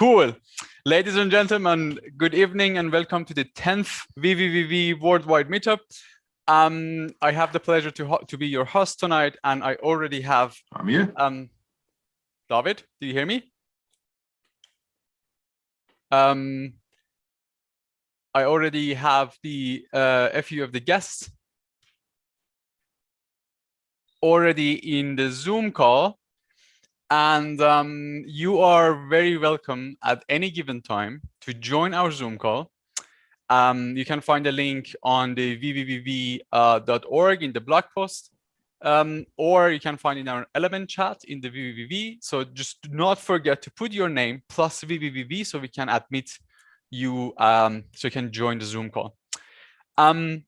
Cool. Ladies and gentlemen, good evening and welcome to the 10th vvvv worldwide meetup. I have the pleasure to be your host tonight, and I already have David, do you hear me? I already have a few of the guests already in the Zoom call, and you are very welcome at any given time to join our Zoom call. You can find a link on the vvvv.org in the blog post, or you can find in our element chat in the vvvv. So just do not forget to put your name plus vvvv so we can admit you, so you can join the Zoom call. I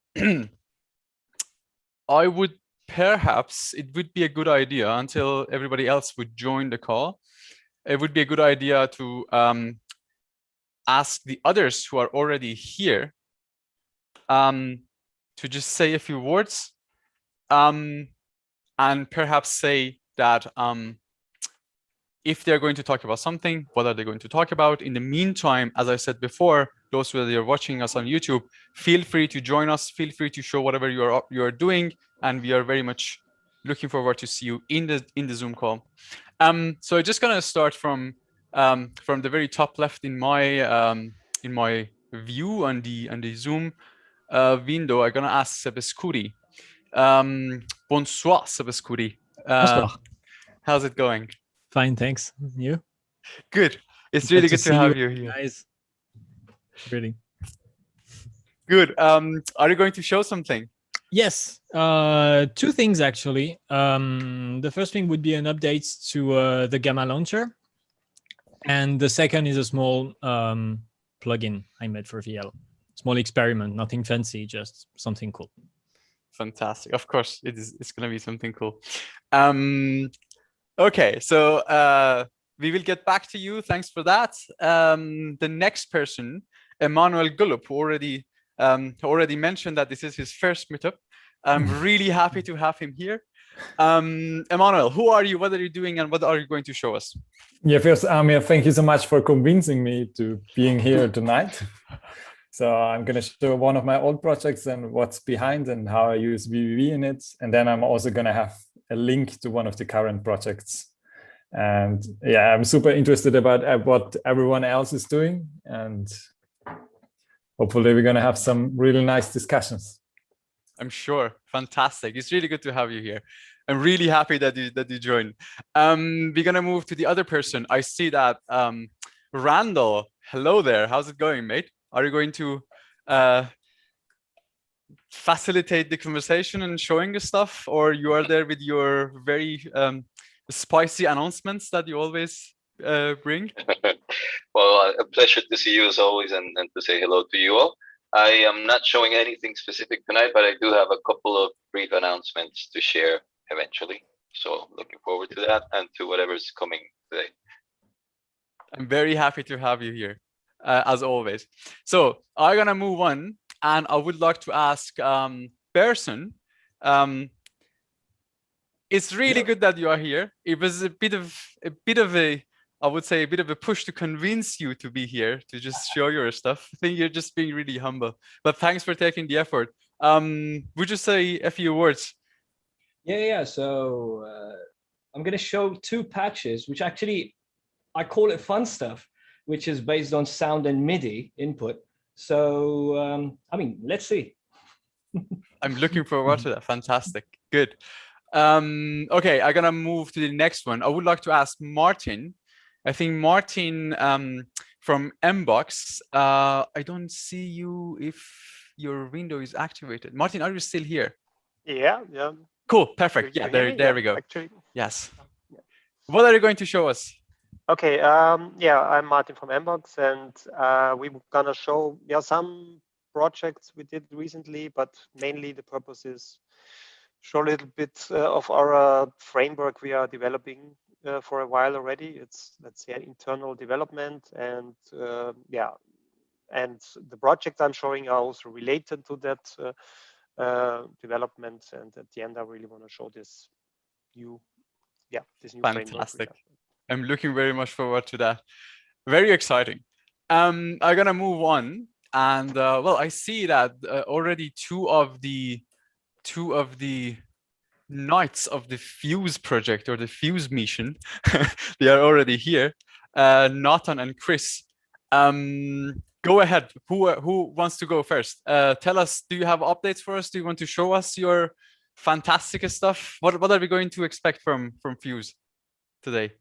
would perhaps, it would be a good idea, until everybody else would join the call, it would be a good idea to ask the others who are already here to just say a few words, and perhaps say that if they're going to talk about something, what are they going to talk about? In the meantime, as I said before, those who are watching us on YouTube, feel free to join us, feel free to show whatever you are doing, and we are very much looking forward to see you in the Zoom call. So I'm just gonna start from the very top left in my view on the Zoom window. I'm gonna ask Sebescuri. Bonsoir, Sebescuri. Bonsoir. How's it going? Fine, thanks. You? Good. It's really good to have you here. Guys. Really. Good. Are you going to show something? Yes. Two things actually. The first thing would be an update to the Gamma launcher, and the second is a small plugin I made for VL. Small experiment, nothing fancy, just something cool. Fantastic. Of course, it's going to be something cool. Okay, so we will get back to you. Thanks for that. The next person, Emmanuel Gullup, who already mentioned that this is his first meetup. I'm really happy to have him here. Emmanuel, who are you? What are you doing? And what are you going to show us? Yeah, first, Amir, thank you so much for convincing me to being here tonight. So I'm going to show one of my old projects and what's behind and how I use vvvv in it. And then I'm also going to have a link to one of the current projects. And yeah, I'm super interested about what everyone else is doing. And hopefully we're going to have some really nice discussions. I'm sure. Fantastic. It's really good to have you here. I'm really happy that you joined. We're going to move to the other person. I see that Randall, hello there. How's it going, mate? Are you going to facilitate the conversation and showing the stuff, or you are there with your very spicy announcements that you always bring? Well, a pleasure to see you as always, and to say hello to you all. I am not showing anything specific tonight, but I do have a couple of brief announcements to share eventually. So looking forward to that and to whatever's coming today. I'm very happy to have you here, as always. So I'm gonna move on, and I would like to ask Berson. It's really good that you are here. It was a bit of a I would say a bit of a push to convince you to be here, to just show your stuff. I think you're just being really humble, but thanks for taking the effort. Would you say a few words? Yeah. So I'm going to show two patches, which actually I call it fun stuff, which is based on sound and MIDI input. So, I mean, let's see. I'm looking forward to that. Fantastic. Good. Okay, I'm going to move to the next one. I would like to ask Martin. I think Martin from Mbox. I don't see you if your window is activated. Martin, are you still here? Yeah. Cool, perfect. Yeah, there we go. Actually. Yes. What are you going to show us? Okay, yeah, I'm Martin from Mbox, and we're gonna show some projects we did recently, but mainly the purpose is show a little bit of our framework we are developing for a while already. It's, let's say, an internal development, and and the projects I'm showing are also related to that development. And at the end, I really want to show this new Fantastic. I'm looking very much forward to that. very exciting. I'm gonna move on, and well, I see that already two of the knights of the Fuse project or the Fuse mission, they are already here. Nathan and Chris. Go ahead. Who wants to go first? Tell us. Do you have updates for us? Do you want to show us your fantastic stuff? What are we going to expect from Fuse today?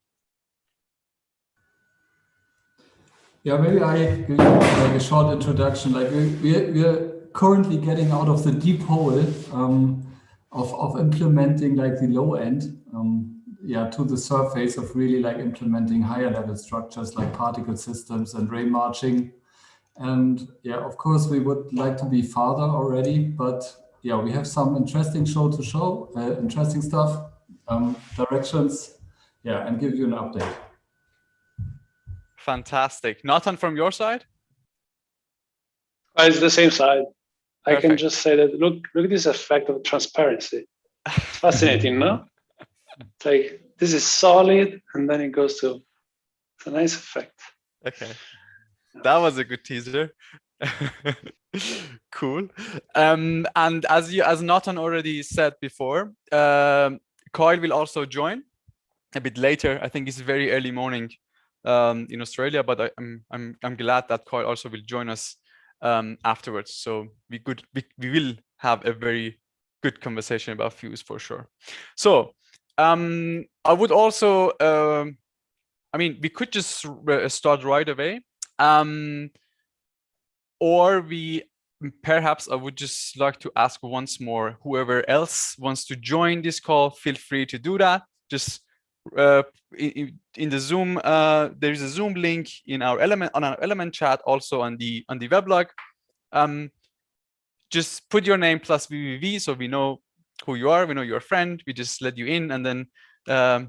Yeah, maybe I give you like a short introduction. Like we're currently getting out of the deep hole of implementing like the low end, to the surface of really like implementing higher level structures like particle systems and ray marching. And yeah, of course, we would like to be farther already, but yeah, we have some interesting interesting stuff, directions, and give you an update. Fantastic. Nathan, from your side? It's the same side. Perfect. I can just say that look at this effect of transparency. It's fascinating, no? It's like this is solid, and then it goes to it's a nice effect. Okay. That was a good teaser. Cool. And as Nathan already said before, Kyle will also join a bit later. I think it's very early morning in Australia, but I'm glad that Kyle also will join us afterwards. So we will have a very good conversation about Fuse for sure. So I would also I mean, we could just start right away. Or perhaps I would just like to ask once more, whoever else wants to join this call, feel free to do that. Just in the Zoom, there is a Zoom link in our element chat, also on the weblog. Just put your name plus vvvv so we know who you are, we know you're a friend, we just let you in, and then yeah,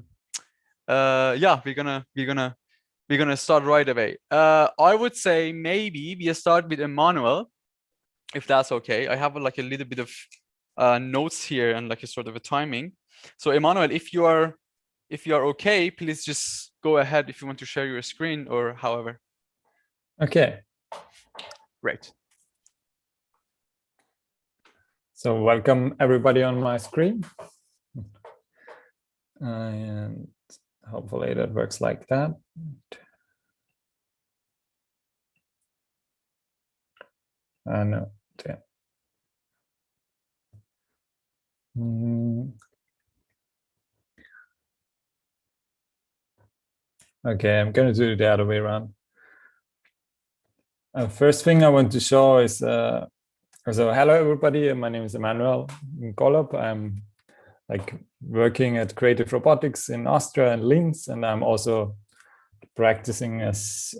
we're gonna start right away. I would say maybe we start with Emmanuel, if that's okay. I have like a little bit of notes here and like a sort of a timing. So Emmanuel, if you are okay, please just go ahead if you want to share your screen or however. Okay. Great. So welcome everybody on my screen. And hopefully that works like that. No, yeah. Okay, I'm going to do it the other way around. First thing I want to show is, so hello everybody, my name is Emmanuel Golob. I'm like working at Creative Robotics in Austria and Linz, and I'm also practicing as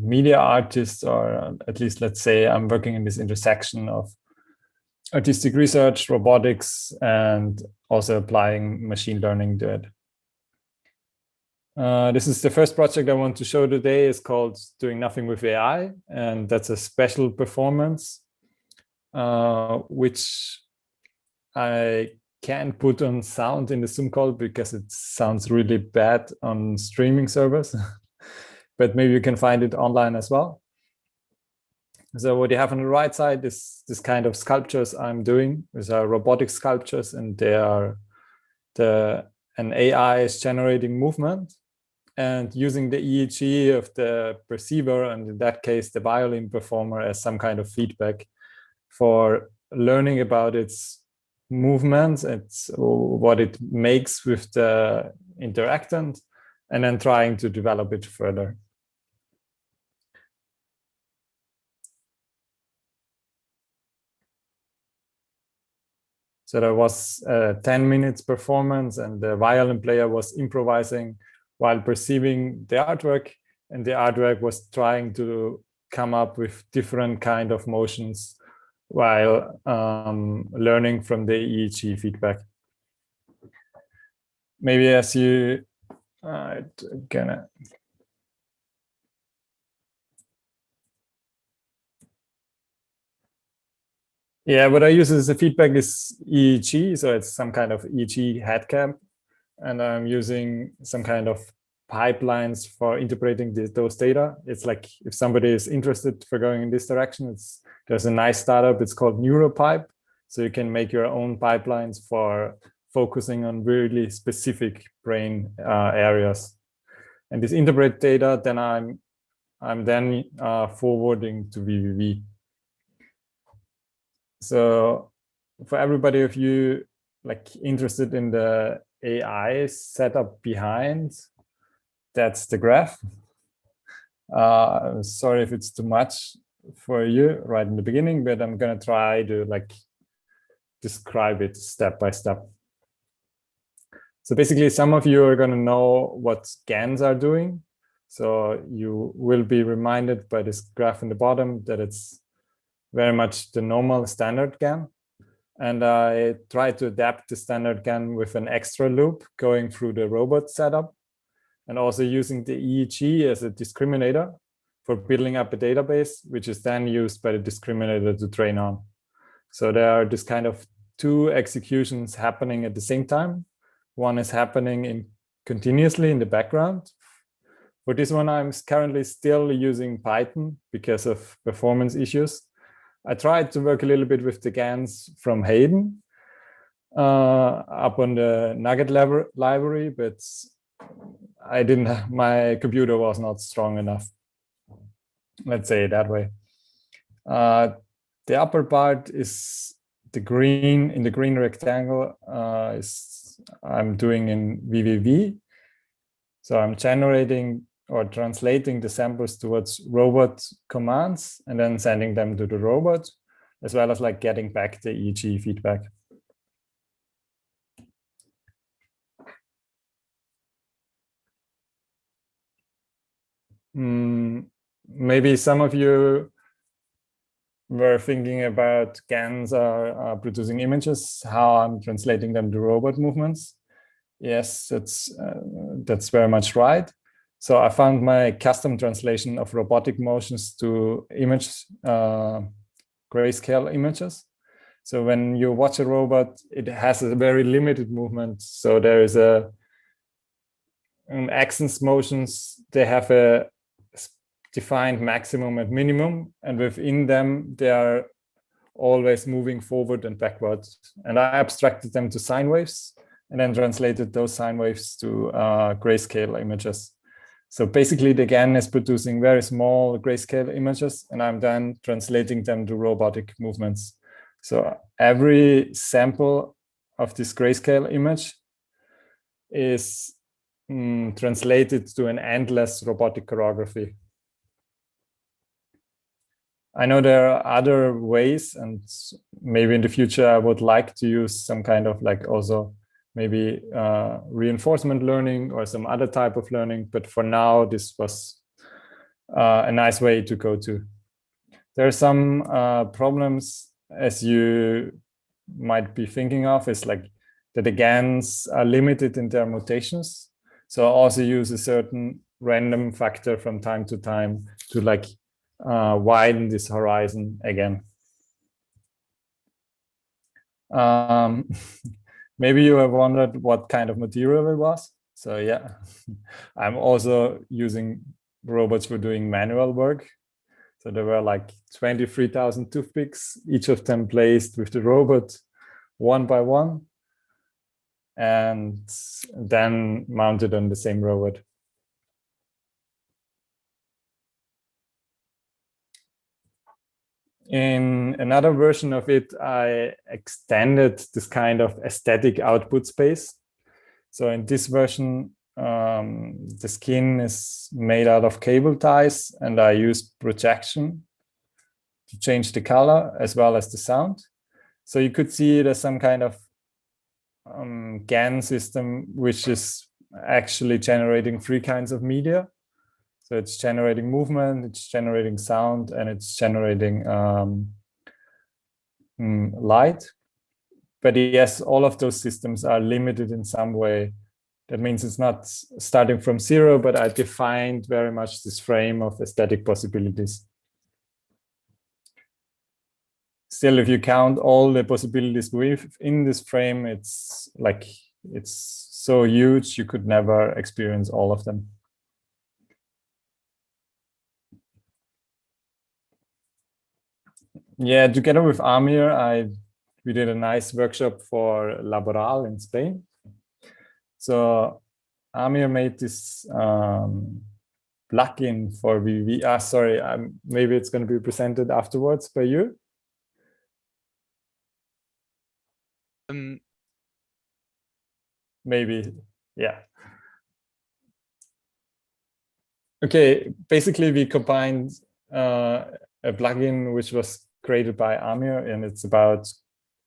media artist, or at least let's say I'm working in this intersection of artistic research, robotics, and also applying machine learning to it. This is the first project I want to show today. It's called Doing Nothing with AI, and that's a special performance which I can't put on sound in the Zoom call because it sounds really bad on streaming servers, but maybe you can find it online as well. So what you have on the right side is this kind of sculptures I'm doing. These are robotic sculptures, and they are an AI is generating movement and using the EEG of the perceiver, and in that case, the violin performer, as some kind of feedback for learning about its movements, it's what it makes with the interactant, and then trying to develop it further. So there was a 10 minutes performance, and the violin player was improvising while perceiving the artwork, and the artwork was trying to come up with different kind of motions while learning from the EEG feedback. Maybe as you gonna. Yeah, what I use as a feedback is EEG, so it's some kind of EEG head cam, and I'm using some kind of pipelines for interpreting those data. It's like if somebody is interested for going in this direction, there's a nice startup. It's called NeuroPipe. So you can make your own pipelines for focusing on really specific brain areas. And this interpret data, then I'm then forwarding to vvvv. So for everybody of you like interested in the AI setup behind, that's the graph. Sorry if it's too much for you right in the beginning, but I'm gonna try to like describe it step by step. So basically, some of you are gonna know what GANs are doing. So you will be reminded by this graph in the bottom that it's very much the normal standard GAN. And I tried to adapt the standard GAN with an extra loop going through the robot setup, and also using the EEG as a discriminator for building up a database, which is then used by the discriminator to train on. So there are this kind of two executions happening at the same time. One is happening continuously in the background. For this one, I'm currently still using Python because of performance issues. I tried to work a little bit with the GANs from Hayden up on the Nugget library, but I didn't. My computer was not strong enough. Let's say it that way. The upper part is the green in the green rectangle. I'm doing in vvvv. So I'm generating or translating the samples towards robot commands and then sending them to the robot, as well as like getting back the EEG feedback. Maybe some of you were thinking about GANs are producing images, how I'm translating them to robot movements. Yes, that's very much right. So I found my custom translation of robotic motions to image grayscale images. So when you watch a robot, it has a very limited movement. So there is axis motions, they have a defined maximum and minimum, and within them, they are always moving forward and backwards. And I abstracted them to sine waves and then translated those sine waves to grayscale images. So basically, the GAN is producing very small grayscale images, and I'm then translating them to robotic movements. So every sample of this grayscale image is translated to an endless robotic choreography. I know there are other ways, and maybe in the future I would like to use some kind of like also maybe reinforcement learning or some other type of learning. But for now, this was a nice way to go to. There are some problems, as you might be thinking of, is like that the GANs are limited in their mutations. So I also use a certain random factor from time to time to like widen this horizon again. Maybe you have wondered what kind of material it was. So yeah, I'm also using robots for doing manual work. So there were like 23,000 toothpicks, each of them placed with the robot one by one, and then mounted on the same robot. In another version of it, I extended this kind of aesthetic output space. So in this version, the skin is made out of cable ties, and I used projection to change the color as well as the sound. So you could see it as some kind of GAN system, which is actually generating three kinds of media. So it's generating movement, it's generating sound, and it's generating light. But yes, all of those systems are limited in some way. That means it's not starting from zero, but I defined very much this frame of aesthetic possibilities. Still, if you count all the possibilities within this frame, it's so huge, you could never experience all of them. Yeah, together with Amir, we did a nice workshop for Laboral in Spain. So Amir made this plugin for vvvv. Sorry, maybe it's going to be presented afterwards by you. Maybe, yeah. Okay, basically we combined a plugin which was created by Amir, and it's about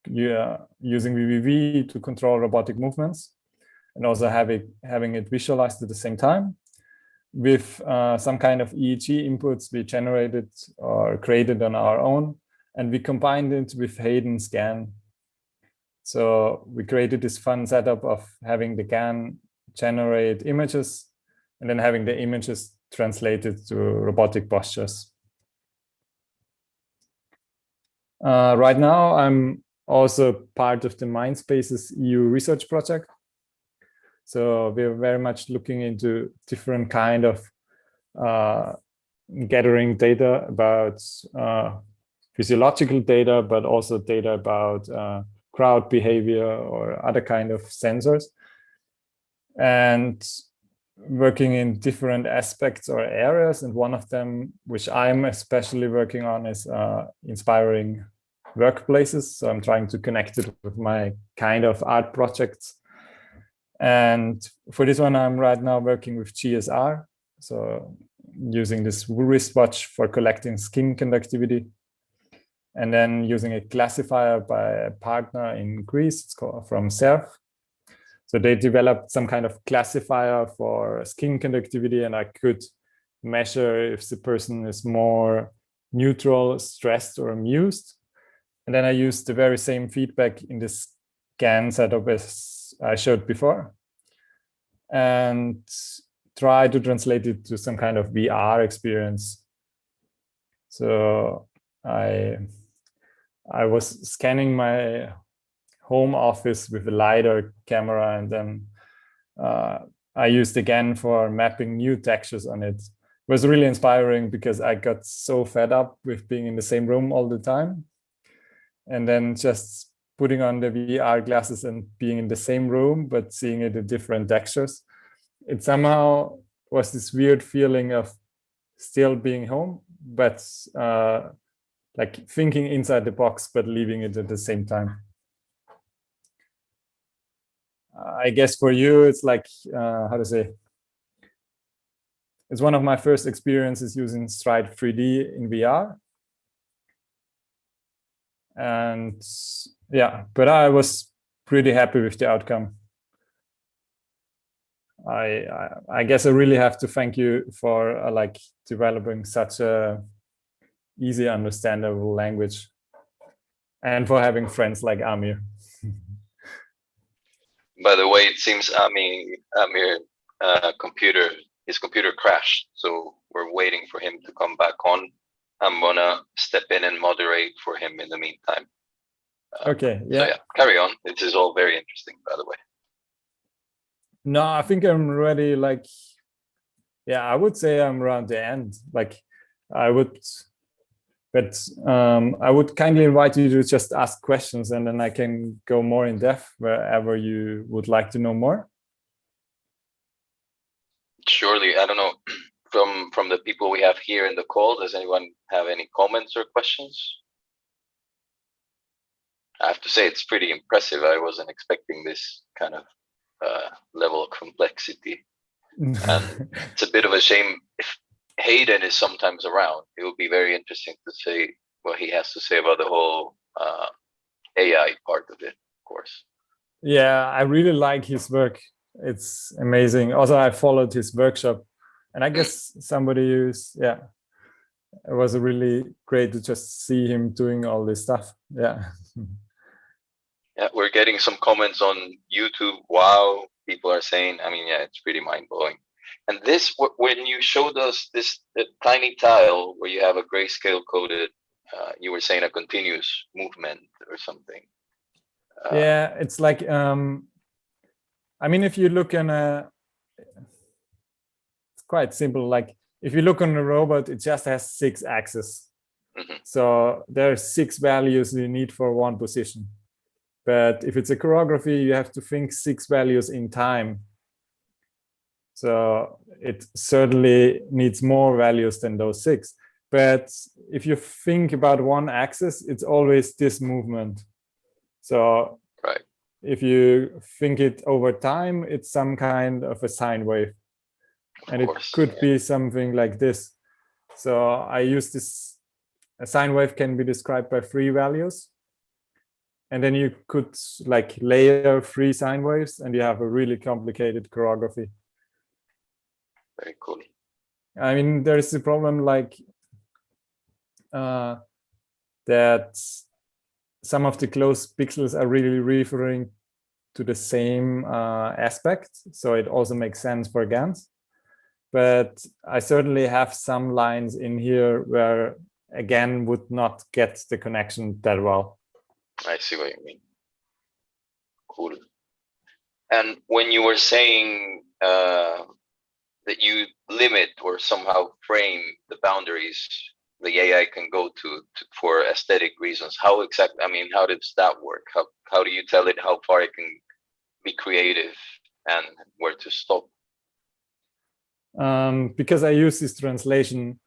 using vvvv to control robotic movements, and also having it visualized at the same time with some kind of EEG inputs we generated or created on our own, and we combined it with Hayden Scan. So we created this fun setup of having the GAN generate images and then having the images translated to robotic postures. Right now, I'm also part of the Mindspaces EU research project. So we're very much looking into different kind of gathering data about physiological data, but also data about crowd behavior or other kind of sensors, and working in different aspects or areas. And one of them, which I'm especially working on, is inspiring workplaces. So I'm trying to connect it with my kind of art projects. And for this one, I'm right now working with GSR. So using this wristwatch for collecting skin conductivity, and then using a classifier by a partner in Greece, it's called from SERF. So they developed some kind of classifier for skin conductivity, and I could measure if the person is more neutral, stressed, or amused. And then I used the very same feedback in this GAN setup as I showed before, and try to translate it to some kind of VR experience. So I was scanning my home office with a LiDAR camera, and then I used again for mapping new textures on it. It was really inspiring because I got so fed up with being in the same room all the time. And then just putting on the VR glasses and being in the same room, but seeing it in different textures. It somehow was this weird feeling of still being home, but like thinking inside the box, but leaving it at the same time. I guess for you, it's like, how to say, it's one of my first experiences using Stride 3D in VR. And yeah, but I was pretty happy with the outcome. I guess I really have to thank you for like developing such a easy, understandable language, and for having friends like Amir. By the way, it seems Amir his computer crashed, so we're waiting for him to come back on. I'm gonna step in and moderate for him in the meantime. Okay, yeah. So yeah, carry on. This is all very interesting, by the way. No, I think I'm ready. Like, yeah, I would say I'm around the end. Like, I would kindly invite you to just ask questions, and then I can go more in depth wherever you would like to know more. Surely, I don't know, from the people we have here in the call, does anyone have any comments or questions? I have to say it's pretty impressive. I wasn't expecting this kind of level of complexity. And it's a bit of a shame if Hayden is sometimes around. It would be very interesting to see what he has to say about the whole AI part of it, of course. Yeah, I really like his work. It's amazing. Also, I followed his workshop, and I guess somebody who's, yeah, it was really great to just see him doing all this stuff. Yeah. Yeah, we're getting some comments on YouTube. Wow, people are saying, I mean, yeah, it's pretty mind-blowing. And this, when you showed us this tiny tile where you have a grayscale coded, you were saying a continuous movement or something. Yeah, it's like, I mean, if you look in it's quite simple. Like if you look on the robot, it just has 6 axes. So there are 6 values you need for one position. But if it's a choreography, you have to think 6 values in time. So it certainly needs more values than those 6. But if you think about one axis, it's always this movement. So if you think it over time, it's some kind of a sine wave. And it could be something like this. So I use this, a sine wave can be described by 3 values. And then you could like layer 3 sine waves and you have a really complicated choreography. Very cool. I mean, there's a problem like that some of the closed pixels are really referring to the same aspect. So it also makes sense for GANs. But I certainly have some lines in here where a GAN would not get the connection that well. I see what you mean. Cool. And when you were saying that you limit or somehow frame the boundaries the AI can go to for aesthetic reasons, how exactly, I mean, how does that work? How do you tell it how far it can be creative and where to stop? Because I use this translation,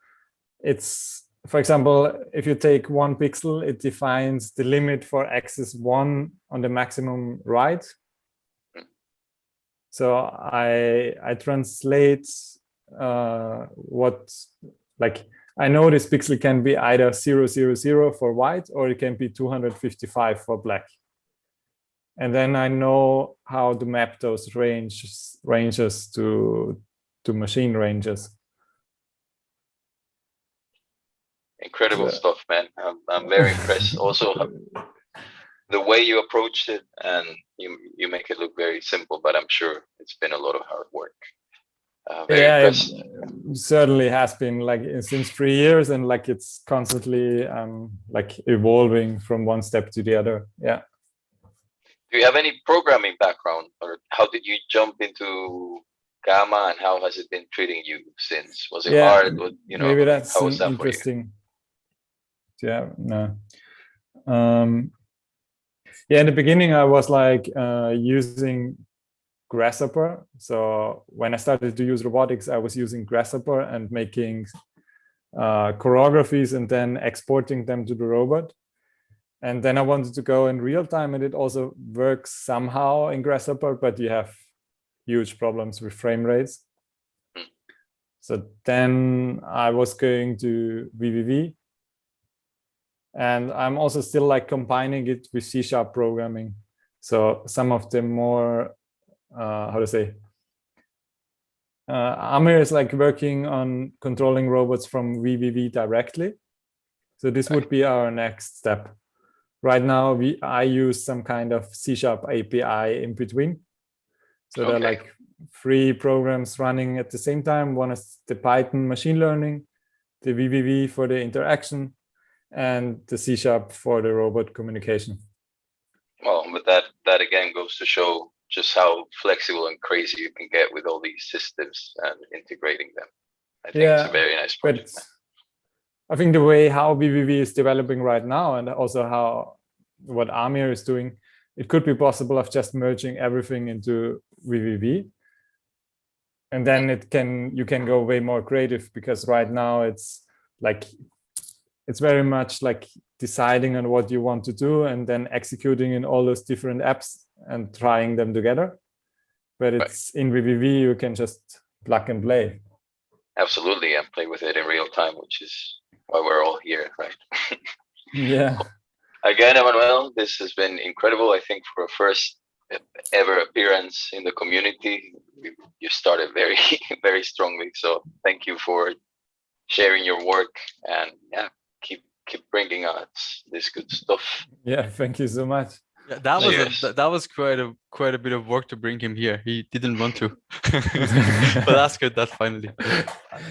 it's, for example, if you take 1 pixel, it defines the limit for axis 1 on the maximum right. So I translate what, like, I know this pixel can be either 000 for white or it can be 255 for black. And then I know how to map those ranges to machine ranges. Incredible stuff, man. I'm very impressed. Also, the way you approached it, and you make it look very simple, but I'm sure it's been a lot of hard work. Very impressed. It certainly has been, like, since 3 years, and like it's constantly like evolving from one step to the other. Yeah. Do you have any programming background, or how did you jump into Gamma, and how has it been treating you since? Was it hard? You know, maybe that's how was that interesting. Yeah, no. Yeah, in the beginning I was like using Grasshopper. So when I started to use robotics, I was using Grasshopper and making choreographies and then exporting them to the robot. And then I wanted to go in real time, and it also works somehow in Grasshopper, but you have huge problems with frame rates. So then I was going to vvvv. And I'm also still like combining it with C# programming. So some of the more, how to say, Amir is like working on controlling robots from vvv directly. So this would be our next step. Right now, I use some kind of C# API in between. So there are like 3 programs running at the same time. One is the Python machine learning, the vvv for the interaction, and the C# for the robot communication. Well, but that again goes to show just how flexible and crazy you can get with all these systems and integrating them. I think it's a very nice project. But I think the way how vvv is developing right now, and also what Amir is doing, it could be possible of just merging everything into vvv. And then you can go way more creative, because right now it's like, it's very much like deciding on what you want to do and then executing in all those different apps and trying them together. But it's in vvv, you can just plug and play. Absolutely, and play with it in real time, which is why we're all here, right? Yeah. Again, Emmanuel, this has been incredible. I think for a first ever appearance in the community, you started very, very strongly. So thank you for sharing your work, and yeah, keep bringing us this good stuff. Yeah, thank you so much. Yeah, that was Yes. that was quite a bit of work to bring him here. He didn't want to, but that's good. That finally,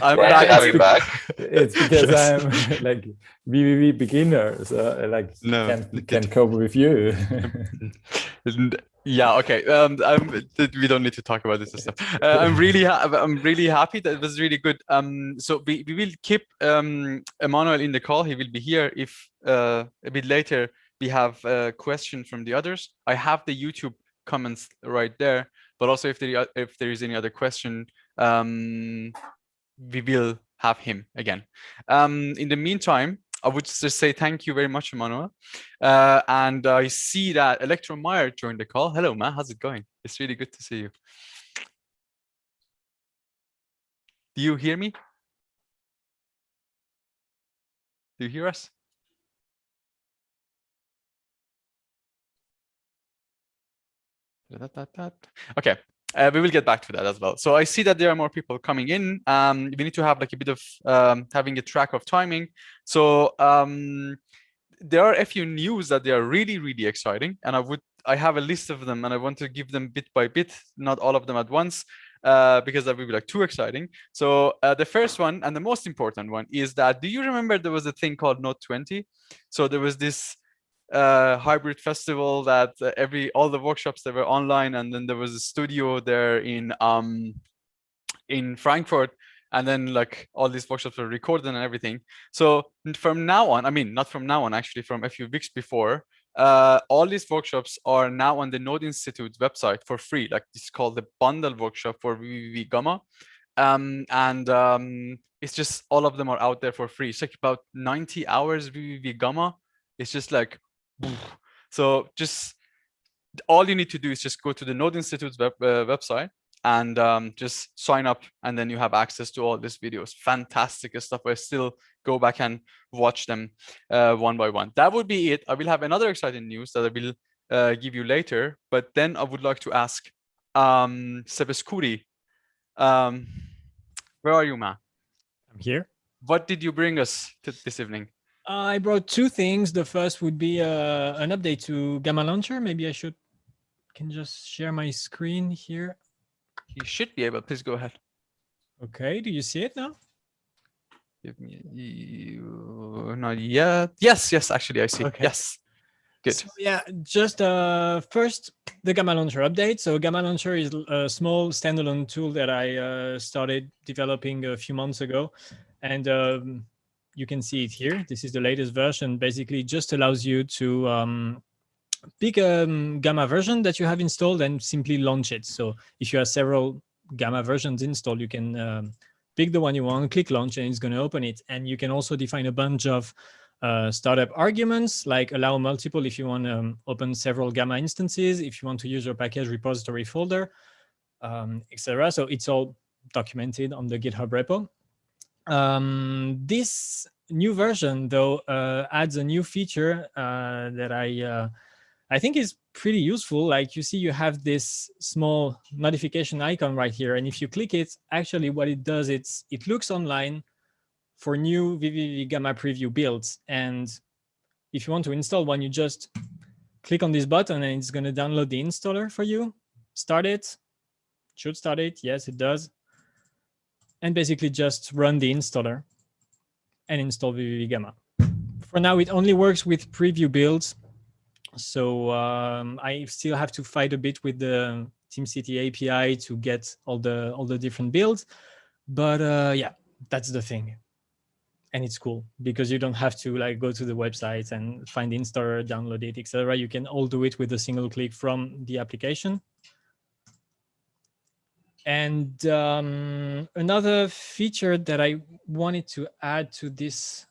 I'm Glad back. to have by you the way. back. It's because Yes. I'm like vvv beginner, so I like No, can cope with you. yeah, okay. We don't need to talk about this stuff. I'm really happy. That was really good. So we will keep Emmanuel in the call. He will be here if a bit later we have a question from the others. I have the YouTube comments right there, but also if there is any other question, we will have him again. In the meantime, I would just say thank you very much, Emmanuel. And I see that Electro Meyer joined the call. Hello, man. How's it going? It's really good to see you. Do you hear me? Do you hear us? Okay. We will get back to that as well. So I see that there are more people coming in. We need to have like a bit of having a track of timing. So there are a few news that they are really exciting, and I have a list of them, and I want to give them bit by bit, not all of them at once, because that would be like too exciting. So the first one and the most important one is that, do you remember there was a thing called Note 20? So there was this hybrid festival that all the workshops that were online, and then there was a studio there in Frankfurt, and then like all these workshops were recorded and everything. So from now on, I mean, not from now on, actually from a few weeks before, all these workshops are now on the Node Institute website for free. Like it's called the bundle workshop for vvvv Gamma. It's just all of them are out there for free. It's like about 90 hours vvvv Gamma. It's just like, so just all you need to do is just go to the Node Institute's website and just sign up, and then you have access to all these videos. Fantastic stuff. I still go back and watch them one by one. That would be it. I will have another exciting news that I will give you later, but then I would like to ask Sebeskuri, where are you, man? I'm here. What did you bring us this evening? I brought two things. The first would be an update to Gamma Launcher. Maybe I can just share my screen here. You should be able. Please go ahead. Okay. Do you see it now? Give me not yet. Yes. Actually, I see. Okay. Yes. Good. So, yeah. Just first, the Gamma Launcher update. So Gamma Launcher is a small standalone tool that I started developing a few months ago, and you can see it here. This is the latest version. Basically, it just allows you to pick a Gamma version that you have installed and simply launch it. So if you have several Gamma versions installed, you can pick the one you want, click launch, and it's going to open it. And you can also define a bunch of startup arguments, like allow multiple if you want to open several Gamma instances, if you want to use your package repository folder, etc. So it's all documented on the GitHub repo. This new version, though, adds a new feature that I think is pretty useful. Like you see, you have this small notification icon right here. And if you click it, actually what it does, it looks online for new vvvv Gamma preview builds. And if you want to install one, you just click on this button and it's going to download the installer for you. Start it. Should start it. Yes, it does. And basically just run the installer and install vvvv Gamma. For now, it only works with preview builds. So I still have to fight a bit with the TeamCity API to get all the different builds. But yeah, that's the thing. And it's cool because you don't have to like go to the website and find the installer, download it, etc. You can all do it with a single click from the application. And another feature that I wanted to add to this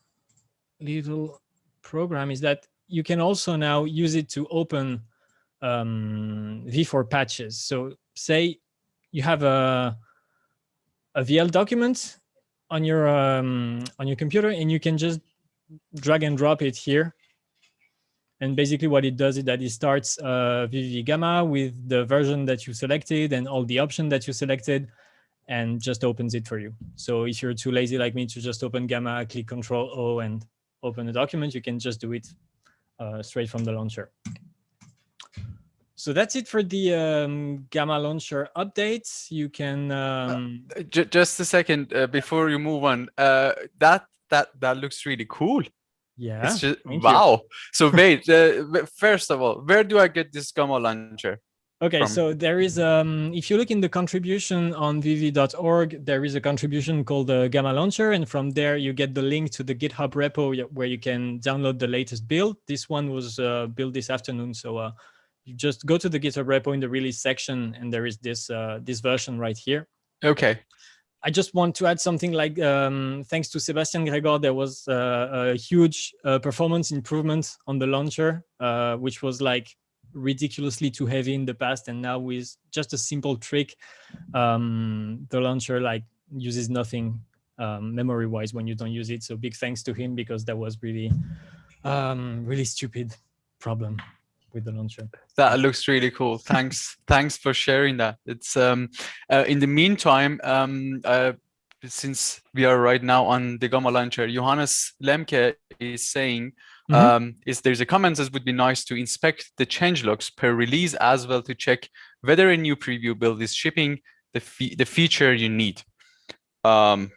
little program is that you can also now use it to open v4 patches. So say you have a VL document on your computer, and you can just drag and drop it here. And basically what it does is that it starts vvvv Gamma with the version that you selected and all the options that you selected, and just opens it for you. So if you're too lazy like me to just open Gamma, click Control O and open a document, you can just do it straight from the launcher. So that's it for the Gamma Launcher updates. You can Just a second before you move on. That looks really cool. yeah. It's just thank you. wow. So wait, first of all, where do I get this Gamma launcher? Okay, from? so there is if you look in the contribution on vvvv.org, there is a contribution called the Gamma Launcher, and from there you get the link to the GitHub repo where you can download the latest build. This one was built this afternoon, so you just go to the GitHub repo in the release section, and there is this this version right here. Okay. I just want to add something like, thanks to Sebastian Gregor, there was a huge performance improvement on the launcher, which was like ridiculously too heavy in the past. And now with just a simple trick, the launcher like uses nothing memory-wise when you don't use it. So big thanks to him, because that was really, really stupid problem with the launcher. That looks really cool. Thanks for sharing that. It's in the meantime, since we are right now on the Gamma launcher, Johannes Lemke is saying is there's a comment that would be nice to inspect the changelogs per release as well to check whether a new preview build is shipping the feature you need. I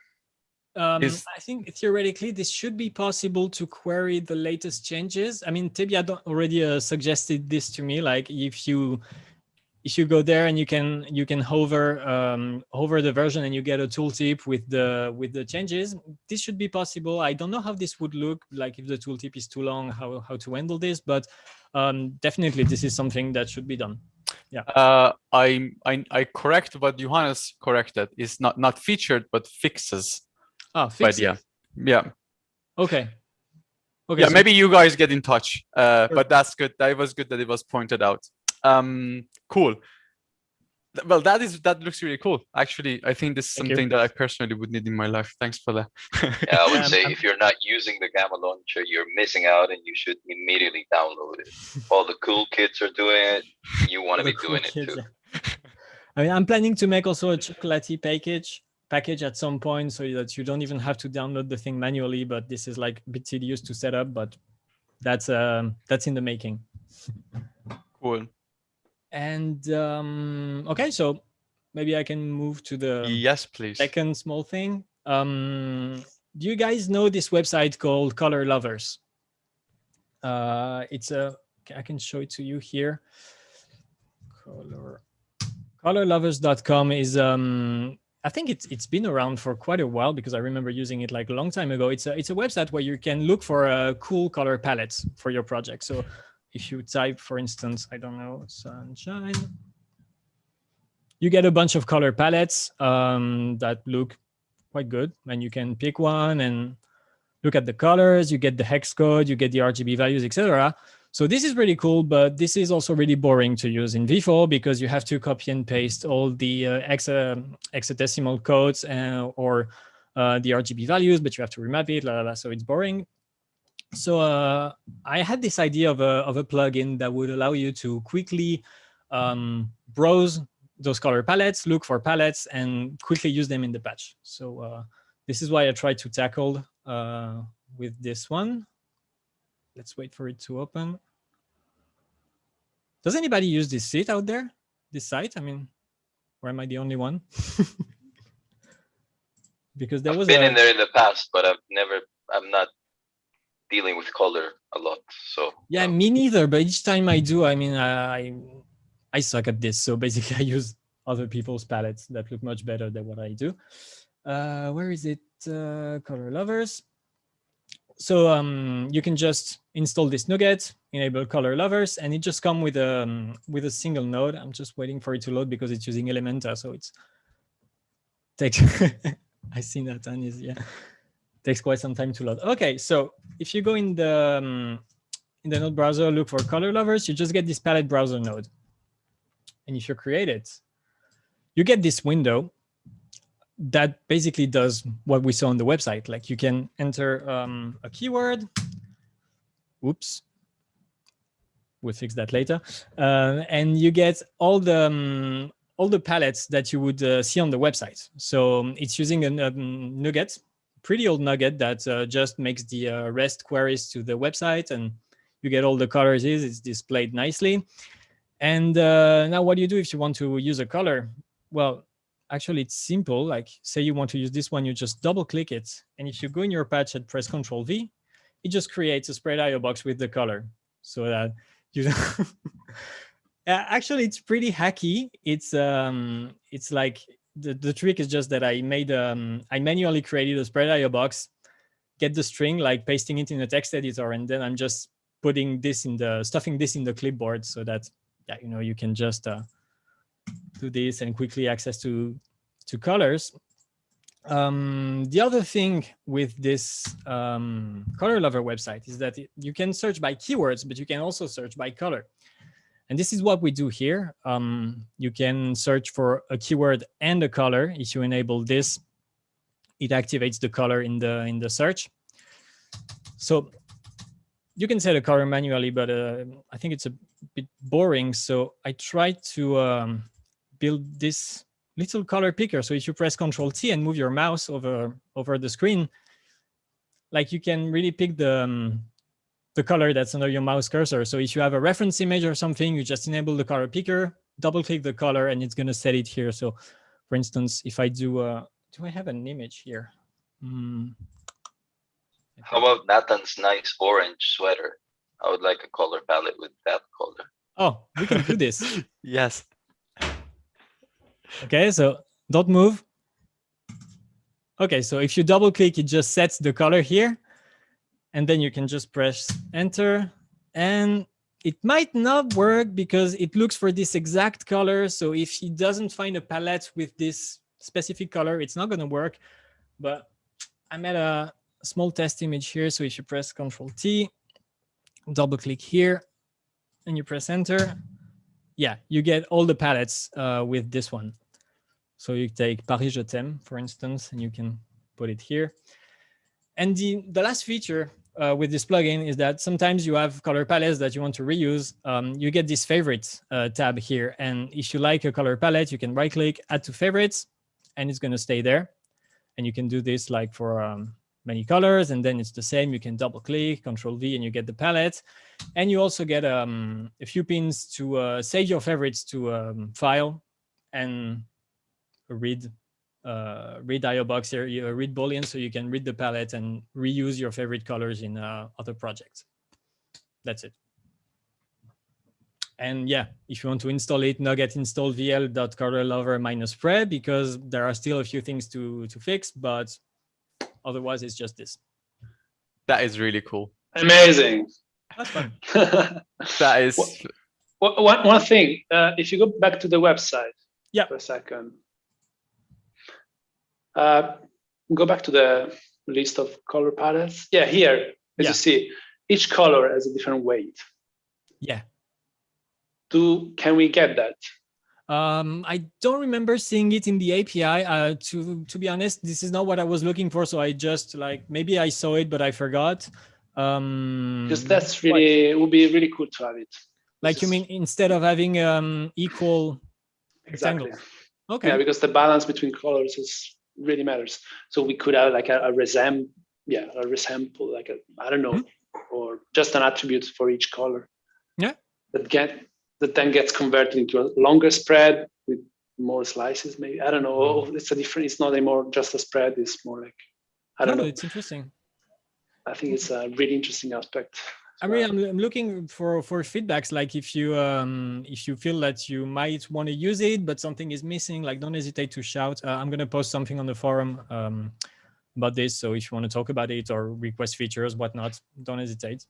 think theoretically this should be possible to query the latest changes. I mean, Tibia already suggested this to me. Like if you go there and you can hover the version and you get a tooltip with the changes, this should be possible. I don't know how this would look like if the tooltip is too long, how to handle this, but definitely this is something that should be done. Yeah. I correct what Johannes corrected. Is not featured but fixes. Fixes. But yeah. Okay. Yeah, so maybe you guys get in touch. But that's good. That was good that it was pointed out. Cool. Well, that looks really cool. Actually, I think this is something that I personally would need in my life. Thanks for that. Yeah, I would say if you're not using the Gamma launcher, you're missing out, and you should immediately download it. All the cool kids are doing it. You want to be doing it too. Yeah. I mean, I'm planning to make also a chocolatey package at some point, so that you don't even have to download the thing manually. But this is like a bit tedious to set up, but that's in the making. Cool. And okay, so maybe I can move to the yes, please. Second small thing. Do you guys know this website called Color Lovers? It's I can show it to you here. Colorlovers.com is I think it's been around for quite a while, because I remember using it like a long time ago. It's a website where you can look for cool color palettes for your project. So if you type, for instance, I don't know, sunshine, you get a bunch of color palettes that look quite good, and you can pick one and look at the colors. You get the hex code, you get the RGB values, etc. So this is really cool, but this is also really boring to use in V4, because you have to copy and paste all the hexadecimal codes or the RGB values, but you have to remap it, so it's boring. So I had this idea of a plugin that would allow you to quickly browse those color palettes, look for palettes, and quickly use them in the patch. So this is why I tried to tackle with this one. Let's wait for it to open. Does anybody use this site out there? This site? I mean, or am I the only one? Because there was been in there in the past, but I'm not dealing with color a lot. So yeah, me neither. But each time I do, I mean, I suck at this. So basically, I use other people's palettes that look much better than what I do. Where is it? Color Lovers. So you can just install this NuGet, enable Color Lovers, and it just comes with a single node. I'm just waiting for it to load because it's using Elementor, so it's takes. I see that, and takes quite some time to load. Okay, so if you go in the node browser, look for Color Lovers, you just get this palette browser node, and if you create it, you get this window that basically does what we saw on the website. Like you can enter a keyword. Oops, we'll fix that later. And you get all the palettes that you would see on the website. So it's using a NuGet, pretty old NuGet that just makes the REST queries to the website, and you get all the colors. It's displayed nicely. And now what do you do if you want to use a color? Well, actually it's simple. Like say you want to use this one, you just double click it. And if you go in your patch and press Ctrl V, it just creates a spread IO box with the color so that you actually it's pretty hacky. It's like the trick is just that I manually created a spread IO box, get the string, like pasting it in a text editor, and then I'm just putting this stuffing this in the clipboard so that you can just do this and quickly access to colors. The other thing with this Color Lover website is that you can search by keywords, but you can also search by color. And this is what we do here. You can search for a keyword and a color. If you enable this, it activates the color in the search. So you can set a color manually, but I think it's a bit boring. So I tried to build this little color picker. So if you press Ctrl T and move your mouse over the screen, like you can really pick the color that's under your mouse cursor. So if you have a reference image or something, you just enable the color picker, double click the color, and it's going to set it here. So for instance, if I do I have an image here? How about Nathan's nice orange sweater? I would like a color palette with that color. Oh, we can do this. Yes. Okay, so don't move. Okay, so if you double click, it just sets the color here. And then you can just press enter. And it might not work because it looks for this exact color. So if he doesn't find a palette with this specific color, it's not going to work. But I made a small test image here. So if you press Ctrl T, double click here, and you press enter, yeah, you get all the palettes with this one. So you take Paris Je t'aime, for instance, and you can put it here. And the last feature with this plugin is that sometimes you have color palettes that you want to reuse. You get this favorites tab here. And if you like a color palette, you can right click, add to favorites, and it's going to stay there. And you can do this like for many colors. And then it's the same. You can double click, Ctrl V, and you get the palette. And you also get a few pins to save your favorites to file and read IO box here, read Boolean, so you can read the palette and reuse your favorite colors in other projects. That's it. And yeah, if you want to install it, nugget install vl.colorlover-pre, because there are still a few things to fix, but otherwise it's just this. That is really cool. Amazing. That's fun. That is. One thing, if you go back to the website for a second, go back to the list of color palettes. Yeah, here, as you see, each color has a different weight. Yeah. Can we get that? I don't remember seeing it in the API. To be honest, this is not what I was looking for. So I just maybe I saw it, but I forgot. Because that's really, it would be really cool to have it. Like you mean instead of having equal rectangles? Okay. Yeah, because the balance between colors really matters. So we could have like a resemble, like I don't know, or just an attribute for each color. Yeah. That then gets converted into a longer spread with more slices, maybe. I don't know. It's not anymore just a spread. It's more like, I don't know. It's interesting. I think it's a really interesting aspect. I mean, I'm looking for feedbacks. Like if you feel that you might want to use it, but something is missing, like don't hesitate to shout. I'm going to post something on the forum about this. So if you want to talk about it or request features, whatnot, don't hesitate.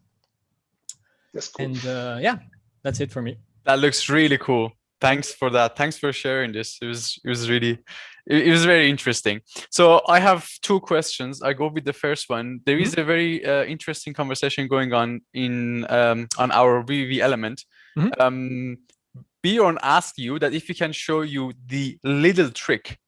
That's cool. And yeah, that's it for me. That looks really cool. Thanks for that. Thanks for sharing this. It was very interesting. So I have two questions. I go with the first one. There is a very interesting conversation going on on our vvvv element. Bjorn asked you that if he can show you the little trick,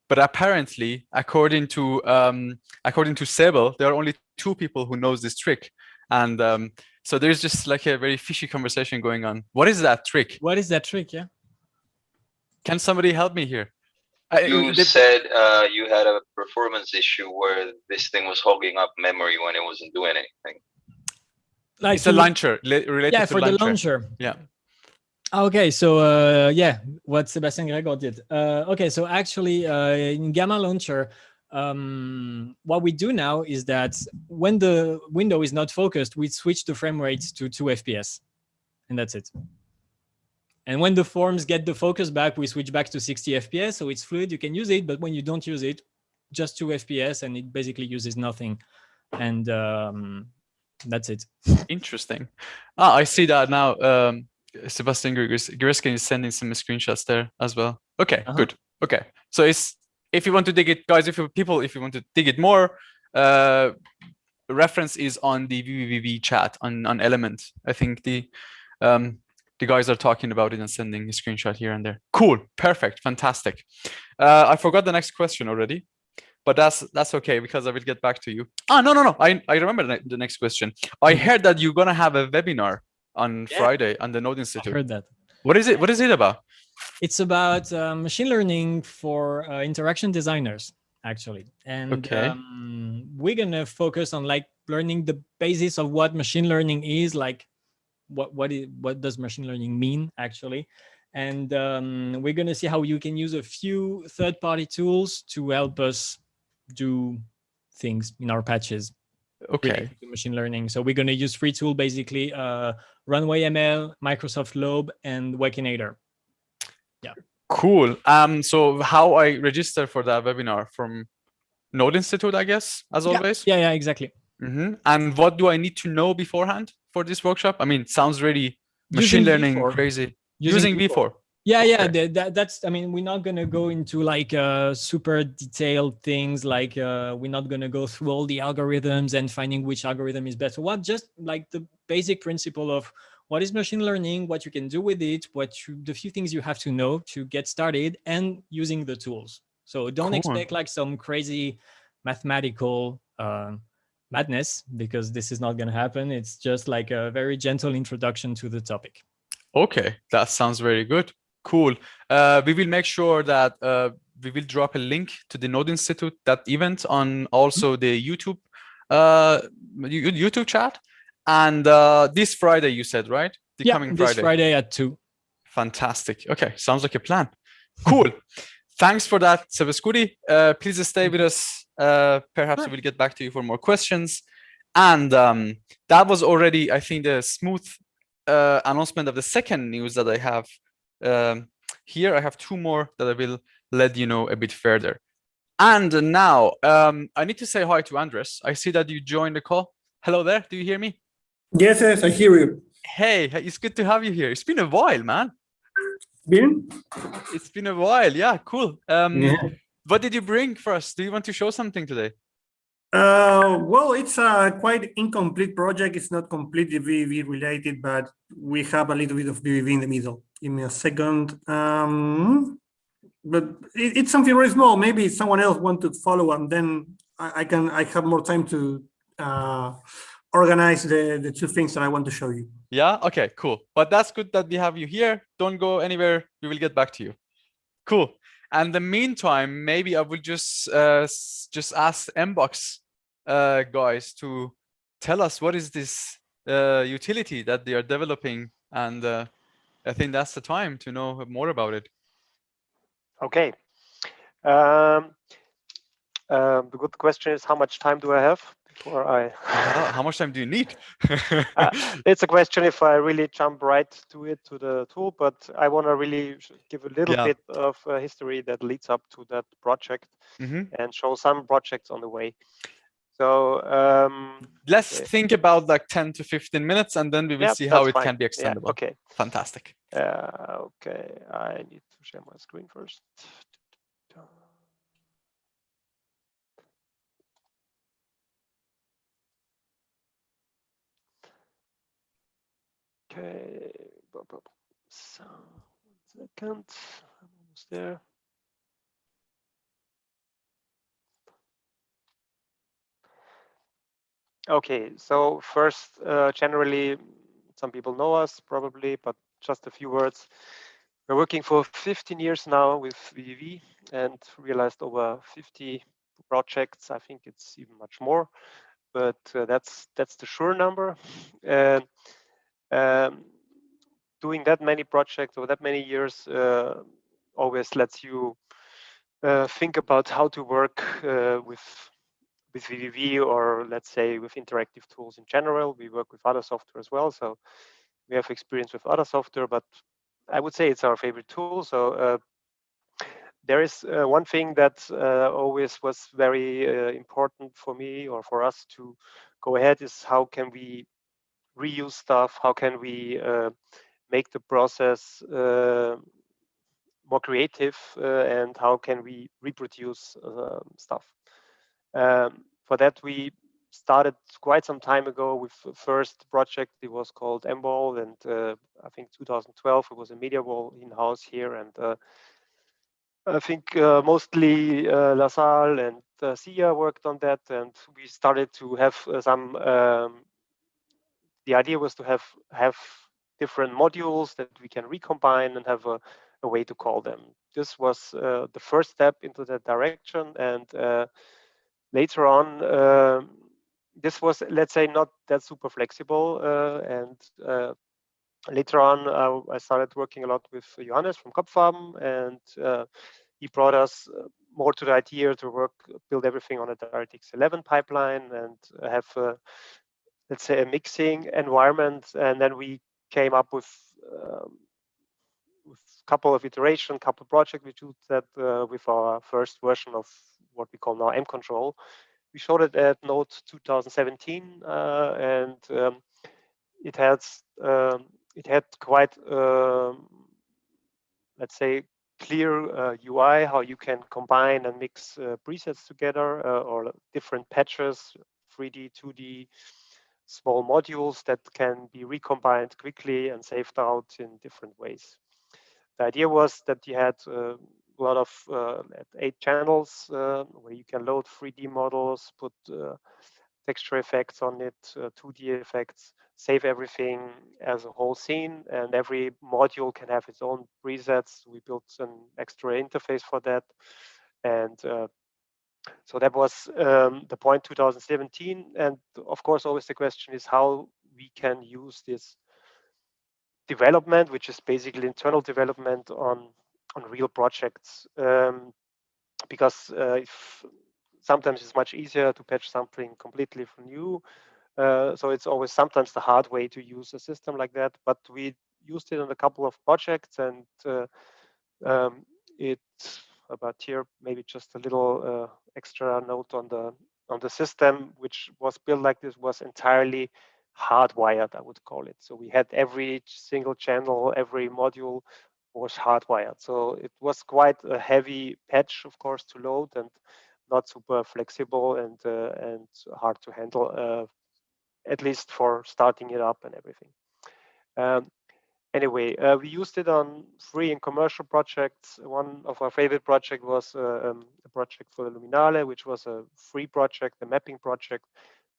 but apparently, according to Sebel, there are only 2 people who knows this trick, and so there's just like a very fishy conversation going on. What is that trick? What is that trick? Yeah. Can somebody help me here? You said you had a performance issue where this thing was hogging up memory when it wasn't doing anything. Like it's a launcher related to for the launcher. Yeah. Okay, so yeah, what Sebastian Gregor did. Okay, so actually in Gamma Launcher, what we do now is that when the window is not focused, we switch the frame rate to 2 FPS, and that's it. And when the forms get the focus back, we switch back to 60 FPS, so it's fluid, you can use it, but when you don't use it, just 2 FPS, and it basically uses nothing. And that's it. Interesting. Ah, I see that now. Sebastian Griskin is sending some screenshots there as well. Okay, good. Okay, so it's, if you want to dig it, guys, if you want to dig it more, reference is on the vvvv chat on Element. I think the guys are talking about it and sending a screenshot here and there. Cool, perfect, fantastic. I forgot the next question already, but that's okay, because I will get back to you. No. I remember the next question. I heard that you're gonna have a webinar on Friday on the Node Institute. I heard that. What is it? What is it about? It's about machine learning for interaction designers, actually. And we're gonna focus on like learning the basis of what machine learning is, like what does machine learning mean actually. And we're gonna see how you can use a few third-party tools to help us do things in our patches related to machine learning. So we're going to use free tool, basically Runway ML, Microsoft Lobe, and Wakinator. Yeah. Cool. So how I register for that webinar? From Node Institute, I guess, as always? Yeah, exactly. And what do I need to know beforehand for this workshop? I mean, it sounds really machine learning V4. crazy. Using V4. Yeah, that's, I mean, we're not going to go into like super detailed things, like we're not going to go through all the algorithms and finding which algorithm is better. What, just like the basic principle of what is machine learning, what you can do with it, the few things you have to know to get started, and using the tools. So don't expect like some crazy mathematical madness, because this is not going to happen. It's just like a very gentle introduction to the topic. Okay, that sounds very good. Cool. We will make sure that we will drop a link to the Node Institute, that event, on also the YouTube YouTube chat. And this Friday, you said, right? The coming Friday. This Friday at 2. Fantastic. Okay, sounds like a plan. Cool. Thanks for that, Sebaskuri. Please stay with us. Perhaps we will get back to you for more questions. And that was already, I think, the smooth announcement of the second news that I have here. I have 2 more that I will let you know a bit further. And now I need to say hi to Andres. I see that you joined the call. Hello there. Do you hear me? Yes, I hear you. Hey, it's good to have you here. It's been a while, man. It's been a while. Yeah, cool. What did you bring for us? Do you want to show something today? Well, it's a quite incomplete project. It's not completely VVV related, but we have a little bit of VVV in the middle. Give me a second. But it's something very small. Maybe someone else wants to follow, and then I have more time to organize the 2 things that I want to show you. Yeah. Okay. Cool. But that's good that we have you here. Don't go anywhere. We will get back to you. Cool. And in the meantime, maybe I will just ask Mbox guys to tell us what is this utility that they are developing, and I think that's the time to know more about it. Okay. The good question is, how much time do I have before I? How much time do you need? It's a question if I really jump right to the tool, but I want to really give a little bit of history that leads up to that project and show some projects on the way. So let's think about like 10 to 15 minutes, and then we will see how it can be extendable. Yeah, okay. Fantastic. Okay, I need to share my screen first. Okay, so 1 second, I'm almost there. Okay, so first, generally, some people know us probably, but just a few words. We're working for 15 years now with vvvv and realized over 50 projects. I think it's even much more, but that's the sure number. doing that many projects over that many years always lets you think about how to work with vvvv, or let's say with interactive tools in general. We work with other software as well, so we have experience with other software, but I would say it's our favorite tool. So there is one thing that always was very important for me or for us to go ahead is how can we reuse stuff? How can we make the process more creative, and how can we reproduce stuff? For that, we started quite some time ago with the first project. It was called MBall, and I think 2012 it was a media wall in-house here, and I think mostly LaSalle and Sia worked on that, and we started to have some. The idea was to have different modules that we can recombine and have a way to call them. This was the first step into that direction, and later on, this was, let's say, not that super flexible, and later on, I started working a lot with Johannes from Kopffarben, and he brought us more to the idea to build everything on a DirectX 11 pipeline and have, let's say, a mixing environment. And then we came up with a couple of iterations, couple of projects. We do that with our first version of what we call now M-Control. We showed it at Node 2017, and it had quite, let's say, clear UI, how you can combine and mix presets together, or different patches, 3D, 2D, small modules that can be recombined quickly and saved out in different ways. The idea was that you had a lot of 8 channels where you can load 3D models, put texture effects on it, 2D effects, save everything as a whole scene, and every module can have its own presets. We built an extra interface for that, and so that was the point 2017. And of course, always the question is how we can use this development, which is basically internal development on real projects, because if sometimes it's much easier to patch something completely new. So it's always sometimes the hard way to use a system like that. But we used it on a couple of projects, and it's about here, maybe just a little extra note on the system, which was built like this, was entirely hardwired, I would call it. So we had every single channel, every module was hardwired. So it was quite a heavy patch, of course, to load, and not super flexible and hard to handle, at least for starting it up and everything. Anyway, we used it on free and commercial projects. One of our favorite projects was a project for the Luminale, which was a free project, a mapping project,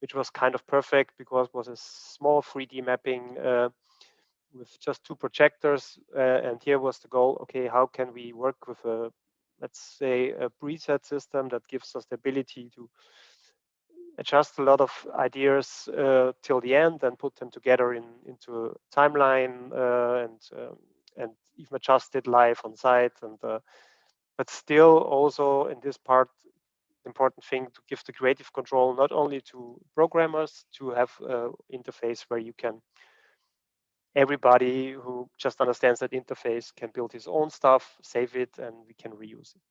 which was kind of perfect because it was a small 3D mapping with just 2 projectors. And here was the goal, okay, how can we work with a, let's say, a preset system that gives us the ability to adjust a lot of ideas till the end and put them together into a timeline, and even adjust it live on site. And but still, also in this part, important thing to give the creative control not only to programmers, to have an interface where you can, everybody who just understands that interface can build his own stuff, save it, and we can reuse it.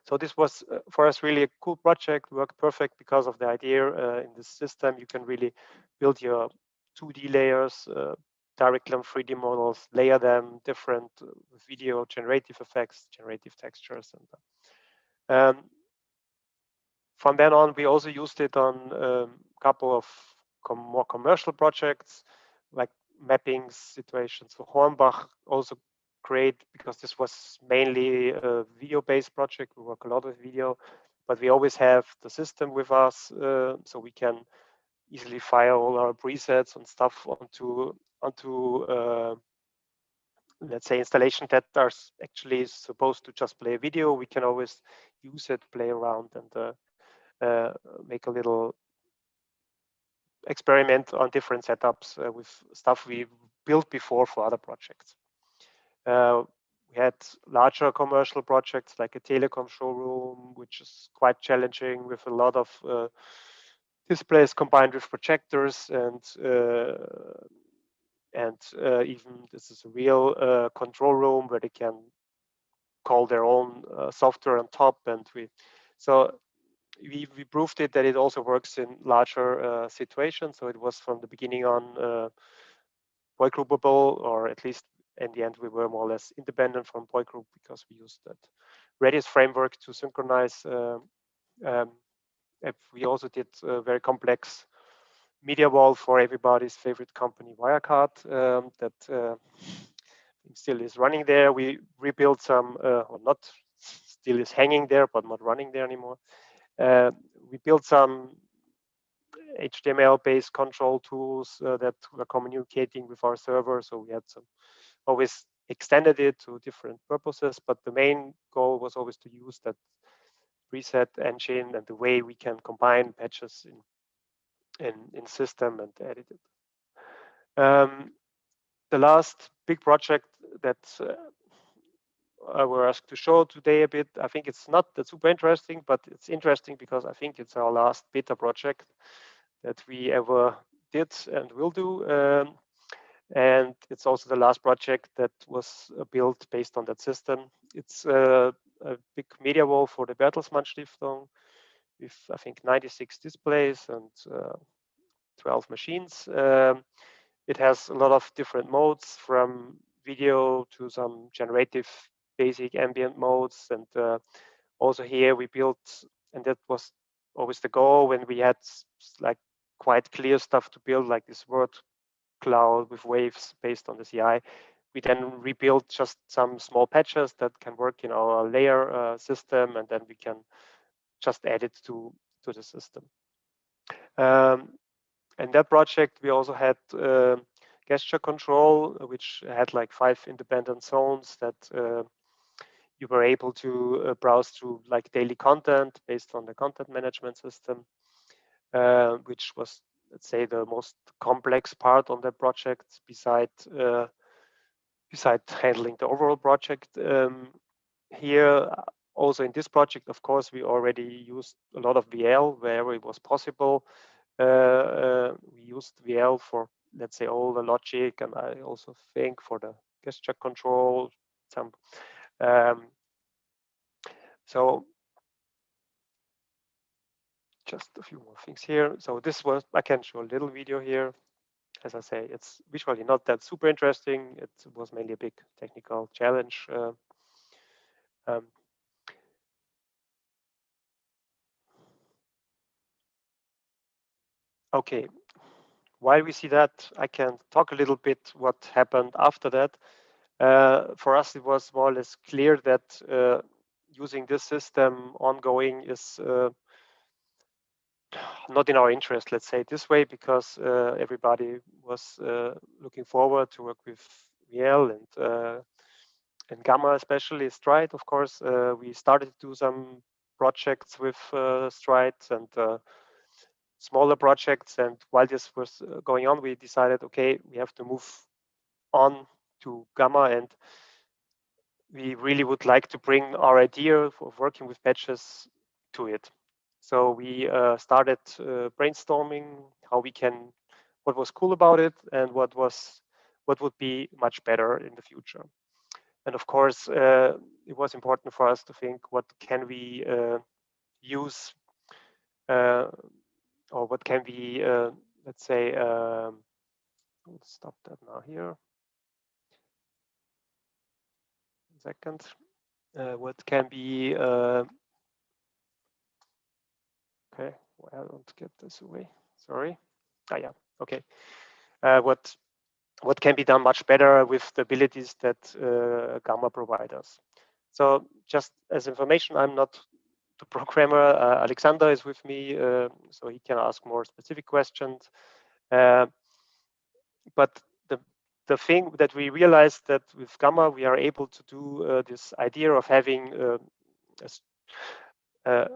So this was for us really a cool project, worked perfect because of the idea in this system. You can really build your 2D layers directly on 3D models, layer them different video generative effects, generative textures. And from then on, we also used it on a couple of more commercial projects, like mapping situations for Hornbach, also great because this was mainly a video-based project. We work a lot with video, but we always have the system with us, so we can easily fire all our presets and stuff onto let's say installation that are actually supposed to just play a video. We can always use it, play around, and make a little experiment on different setups with stuff we built before for other projects. We had larger commercial projects like a telecom showroom, which is quite challenging with a lot of displays combined with projectors, and even this is a real control room where they can call their own software on top, and we proved it that it also works in larger situations. So it was from the beginning on boy groupable, or at least in the end we were more or less independent from boy group because we used that Redis framework to synchronize. We also did a very complex media wall for everybody's favorite company, Wirecard, that still is running there. We rebuilt some, or not still is hanging there, but not running there anymore. We built some HTML-based control tools that were communicating with our server. So we had some, always extended it to different purposes, but the main goal was always to use that preset engine and the way we can combine patches in system and edit it. The last big project that I were asked to show today a bit, I think it's not that super interesting, but it's interesting because I think it's our last beta project that we ever did and will do. And it's also the last project that was built based on that system. It's a big media wall for the Bertelsmann Stiftung with, I think, 96 displays and 12 machines. It has a lot of different modes, from video to some generative basic ambient modes. And also here we built, and that was always the goal when we had like quite clear stuff to build, like this word cloud with waves based on the CI. We then rebuilt just some small patches that can work in our layer system, and then we can just add it to the system. In that project, we also had gesture control, which had like 5 independent zones that you were able to browse through like daily content based on the content management system, which was, let's say, the most complex part on that project beside handling the overall project. Here, also in this project, of course, we already used a lot of VL wherever it was possible. We used VL for, let's say, all the logic, and I also think for the gesture control. So just a few more things here. So this was, I can show a little video here. As I say, it's visually not that super interesting. It was mainly a big technical challenge. Okay, while we see that, I can talk a little bit what happened after that. For us, it was more or less clear that using this system ongoing is not in our interest, let's say it this way, because everybody was looking forward to work with VL and Gamma, especially Stride, of course. We started to do some projects with Stride and smaller projects. And while this was going on, we decided, okay, we have to move on to Gamma, and we really would like to bring our idea of working with patches to it. So we started brainstorming how we can, what was cool about it, and what would be much better in the future. And of course, it was important for us to think, what can we use, or what can we, let's say, let's stop that now here. 1 second. What can be, okay, well, I don't get this away, sorry. Ah, yeah, okay. What can be done much better with the abilities that Gamma provides us. So just as information, I'm not the programmer. Alexander is with me, so he can ask more specific questions. But the thing that we realized that with Gamma, we are able to do this idea of having a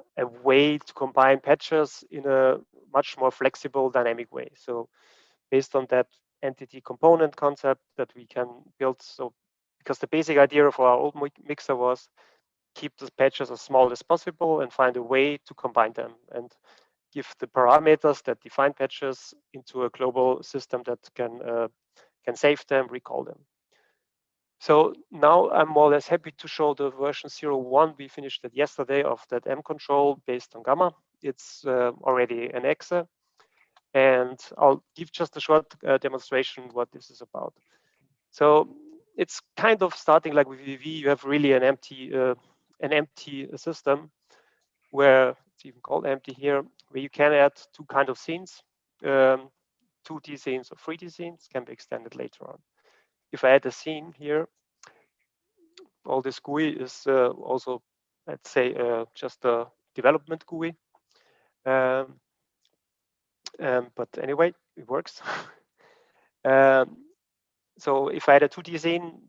way to combine patches in a much more flexible, dynamic way. So based on that, entity component concept that we can build. So because the basic idea of our old mixer was keep the patches as small as possible and find a way to combine them and give the parameters that define patches into a global system that can save them, recall them. So now I'm more or less happy to show the version 0.1. We finished it yesterday of that M control based on Gamma. It's already an exe. And I'll give just a short demonstration what this is about. So it's kind of starting like with vvvv. You have really an empty system where it's even called empty here, where you can add two kind of scenes, 2D scenes or 3D scenes can be extended later on. If I add a scene here, all this GUI is also, let's say, just a development GUI. But anyway, it works. So if I add a 2D scene,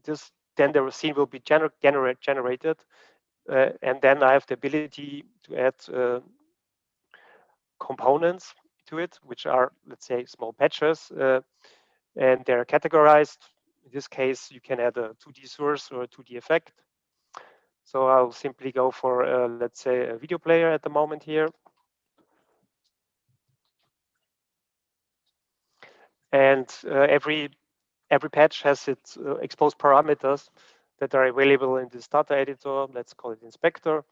then the scene will be generated, and then I have the ability to add components to it, which are, let's say, small patches, and they're categorized. In this case, you can add a 2D source or a 2D effect. So I'll simply go for, let's say, a video player at the moment here. And every patch has its exposed parameters that are available in this data editor. Let's call it inspector,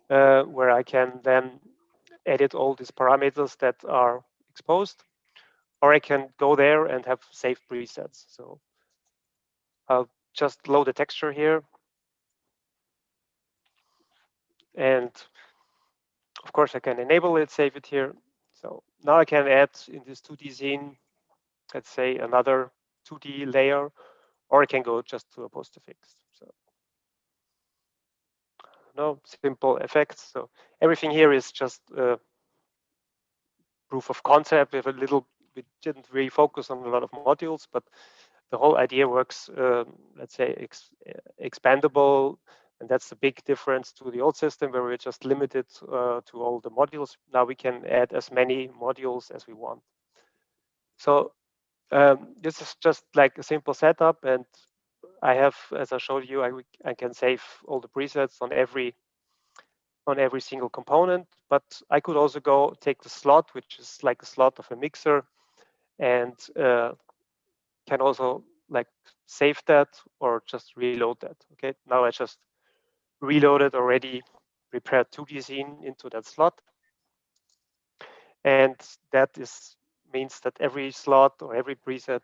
where I can then edit all these parameters that are exposed, or I can go there and have saved presets. So I'll just load a texture here. And of course, I can enable it, save it here. So now I can add in this 2D scene, let's say, another 2D layer, or I can go just to a postfix. So no simple effects. So everything here is just proof of concept. We didn't really focus on a lot of modules, but the whole idea works, let's say, expandable. And that's the big difference to the old system where we're just limited to all the modules. Now we can add as many modules as we want. So this is just like a simple setup. And I have, as I showed you, I can save all the presets on every single component. But I could also go take the slot, which is like a slot of a mixer, and can also like save that or just reload that. Okay, now I just reloaded already prepared 2D scene into that slot, and that means that every slot or every preset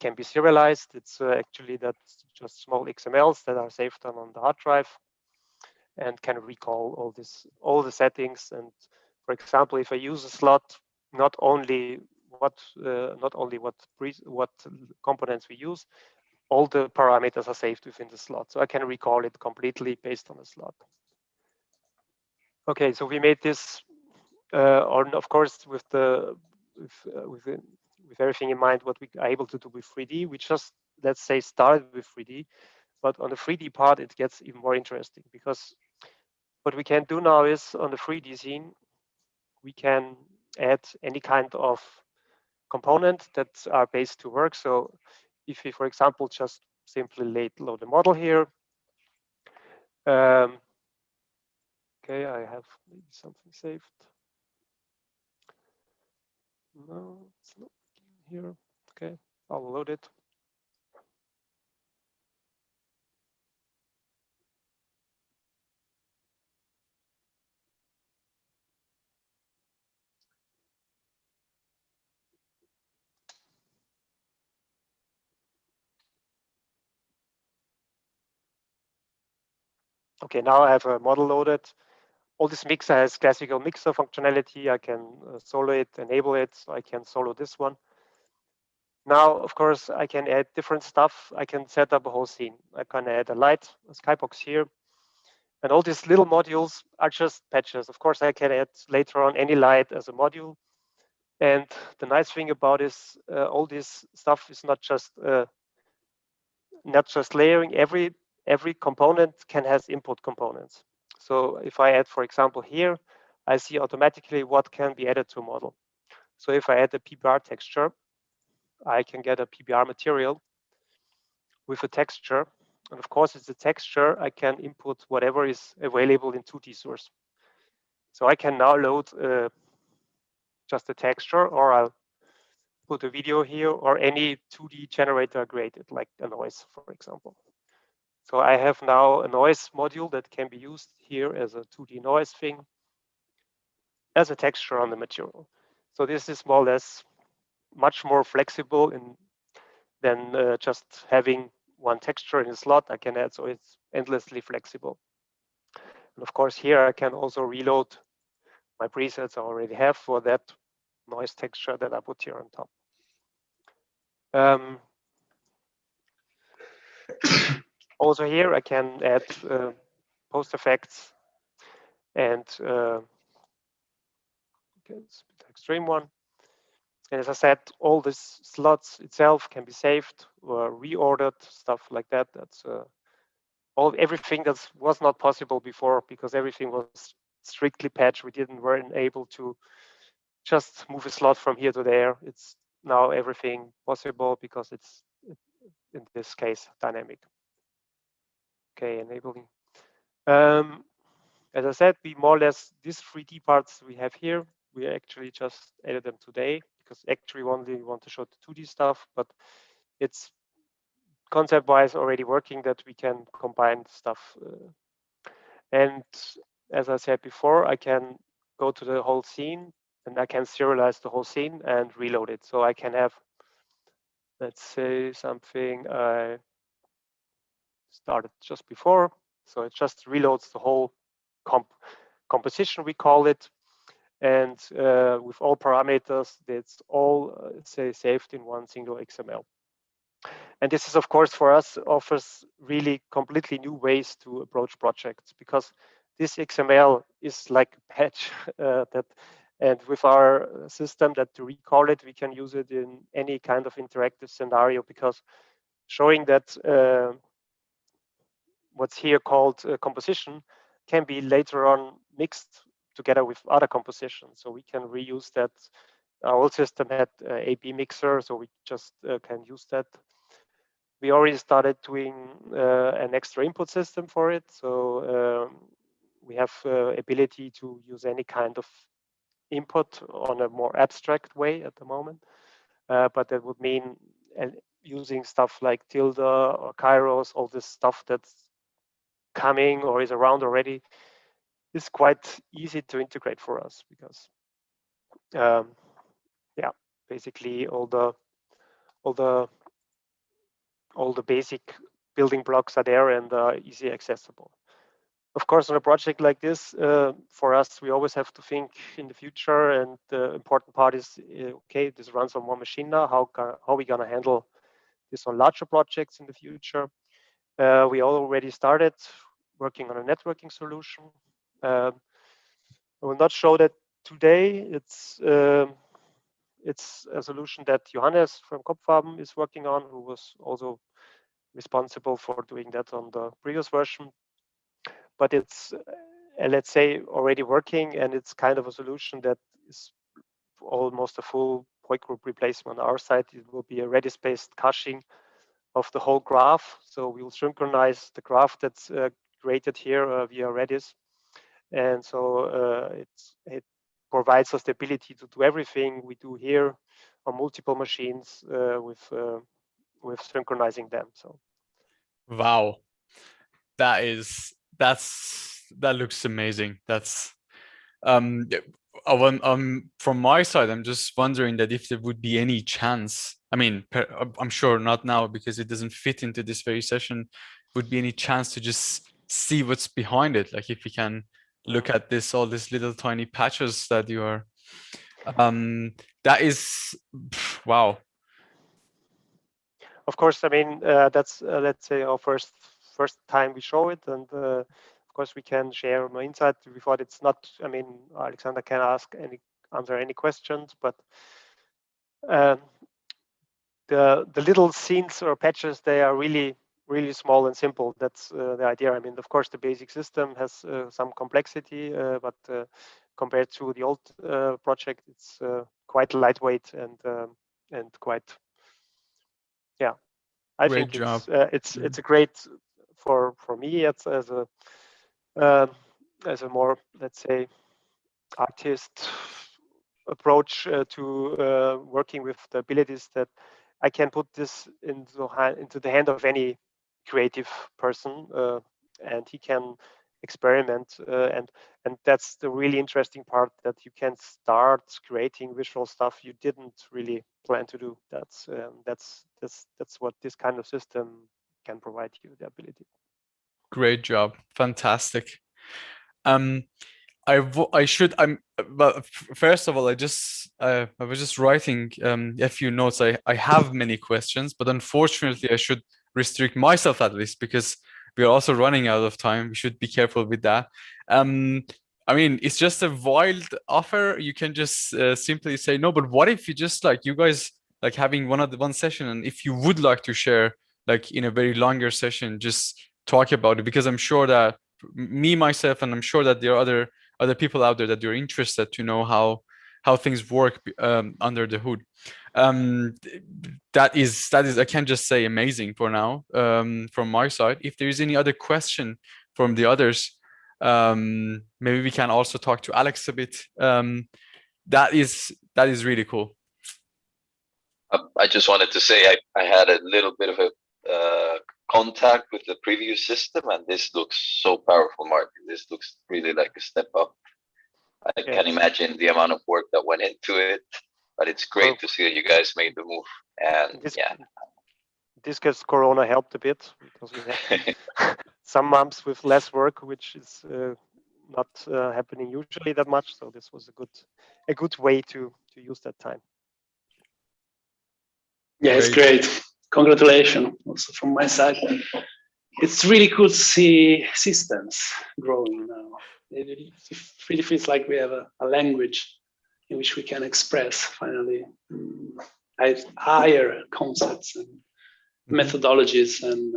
can be serialized. It's actually that's just small XMLs that are saved on the hard drive and can recall all the settings. And for example, if I use a slot, not only what components we use, all the parameters are saved within the slot. So I can recall it completely based on the slot. Okay, so we made this, of course, with everything in mind, what we are able to do with 3D. We just, let's say, started with 3D, but on the 3D part, it gets even more interesting because what we can do now is on the 3D scene, we can add any kind of component that are based to work. So if we, for example, just simply load the model here. Okay, I have maybe something saved. No, it's not here. Okay, I'll load it. Okay, now I have a model loaded. All this mixer has classical mixer functionality. I can solo it, enable it. So I can solo this one. Now, of course, I can add different stuff. I can set up a whole scene. I can add a light, a skybox here. And all these little modules are just patches. Of course, I can add later on any light as a module. And the nice thing about is all this stuff is not just layering. Every component can has input components. So if I add, for example, here, I see automatically what can be added to a model. So if I add a PBR texture, I can get a PBR material with a texture. And of course, it's a texture. I can input whatever is available in 2D source. So I can now load just a texture, or I'll put a video here, or any 2D generator created, like a noise, for example. So I have now a noise module that can be used here as a 2D noise thing, as a texture on the material. So this is more or less much more flexible than just having one texture in a slot I can add, so it's endlessly flexible. And of course, here I can also reload my presets I already have for that noise texture that I put here on top. Also here I can add post effects and okay, it's a bit extreme one. And as I said, all these slots itself can be saved or reordered, stuff like that. That's everything that was not possible before, because everything was strictly patched. We weren't able to just move a slot from here to there. It's now everything possible because it's, in this case, dynamic. Okay, enabling. As I said, we more or less, these 3D parts we have here, we actually just added them today because actually we want to show the 2D stuff, but it's concept-wise already working that we can combine stuff. And as I said before, I can go to the whole scene and I can serialize the whole scene and reload it. So I can have, let's say, something I started just before. So it just reloads the whole composition, we call it. And with all parameters, it's all, say, saved in one single XML. And this is, of course, for us, offers really completely new ways to approach projects, because this XML is like a patch and with our system that to recall it, we can use it in any kind of interactive scenario, because showing that what's here called composition can be later on mixed together with other compositions. So we can reuse that. Our old system had AB mixer, so we just can use that. We already started doing an extra input system for it. So we have ability to use any kind of input on a more abstract way at the moment. But that would mean using stuff like tilde or kairos, all this stuff that's coming or is around already, is quite easy to integrate for us, because yeah, basically all the basic building blocks are there and easy accessible. Of course, on a project like this, for us, we always have to think in the future, and the important part is, okay, this runs on one machine now. How are we gonna handle this on larger projects in the future? We already started working on a networking solution. I will not show that today. It's a solution that Johannes from Kopffarben is working on, who was also responsible for doing that on the previous version. But it's, let's say, already working, and it's kind of a solution that is almost a full point group replacement on our side. It will be a Redis-based caching of the whole graph. So we will synchronize the graph that's created here via Redis. And so it provides us the ability to do everything we do here on multiple machines with synchronizing them. So wow, that looks amazing. That's from my side, I'm just wondering that if there would be any chance, I mean, I'm sure not now because it doesn't fit into this very session, would be any chance to just see what's behind it, like if we can look at all these little tiny patches that you are that is wow. Of course, I mean, that's let's say our first time we show it, and of course we can share more insight. We thought it's not, I mean, Alexander can answer any questions, but the little scenes or patches, they are really small and simple. That's the idea. I mean, of course, the basic system has some complexity, but compared to the old project, it's quite lightweight and quite yeah, I Great think job. it's a great for me as a more, let's say, artist approach to working with the abilities, that I can put this into the hand of any creative person, and he can experiment, and that's the really interesting part, that you can start creating visual stuff you didn't really plan to do. That's what this kind of system can provide you, the ability. Great job. Fantastic. Well, first of all, I was just writing a few notes. I have many questions, but unfortunately I should restrict myself at least, because we are also running out of time. We should be careful with that. I mean, it's just a wild offer. You can just simply say no, but what if you just you guys having one session, and if you would like to share in a very longer session, just talk about it, because I'm sure that myself, and I'm sure that there are other people out there that you're interested to know how things work under the hood. That is I can just say amazing for now from my side. If there is any other question from the others, maybe we can also talk to Alex a bit. That is really cool. I just wanted to say I had a little bit of a contact with the previous system, and this looks so powerful, Martin. This looks really like a step up. I can imagine the amount of work that went into it, but it's great to see that you guys made the move. And this because Corona helped a bit, because we had some months with less work, which is not happening usually that much. So this was a good way to use that time. Yeah, it's great. Congratulations also from my side. It's really cool to see systems growing now. It really feels like we have a language in which we can express finally higher concepts and methodologies and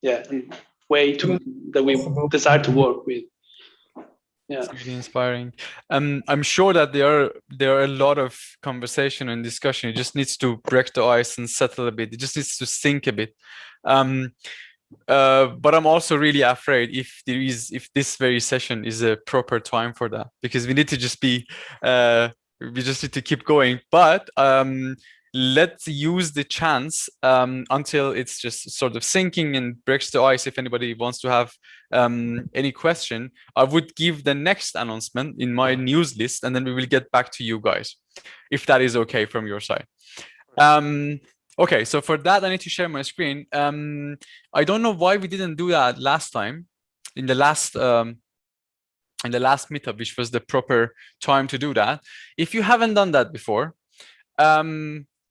and way that we desire to work with. Yeah, it's really inspiring. I'm sure that there are a lot of conversation and discussion. It just needs to break the ice and settle a bit. It just needs to sink a bit. But I'm also really afraid if this very session is a proper time for that, because we need to just be we just need to keep going. But let's use the chance until it's just sort of sinking and breaks the ice. If anybody wants to have any question, I would give the next announcement in my news list, and then we will get back to you guys, if that is okay from your side. Okay, so for that, I need to share my screen. I don't know why we didn't do that last time, in the last meetup, which was the proper time to do that. If you haven't done that before,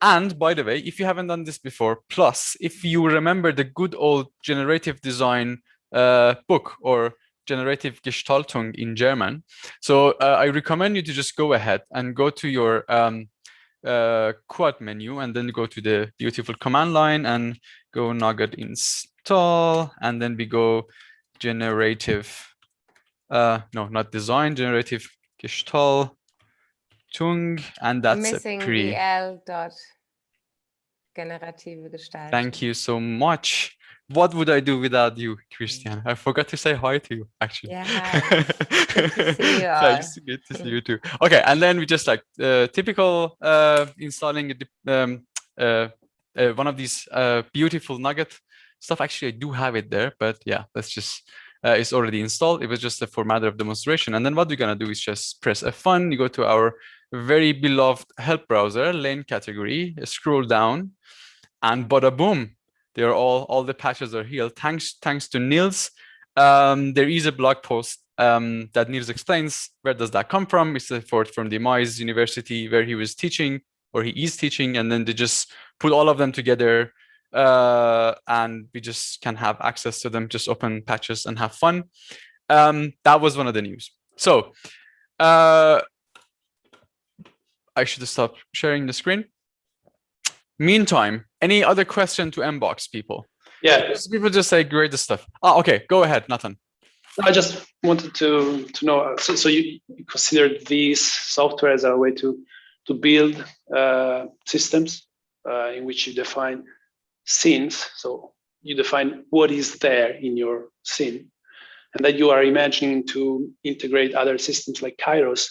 and by the way, if you haven't done this before, plus if you remember the good old generative design book, or generative Gestaltung in German, so I recommend you to just go ahead and go to your quad menu, and then go to the beautiful command line and go nugget install, and then we go generative no, not design, generative Gestaltung, and that's missing a pre. the L dot generative Gestaltung. Thank you so much. What would I do without you, Christian? I forgot to say hi to you, actually. Yeah, hi. Good to see you all. Thanks, good to see you too. Okay, and then we just typical installing one of these beautiful Nugget stuff. Actually, I do have it there, but yeah, let's just it's already installed. It was just for matter of demonstration. And then what we're gonna do is just press F1. You go to our very beloved help browser, lane category, scroll down, and bada boom, they're all the patches are here. Thanks to Niels. There is a blog post that Niels explains where does that come from. It's from the Mayes University where he was teaching, or he is teaching, and then they just put all of them together, and we just can have access to them, just open patches and have fun. That was one of the news. So I should stop sharing the screen. Meantime, any other question to Mbox, people? Yeah. People just say great stuff. Oh, okay, go ahead, Nathan. I just wanted to know, so you consider these software as a way to build systems in which you define scenes. So you define what is there in your scene, and then you are imagining to integrate other systems like Kairos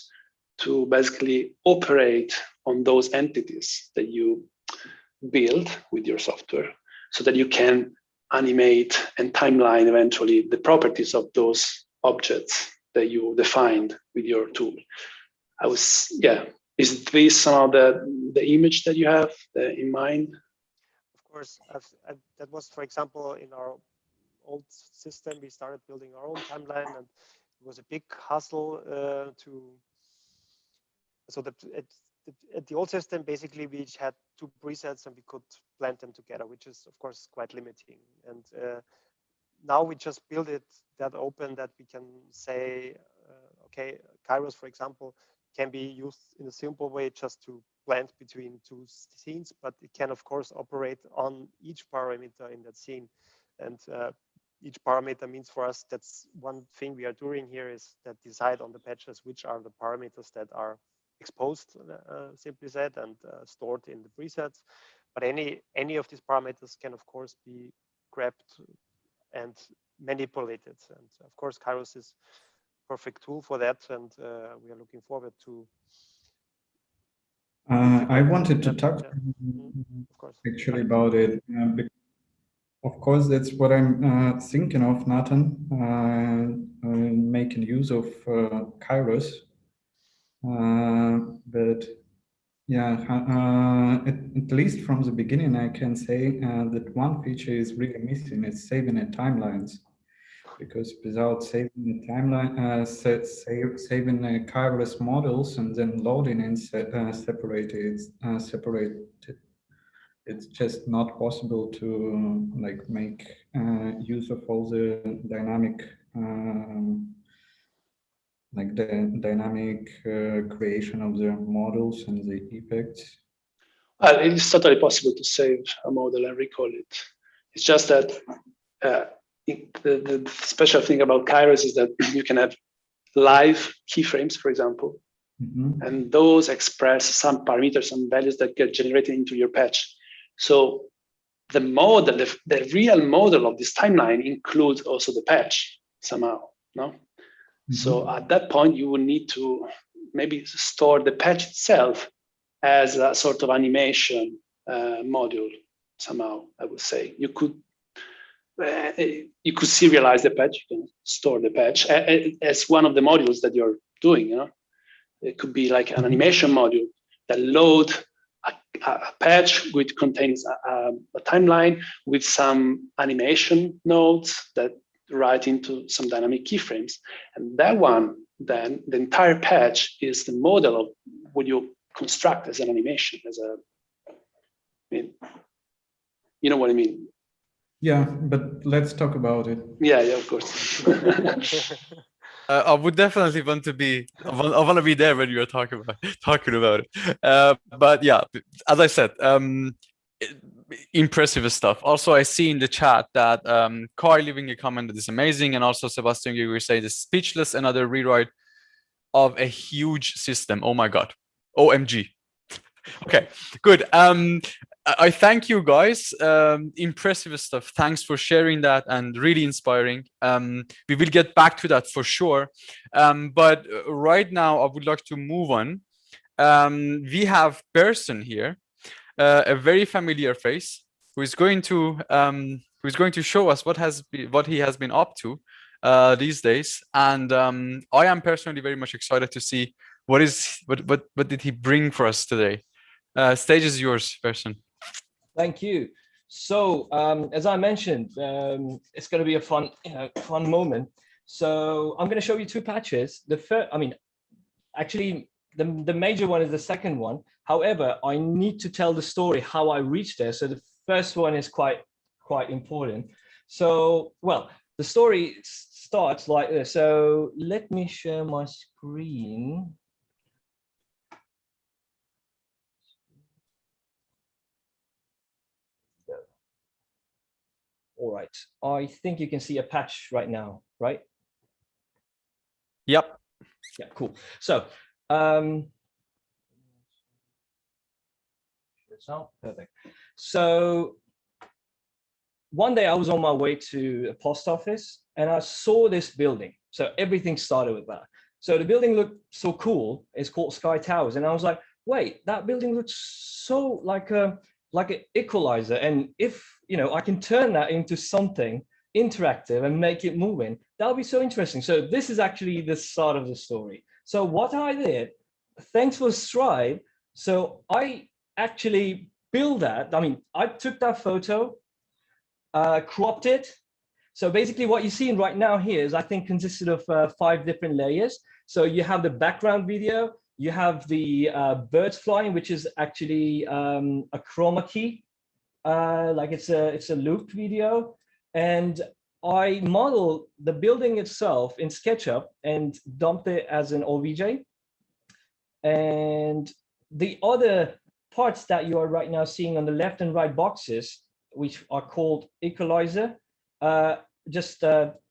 to basically operate on those entities that you build with your software, so that you can animate and timeline eventually the properties of those objects that you defined with your tool. Is this some of the image that you have in mind? Of course, that was, for example, in our old system, we started building our own timeline, and it was a big hustle so that at the old system, basically, we each had 2 presets and we could blend them together, which is, of course, quite limiting. And now we just build it that open that we can say, okay, Kairos, for example, can be used in a simple way just to blend between 2 scenes, but it can, of course, operate on each parameter in that scene. And each parameter means for us, that's one thing we are doing here, is that decide on the patches which are the parameters that are exposed, simply said, and stored in the presets. But any of these parameters can, of course, be grabbed and manipulated. And of course, Kairos is a perfect tool for that, and we are looking forward to. I wanted to talk actually about it. Of course, that's what I'm thinking of, Nathan, making use of Kairos. But yeah, at least from the beginning, I can say that one feature is really missing. It's saving the timelines, because without saving the timeline, saving the Kairos models and then loading and separated, it's just not possible to like make use of all the dynamic. Like the dynamic creation of the models and the effects? Well, it is totally possible to save a model and recall it. It's just that the special thing about Kairos is that you can have live keyframes, for example, and those express some parameters, some values that get generated into your patch. So the model, the real model of this timeline includes also the patch somehow, no? So at that point, you will need to maybe store the patch itself as a sort of animation module somehow. I would say you could serialize the patch. You can store the patch as one of the modules that you're doing. You know, it could be like an animation module that load a patch which contains a timeline with some animation nodes that write into some dynamic keyframes. And that one, then the entire patch is the model of what you construct as an animation, you know what I mean? Yeah, but let's talk about it. Yeah, of course. I would definitely want to be. I want to be there when you are talking about it. But yeah, as I said, impressive stuff. Also, I see in the chat that Kai leaving a comment that is amazing, and also Sebastian, you were saying the speechless, another rewrite of a huge system. Oh my god, OMG. Okay, good. I thank you guys. Impressive stuff. Thanks for sharing that, and really inspiring. We will get back to that for sure. But right now, I would like to move on. We have Person here, a very familiar face, who is going to show us what he has been up to these days. And I am personally very much excited to see what did he bring for us today. Stage is yours, Person. Thank you. So as I mentioned, it's going to be a fun moment. So I'm going to show you 2 patches. The first, actually, the major one is the second one. However, I need to tell the story how I reached there. So the first one is quite important. So, well, the story starts like this. So let me share my screen. All right, I think you can see a patch right now, right? Yep. Yeah, cool. So, this out. Perfect. So one day I was on my way to a post office and I saw this building. So everything started with that. So the building looked so cool. It's called Sky Towers. And I was like, wait, that building looks so like an equalizer. And if, I can turn that into something interactive and make it moving, that'll be so interesting. So this is actually the start of the story. So what I did, thanks for Stride. So I actually built that. I mean, I took that photo, cropped it. So basically what you're seeing right now here is, I think, consisted of 5 different layers. So you have the background video, you have the birds flying, which is actually a chroma key, like it's a looped video. And I modeled the building itself in SketchUp and dumped it as an OBJ. And the other parts that you are right now seeing on the left and right boxes, which are called equalizer, just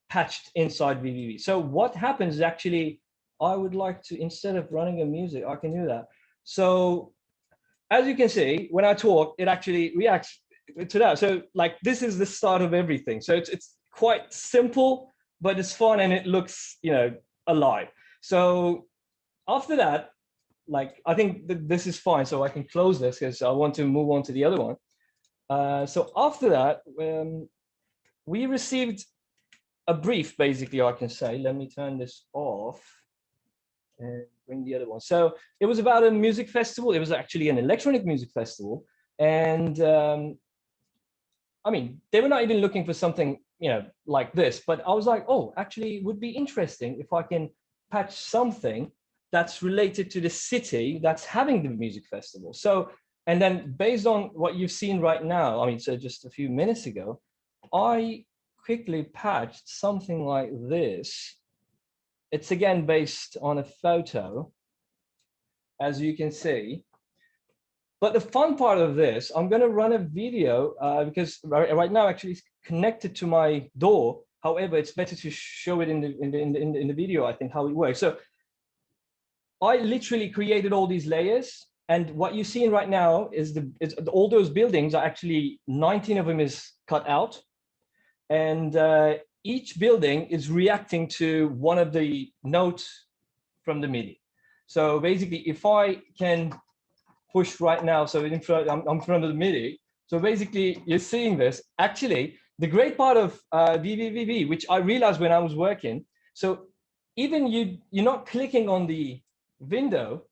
patched inside vvvv. So what happens is, actually, I would like to, instead of running a music, I can do that. So as you can see, when I talk, it actually reacts to that. So like, this is the start of everything. So it's quite simple, but it's fun and it looks, alive. So after that, like, I think that this is fine. So I can close this because I want to move on to the other one. So after that, we received a brief, basically, I can say. Let me turn this off and bring the other one. So it was about a music festival. It was actually an electronic music festival. And I mean, they were not even looking for something, like this, but I was like, oh, actually, it would be interesting if I can patch something that's related to the city that's having the music festival. So, and then based on what you've seen right now, I mean, so just a few minutes ago, I quickly patched something like this. It's again based on a photo, as you can see. But the fun part of this, I'm going to run a video because right now actually it's connected to my door. However, it's better to show it in the video, I think, how it works. So I literally created all these layers, and what you're seeing right now is all those buildings are actually 19 of them is cut out, and each building is reacting to one of the notes from the MIDI. So basically, if I can push right now, so I'm in front of the MIDI. So basically, you're seeing this. Actually, the great part of vvvv, which I realized when I was working, so even you're not clicking on the window,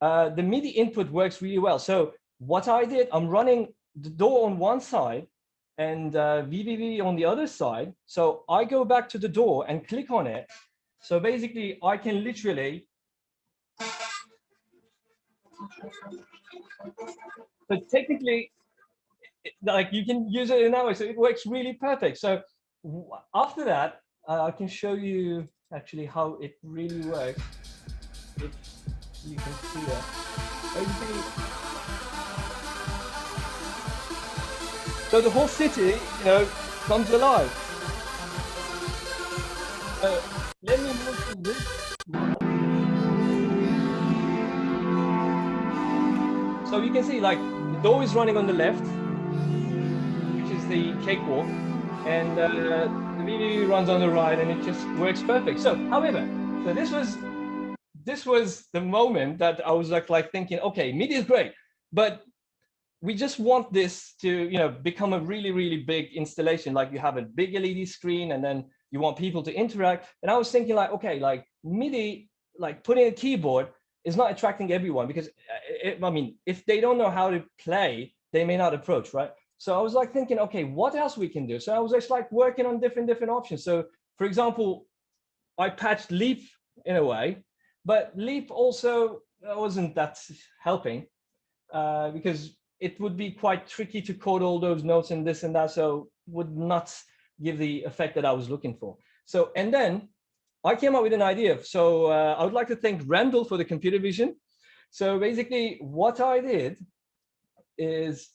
the MIDI input works really well. So what I did, I'm running the door on one side and vvvv on the other side. So I go back to the door and click on it. So basically, I can literally. So technically, like, you can use it in that way. So it works really perfect. So after that, I can show you actually how it really works. If you can see that. Basically, so the whole city, comes alive. So let me move to this. So you can see, like, the door is running on the left, which is the cakewalk, and the vvvv runs on the right, and it just works perfect. So, however, so this was the moment that I was like thinking, okay, MIDI is great, but we just want this to, become a really, really big installation. Like, you have a big LED screen, and then you want people to interact. And I was thinking, like, okay, like MIDI, like putting a keyboard is not attracting everyone, because I mean, if they don't know how to play, they may not approach, right? So I was like thinking, okay, what else we can do? So I was just like working on different options. So for example, I patched Leap in a way, but Leap also wasn't that helping because it would be quite tricky to code all those notes and this and that, so would not give the effect that I was looking for. So, and then I came up with an idea. So I would like to thank Randall for the computer vision. So basically what I did is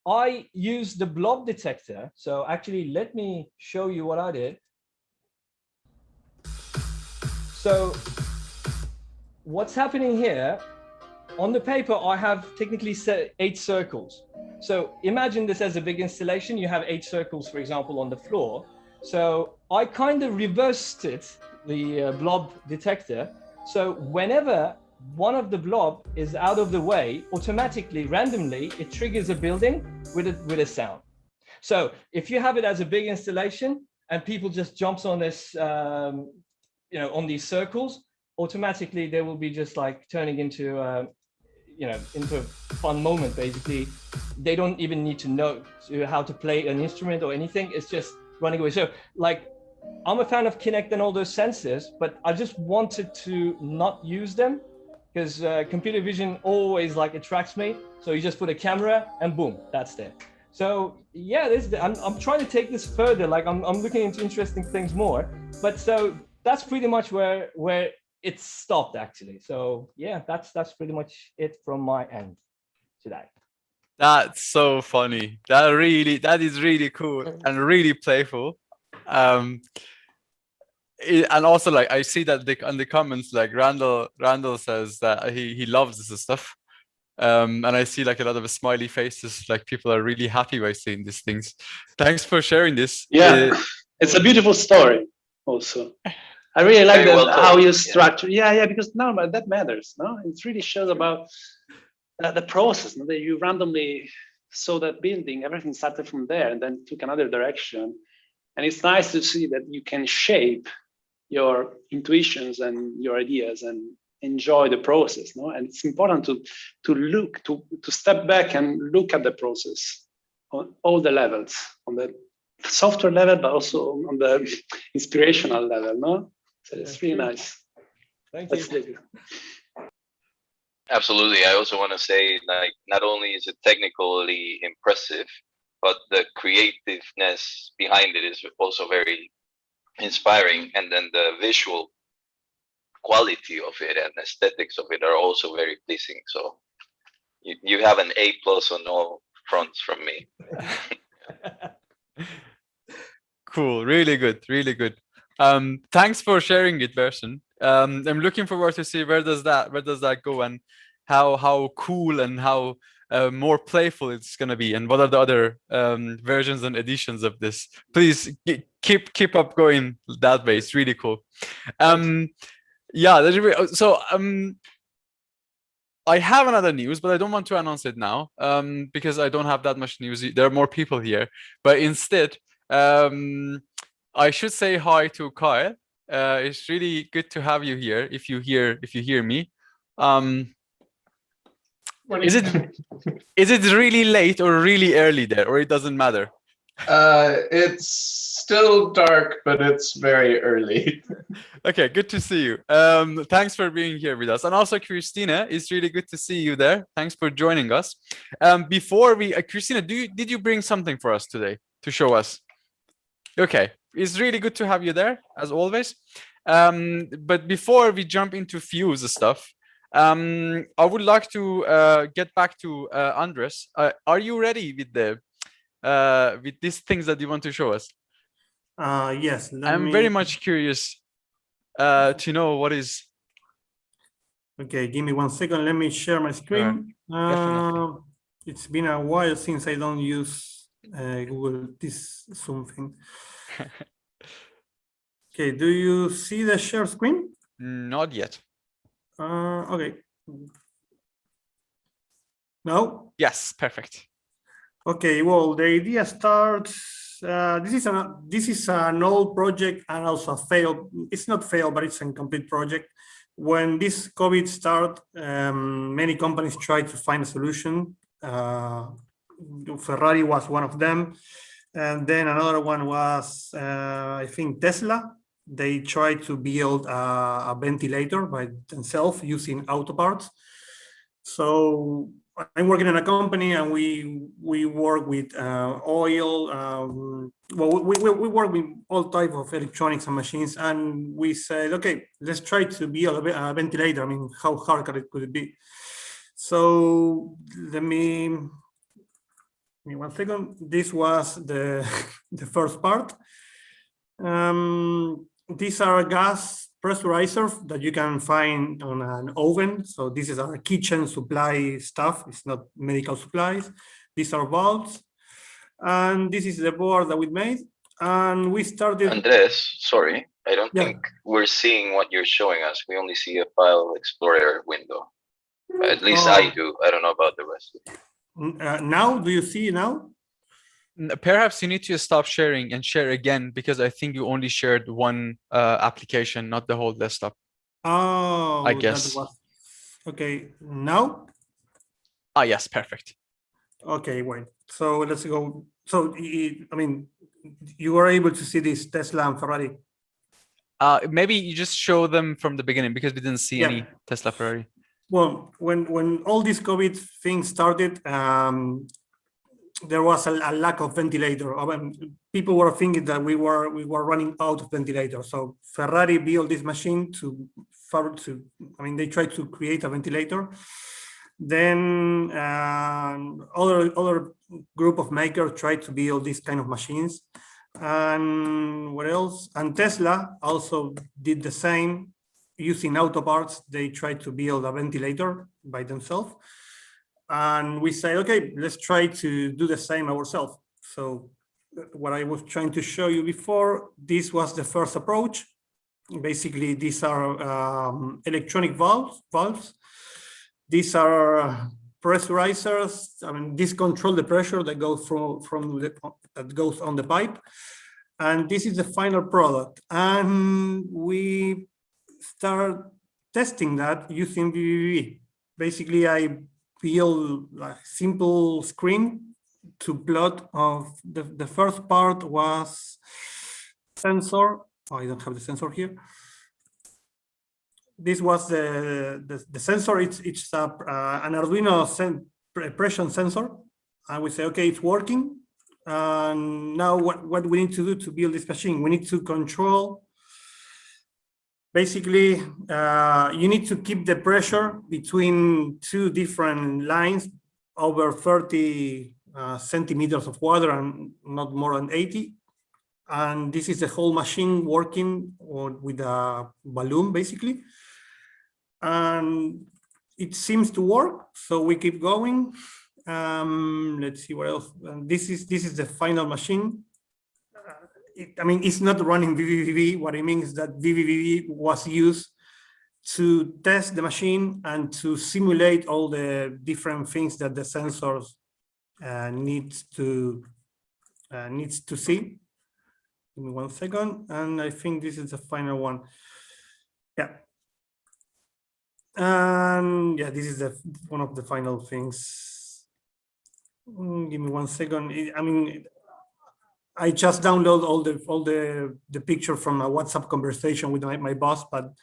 I used the blob detector. So actually, let me show you what I did. So what's happening here on the paper, I have technically set 8 circles. So imagine this as a big installation. You have 8 circles, for example, on the floor. So I kind of reversed it, the blob detector. So whenever one of the blob is out of the way, automatically, randomly, it triggers a building with a sound. So if you have it as a big installation and people just jumps on this, on these circles, automatically they will be just like turning into, into a fun moment. Basically, they don't even need to know how to play an instrument or anything. It's just running away. So like, I'm a fan of Kinect and all those sensors, but I just wanted to not use them because computer vision always like attracts me. So you just put a camera and boom, that's there. So yeah, I'm trying to take this further. Like I'm looking into interesting things more. But so that's pretty much where it stopped actually. So yeah, that's pretty much it from my end today. That's so funny. That is really cool and really playful. And also, like, I see that on the comments, like Randall says that he loves this stuff. And I see like a lot of smiley faces, like people are really happy by seeing these things. Thanks for sharing this. Yeah, it's a beautiful story also. I really like how you structure. Yeah, because no, but that matters. No, it really shows about the process. No? That you randomly saw that building, everything started from there and then took another direction. And it's nice to see that you can shape your intuitions and your ideas and enjoy the process. No, and it's important to step back and look at the process on all the levels, on the software level, but also on the inspirational level. No. So it's really nice. Thank you. Absolutely. I also want to say, like, not only is it technically impressive, but the creativeness behind it is also very inspiring. And then the visual quality of it and aesthetics of it are also very pleasing. So you have an A+ on all fronts from me. Cool. Really good. Really good. Thanks for sharing it, Bersen. I'm looking forward to see where does that go and how cool and how more playful it's gonna be, and what are the other versions and editions of this. Please keep up going that way. It's really cool. Yeah. So I have another news, but I don't want to announce it now because I don't have that much news. There are more people here, but instead. I should say hi to Kyle. It's really good to have you here. If you hear me, is it really late or really early there, or it doesn't matter? It's still dark, but it's very early. Okay, good to see you. Thanks for being here with us, and also Christina. It's really good to see you there. Thanks for joining us. Before we, Christina, did you bring something for us today to show us? Okay, it's really good to have you there as always. But before we jump into Fuse stuff, I would like to get back to Andres. Are you ready with these things that you want to show us? Yes. I'm very much curious to know what is. Okay, give me 1 second. Let me share my screen. It's been a while since I don't use Google this Zoom thing. Okay, do you see the share screen? Not yet. Okay. No? Yes, perfect. Okay, well, the idea starts, this is an old project and also a failed, it's not failed, but it's an incomplete project. When this COVID started, many companies tried to find a solution. Ferrari was one of them. And then another one was, I think, Tesla. They tried to build a ventilator by themselves using auto parts. So I'm working in a company and we work with oil. Well, we work with all type of electronics and machines, and we said, okay, let's try to build a ventilator. I mean, how hard could it be? So let me 1 second. This was the the first part. These are gas pressurizers that you can find on an oven. So this is our kitchen supply stuff. It's not medical supplies. These are valves. And this is the board that we made. And we started. Andres, sorry, I don't Yeah. think we're seeing what you're showing us. We only see a file explorer window. At least I do. I don't know about the rest of you. Now, do you see now? Perhaps you need to stop sharing and share again, because I think you only shared one application, not the whole desktop. Oh, I guess. that was okay. Now? Ah, yes, perfect. Okay, wait. So let's go. So, I mean, you were able to see this Tesla and Ferrari. Maybe you just show them from the beginning, because we didn't see any Tesla Ferrari. Well, when all this COVID thing started, there was a lack of ventilator. People were thinking that we were running out of ventilator. So Ferrari built this machine they tried to create a ventilator. Then other group of makers tried to build these kind of machines. And what else? And Tesla also did the same. Using auto parts, they tried to build a ventilator by themselves. And we say, okay, let's try to do the same ourselves. So what I was trying to show you before, this was the first approach. Basically, these are electronic valves. These are pressurizers. I mean, these control the pressure that goes that goes on the pipe. And this is the final product. And we start testing that using vvvv. Basically, I build a simple screen to plot of the first part was sensor. Oh, I don't have the sensor here. This was the sensor. It's an Arduino pressure sensor. And we say, okay, it's working. And now what we need to do to build this machine, we need to control. Basically, you need to keep the pressure between two different lines over 30 centimeters of water and not more than 80. And this is the whole machine working with a balloon, basically. And it seems to work, so we keep going. Let's see what else. This is the final machine. I mean, it's not running vvvv. What I mean is that vvvv was used to test the machine and to simulate all the different things that the sensors needs to see. Give me 1 second, and I think this is the final one. Yeah. And yeah, this is one of the final things. Give me 1 second. I mean, I just download all the picture from a WhatsApp conversation with my boss, but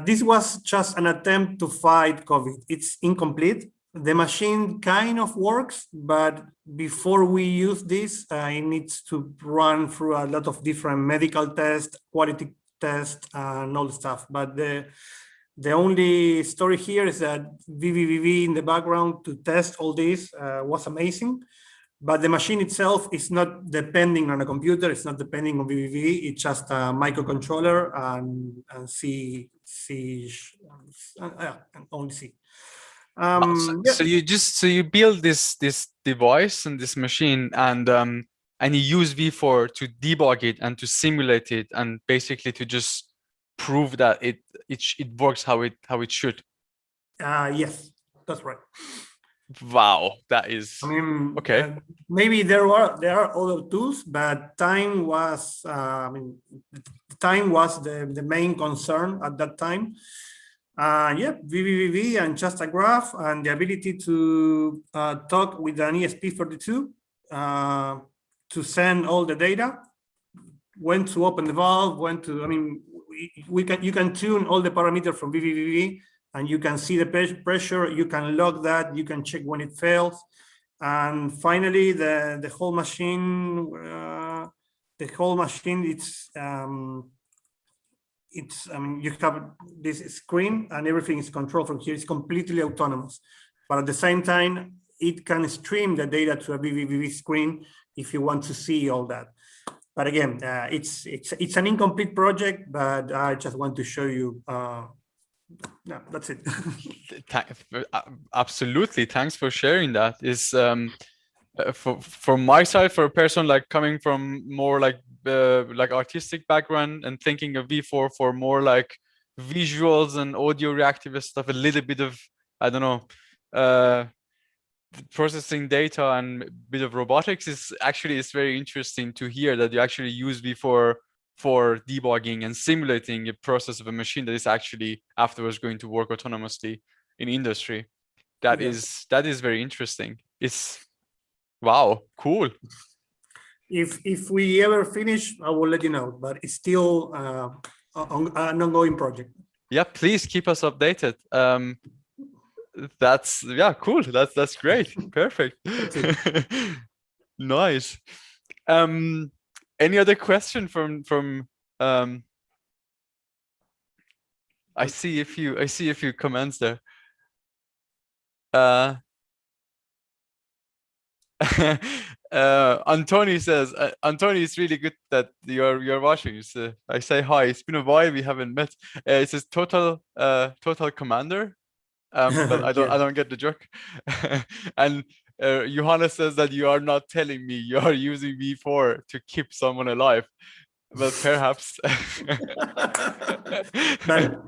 this was just an attempt to fight COVID. It's incomplete. The machine kind of works, but before we use this, it needs to run through a lot of different medical tests, quality tests, and all the stuff. But the only story here is that vvvv in the background to test all this was amazing. But the machine itself is not depending on a computer. It's not depending on vvvv. It's just a microcontroller and only C. So you build this device and this machine, and you use V4 to debug it and to simulate it, and basically to just prove that it works how it should. Yes, that's right. Wow, that is. I mean, okay. Maybe there are other tools, but time was the main concern at that time. Yeah, vvvv and just a graph and the ability to talk with an ESP32 to send all the data, when to open the valve, when to. I mean, you can tune all the parameters from vvvv. And you can see the pressure, you can log that, you can check when it fails. And finally, the whole machine, I mean, you have this screen and everything is controlled from here. It's completely autonomous. But at the same time, it can stream the data to a vvvv screen if you want to see all that. But again, it's an incomplete project, but I just want to show you. No, that's it. Absolutely, thanks for sharing that. Is from my side, for a person like coming from more like artistic background and thinking of V4 for more like visuals and audio reactive stuff, a little bit of, I don't know, processing data and a bit of robotics is actually, it's very interesting to hear that you actually use V4 for debugging and simulating a process of a machine that is actually afterwards going to work autonomously in industry. That is very interesting. It's wow, cool. If we ever finish, I will let you know, but it's still an ongoing project. Yeah, please keep us updated. That's, yeah, cool. That's great. Perfect. Nice. Any other question from I see a few comments there. Antoni says, Antoni, it's really good that you're watching. So I say hi. It's been a while, we haven't met. It says total commander, but I don't get the joke. And Johanna says that you are not telling me you are using V4 to keep someone alive. Well, perhaps. But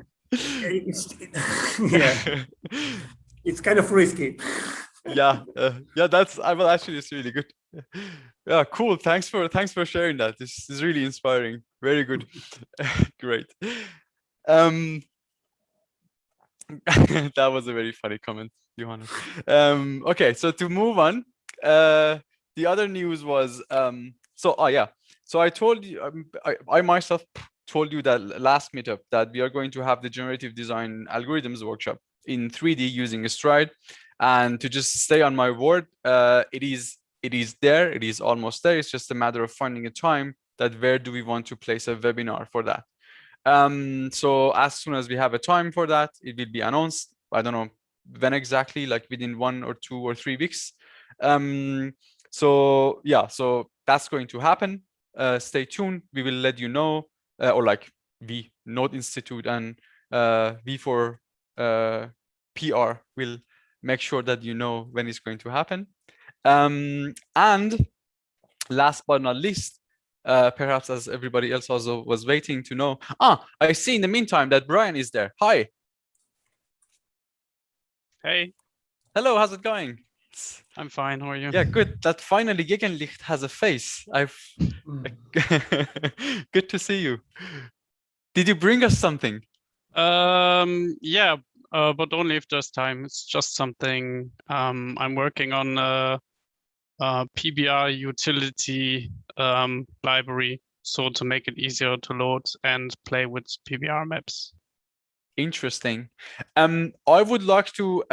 yeah, it's kind of risky. Yeah, that's, well, actually, it's really good. Yeah, cool. Thanks for sharing that. This is really inspiring. Very good. Great. That was a very funny comment, Johanna. Okay, so to move on, the other news was so I told you, I myself told you that last meetup that we are going to have the generative design algorithms workshop in 3D using a Stride. And to just stay on my word, it is there. It is almost there. It's just a matter of finding a time that where do we want to place a webinar for that. So as soon as we have a time for that, it will be announced. I don't know when exactly, like within 1 or 2 or 3 weeks. So yeah, so that's going to happen. Stay tuned. We will let you know, or like the Node Institute and V4 PR will make sure that you know when it's going to happen. And last but not least, perhaps as everybody else also was waiting to know, I see in the meantime that Brian is there. Hi. Hey. Hello, how's it going? I'm fine, how are you? Yeah, good. That finally Gegenlicht has a face. Good to see you. Did you bring us something? Yeah, but only if there's time. It's just something I'm working on a PBR utility library, so to make it easier to load and play with PBR maps. Interesting. I would like to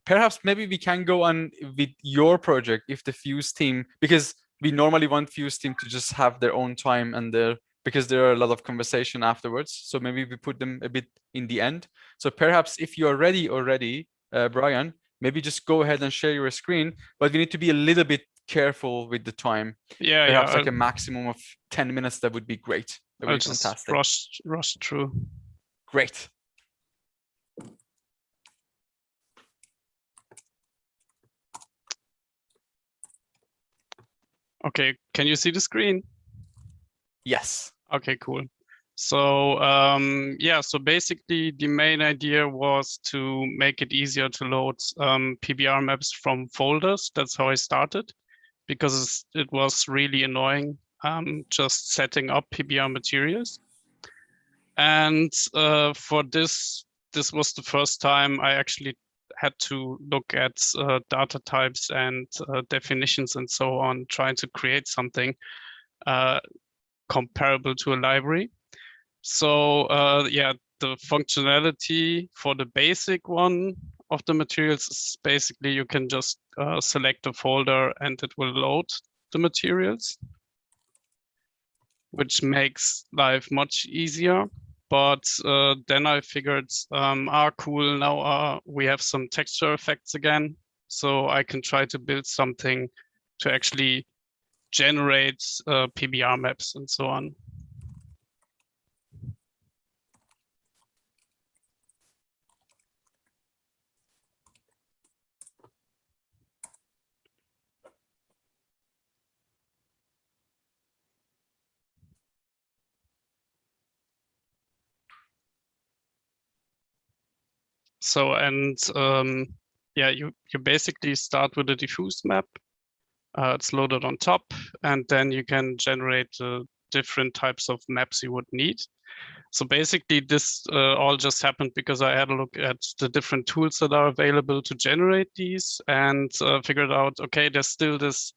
perhaps maybe we can go on with your project if the Fuse team, because we normally want Fuse team to just have their own time and because there are a lot of conversation afterwards. So maybe we put them a bit in the end. So perhaps if you are ready already, Brian, maybe just go ahead and share your screen, but we need to be a little bit careful with the time. Yeah, perhaps like a maximum of 10 minutes. That would be great. That would be fantastic. Rush through. Great. Okay, can you see the screen? Yes. Okay, cool. So yeah, so basically the main idea was to make it easier to load PBR maps from folders. That's how I started, because it was really annoying just setting up PBR materials. And for this was the first time I actually had to look at data types and definitions and so on, trying to create something comparable to a library. So yeah, the functionality for the basic one of the materials is basically you can just select a folder and it will load the materials, which makes life much easier. But then I figured, cool, now we have some texture effects again. So I can try to build something to actually generate PBR maps and so on. So, and yeah, you basically start with a diffuse map. It's loaded on top, and then you can generate different types of maps you would need. So basically this all just happened because I had a look at the different tools that are available to generate these, and figured out, okay, there's still this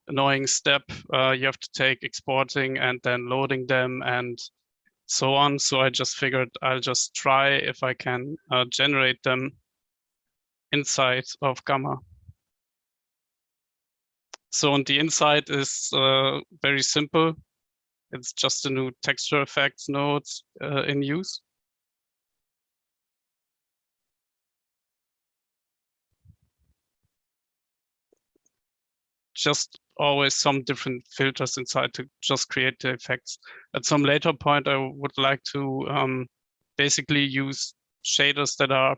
annoying step you have to take, exporting and then loading them and so on. So I just figured I'll just try if I can generate them inside of Gamma. So on the inside is very simple. It's just a new texture effects node in use. Just always some different filters inside to just create the effects. At some later point, I would like to basically use shaders that are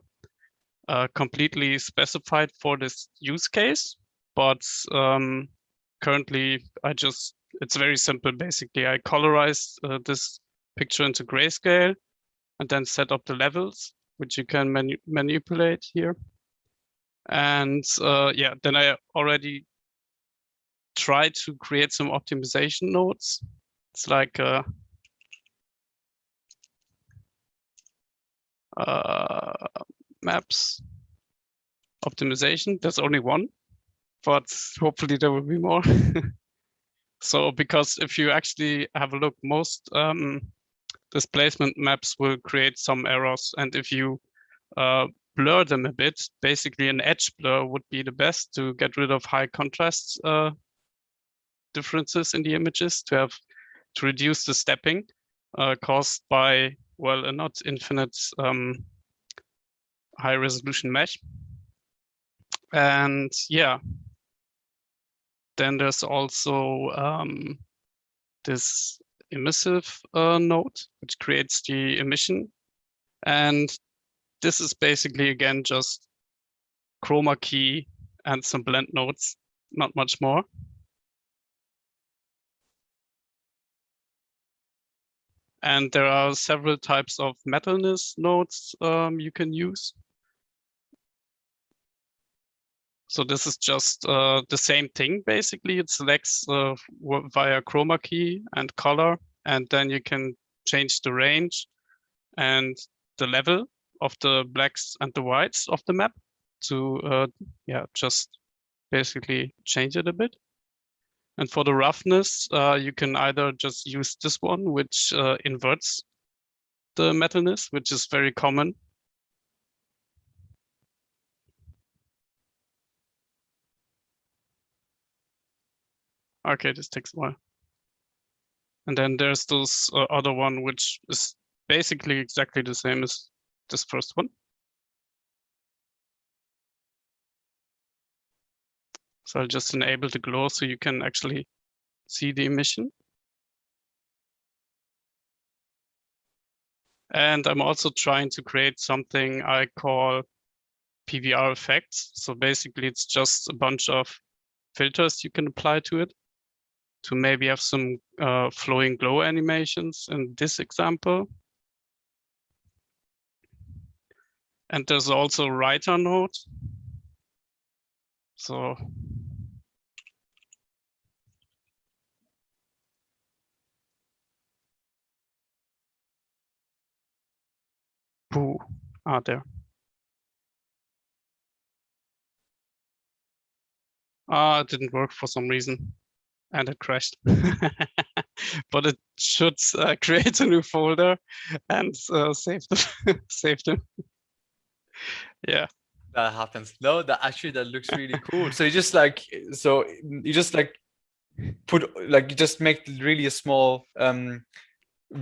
completely specified for this use case. But currently, it's very simple. Basically, I colorize this picture into grayscale and then set up the levels, which you can manipulate here. And yeah, then I already try to create some optimization nodes. It's like maps optimization. There's only one, but hopefully there will be more. So because if you actually have a look, most displacement maps will create some errors. And if you blur them a bit, basically an edge blur would be the best to get rid of high contrast differences in the images, to reduce the stepping caused by, well, a not infinite high resolution mesh. And yeah, then there's also this emissive node, which creates the emission. And this is basically, again, just chroma key and some blend nodes, not much more. And there are several types of metalness nodes you can use. So this is just the same thing, basically. It selects via chroma key and color, and then you can change the range and the level of the blacks and the whites of the map to yeah, just basically change it a bit. And for the roughness, you can either just use this one, which inverts the metalness, which is very common. Okay, this takes a while. And then there's this other one, which is basically exactly the same as this first one. So I'll just enable the glow so you can actually see the emission. And I'm also trying to create something I call PBR effects. So basically it's just a bunch of filters you can apply to it to maybe have some flowing glow animations in this example. And there's also writer node. So there. It didn't work for some reason and it crashed. But it should create a new folder and save them. Save them. Yeah. That happens. No, that looks really cool. So you just like, you just make really a small,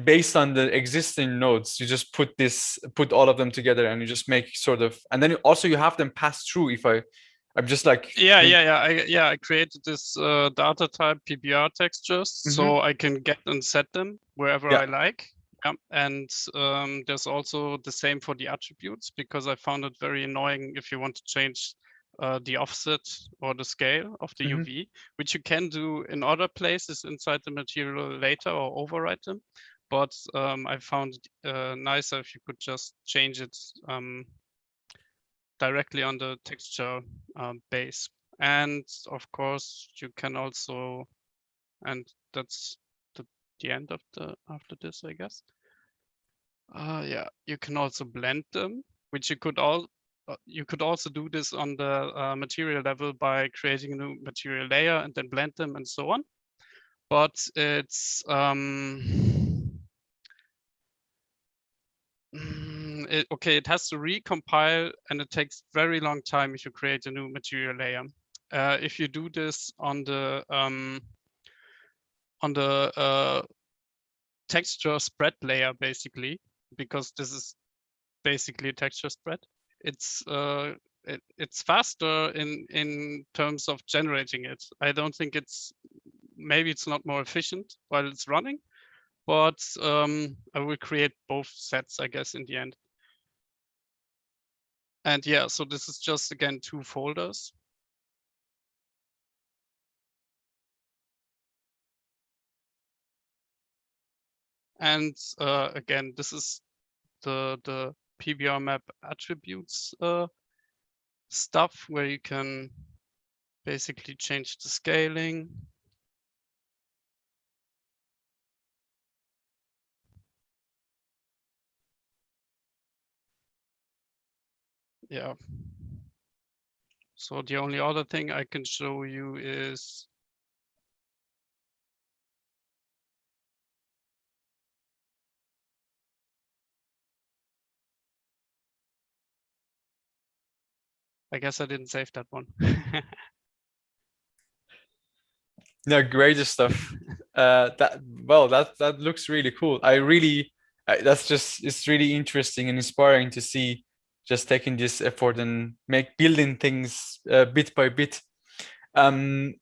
based on the existing nodes, you just put all of them together and you just make sort of, and then also you have them pass through, if I I'm just like I created this data type PBR textures, so I can get and set them wherever I like. Yeah. And there's also the same for the attributes, because I found it very annoying if you want to change the offset or the scale of the UV, which you can do in other places inside the material later or override them. But I found it nicer if you could just change it directly on the texture base. And of course, you can also, and that's the end of after this, I guess. Yeah, you can also blend them, which you could also do this on the material level by creating a new material layer and then blend them and so on. But it's it has to recompile, and it takes very long time if you create a new material layer. If you do this on the texture spread layer, basically, because this is basically a texture spread, it's faster in terms of generating it. I don't think maybe it's not more efficient while it's running, but I will create both sets, I guess, in the end. And yeah, so this is just, again, 2 folders. And again, this is the PBR map attributes stuff, where you can basically change the scaling. Yeah. So the only other thing I can show you is I guess I didn't save that one. No, great stuff. That looks really cool. I really, it's really interesting and inspiring to see just taking this effort and building things bit by bit. Is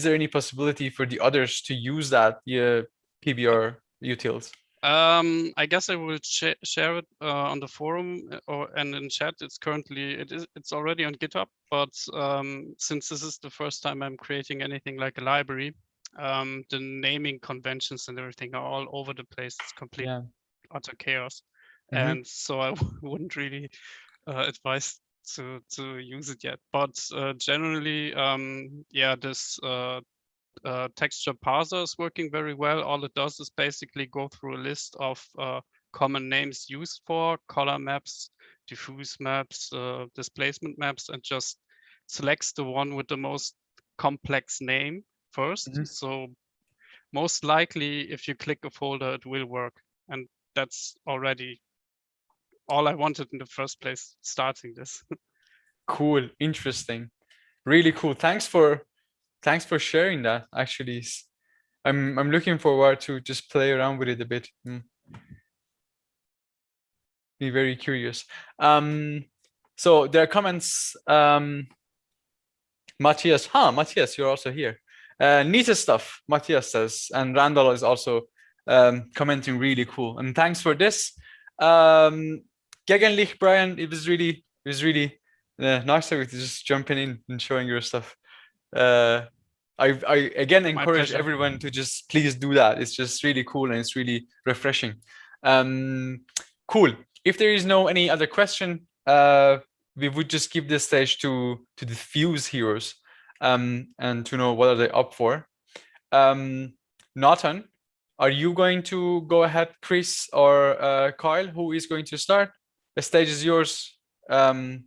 there any possibility for the others to use that PBR utils? I guess I will share it on the forum and in chat. It's already on GitHub, but since this is the first time I'm creating anything like a library, the naming conventions and everything are all over the place. It's complete utter chaos, and so I wouldn't really advise to use it yet. But generally, this texture parser is working very well. All it does is basically go through a list of common names used for color maps, diffuse maps, displacement maps, and just selects the one with the most complex name first. So most likely, if you click a folder, it will work. And that's already all I wanted in the first place, starting this. Cool, interesting, really cool. Thanks for sharing that. Actually, I'm looking forward to just play around with it a bit. Be very curious. So there are comments. Matthias, Matthias, you're also here. Neatest stuff, Matthias says, and Randall is also commenting really cool. And thanks for this. Gegenlich, Brian, it was really nice of you to just jumping in and showing your stuff. I again encourage everyone to just please do that. It's just really cool and it's really refreshing. Cool. If there is any other question, we would just give this stage to the Fuse heroes and to know what are they up for. Nathan, are you going to go ahead, Chris or Kyle? Who is going to start? The stage is yours. No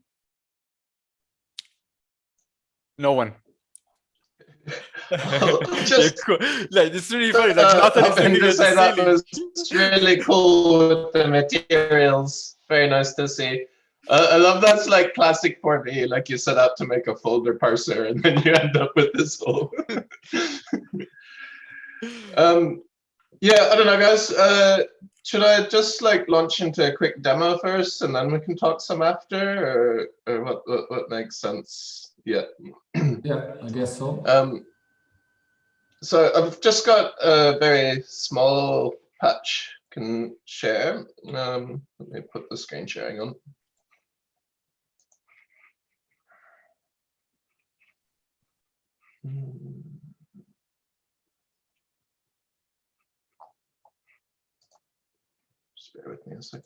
one. Just like, it's really funny. Like, hoping to say that was really cool with the materials. Very nice to see. I love that's like classic for me. Like you set out to make a folder parser and then you end up with this whole. Yeah, I don't know, guys. should I just like launch into a quick demo first, and then we can talk some after, or what makes sense? Yeah. Yeah, I guess so. So I've just got a very small patch can share. Let me put the screen sharing on. Just bear with me a sec.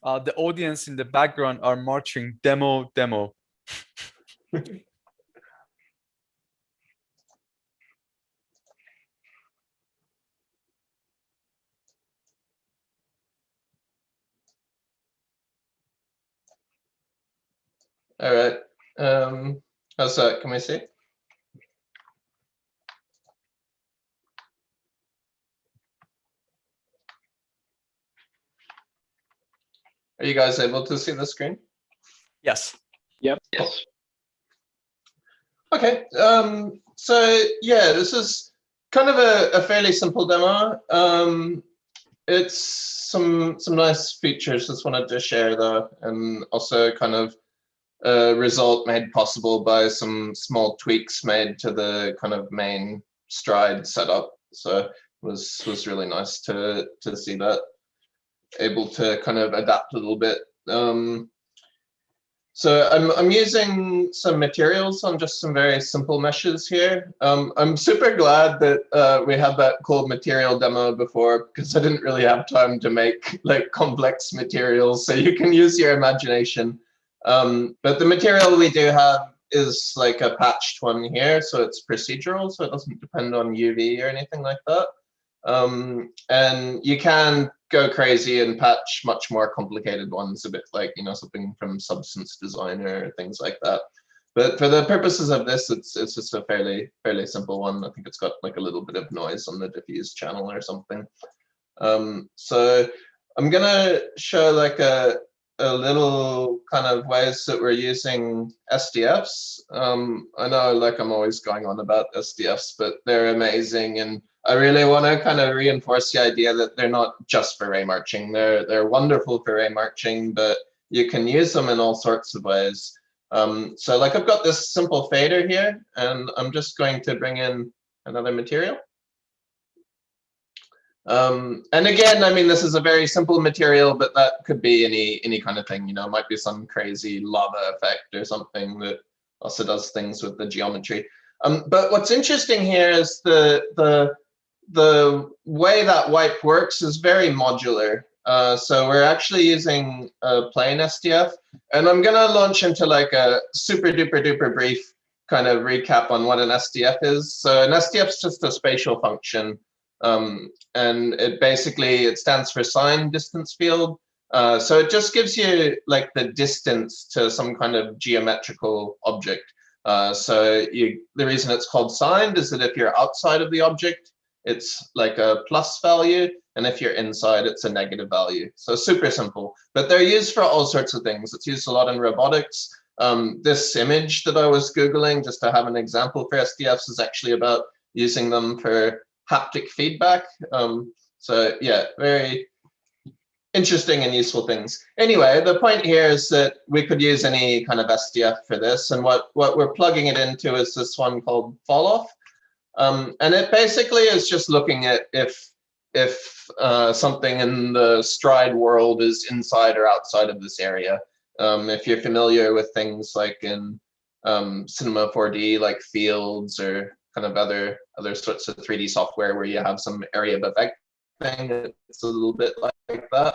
The audience in the background are marching demo, demo. All right. How's that? Can we see? Are you guys able to see the screen? Yes. Yep. Yes. Okay. So yeah, this is kind of a fairly simple demo. It's some nice features just wanted to share though, and also kind of a result made possible by some small tweaks made to the kind of main Stride setup. So it was really nice to see that, able to kind of adapt a little bit. So I'm using some materials on just some very simple meshes here. I'm super glad that we had that cool material demo before, because I didn't really have time to make like complex materials. So you can use your imagination. But the material we do have is like a patched one here, so it's procedural, so it doesn't depend on UV or anything like that. And you can go crazy and patch much more complicated ones, a bit like, you know, something from Substance Designer or things like that. But for the purposes of this, it's just a fairly simple one. I think it's got like a little bit of noise on the diffuse channel or something. So I'm gonna show like a little kind of ways that we're using SDFs. I know like I'm always going on about SDFs, but they're amazing, and I really want to kind of reinforce the idea that they're not just for ray marching. They're wonderful for ray marching, but you can use them in all sorts of ways. So like I've got this simple fader here, and I'm just going to bring in another material. And again, I mean, this is a very simple material, but that could be any kind of thing, you know, it might be some crazy lava effect or something that also does things with the geometry. But what's interesting here is the way that wipe works is very modular. So we're actually using a plain SDF, and I'm gonna launch into like a super duper brief kind of recap on what an SDF is. So an SDF is just a spatial function. And it stands for sign distance field. So it just gives you like the distance to some kind of geometrical object. So the reason it's called signed is that if you're outside of the object, it's like a plus value, and if you're inside, it's a negative value. So super simple, but they're used for all sorts of things. It's used a lot in robotics. This image that I was Googling just to have an example for SDFs is actually about using them for haptic feedback. So yeah, very interesting and useful things. Anyway, the point here is that we could use any kind of SDF for this, and what we're plugging it into is this one called fall off. And it basically is just looking at if something in the Stride world is inside or outside of this area. If you're familiar with things like in Cinema 4D, like fields or kind of other sorts of 3D software where you have some area of effect thing, it's a little bit like that.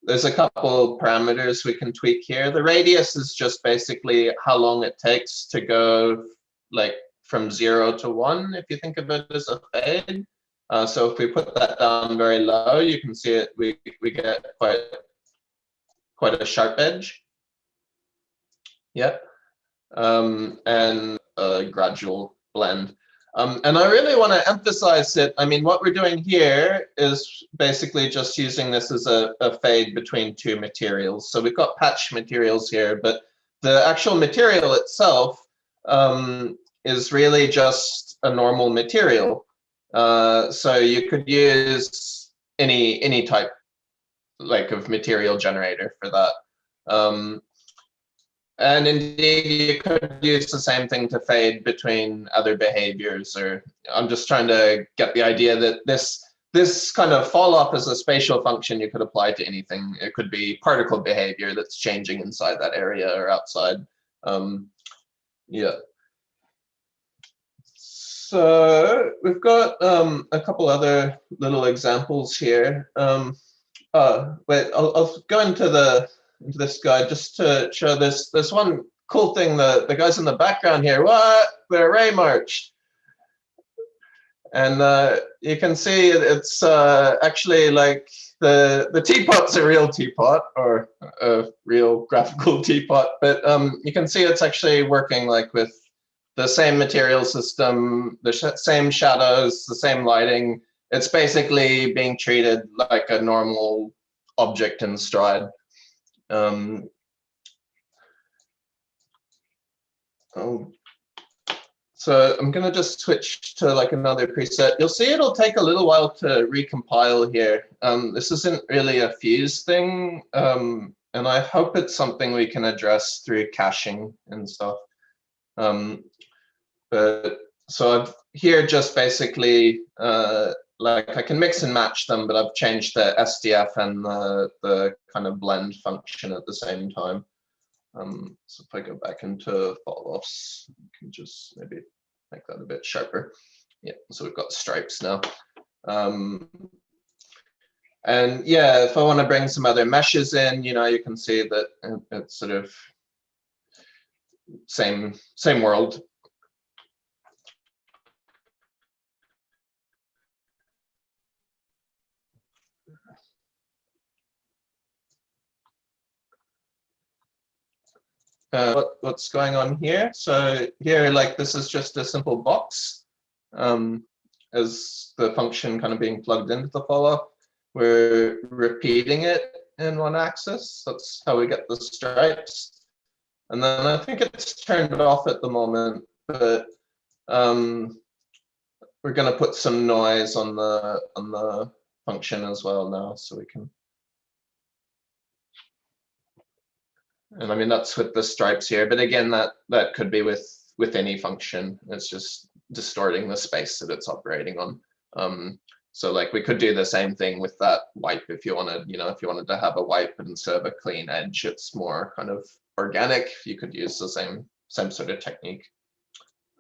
There's a couple parameters we can tweak here. The radius is just basically how long it takes to go like from 0 to 1, if you think of it as a fade. So if we put that down very low, you can see it, we get quite a sharp edge. Yep. And a gradual blend. And I really want to emphasize that, I mean, what we're doing here is basically just using this as a fade between two materials. So we've got patch materials here, but the actual material itself is really just a normal material. So you could use any type like of material generator for that. And indeed, you could use the same thing to fade between other behaviors, or I'm just trying to get the idea that this kind of fall off as a spatial function you could apply to anything. It could be particle behavior that's changing inside that area or outside. Yeah. So we've got a couple other little examples here. Wait, I'll go into this guide just to show this one cool thing. The guys in the background here, what? The array marched. And you can see it's actually like the teapot's a real teapot, or a real graphical teapot, but you can see it's actually working like with the same material system, the same shadows, the same lighting. It's basically being treated like a normal object in Stride. So I'm gonna just switch to like another preset. You'll see it'll take a little while to recompile here. This isn't really a fuse thing, and I hope it's something we can address through caching and stuff. But so I've here just basically like I can mix and match them, but I've changed the SDF and the kind of blend function at the same time. So if I go back into fall-offs, you can just maybe make that a bit sharper. Yeah, so we've got stripes now. And yeah, if I want to bring some other meshes in, you know, you can see that it's sort of same world. What's going on here? So here, like, this is just a simple box as the function kind of being plugged into the fall-off. We're repeating it in one axis. That's how we get the stripes. And then I think it's turned off at the moment, but we're going to put some noise on the function as well now, so we can. And I mean, that's with the stripes here, but again, that could be with any function. It's just distorting the space that it's operating on. So like we could do the same thing with that wipe if you wanted, you know, if you wanted to have a wipe instead of a clean edge, it's more kind of organic. You could use the same sort of technique.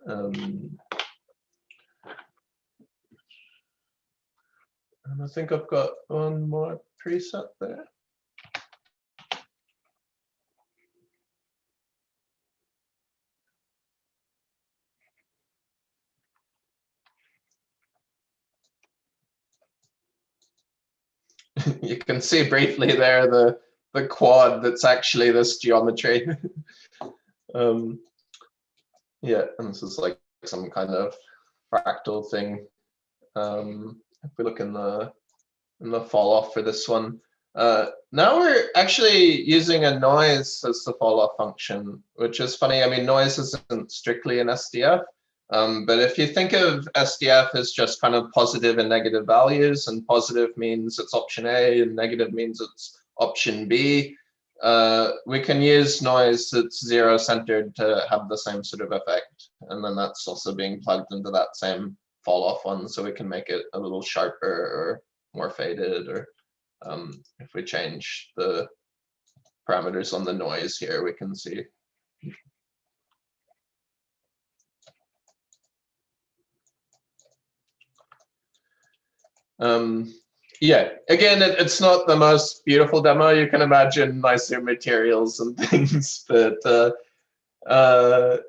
And I think I've got one more preset there. You can see briefly there the quad that's actually this geometry. Yeah, and this is like some kind of fractal thing. If we look in the fall off for this one, now we're actually using a noise as the fall off function, which is funny. I mean, noise isn't strictly an SDF. But if you think of SDF as just kind of positive and negative values, and positive means it's option A and negative means it's option B, we can use noise that's zero-centered to have the same sort of effect. And then that's also being plugged into that same fall-off one, so we can make it a little sharper or more faded, or if we change the parameters on the noise here, we can see. Yeah, again, it's not the most beautiful demo. You can imagine nicer materials and things, but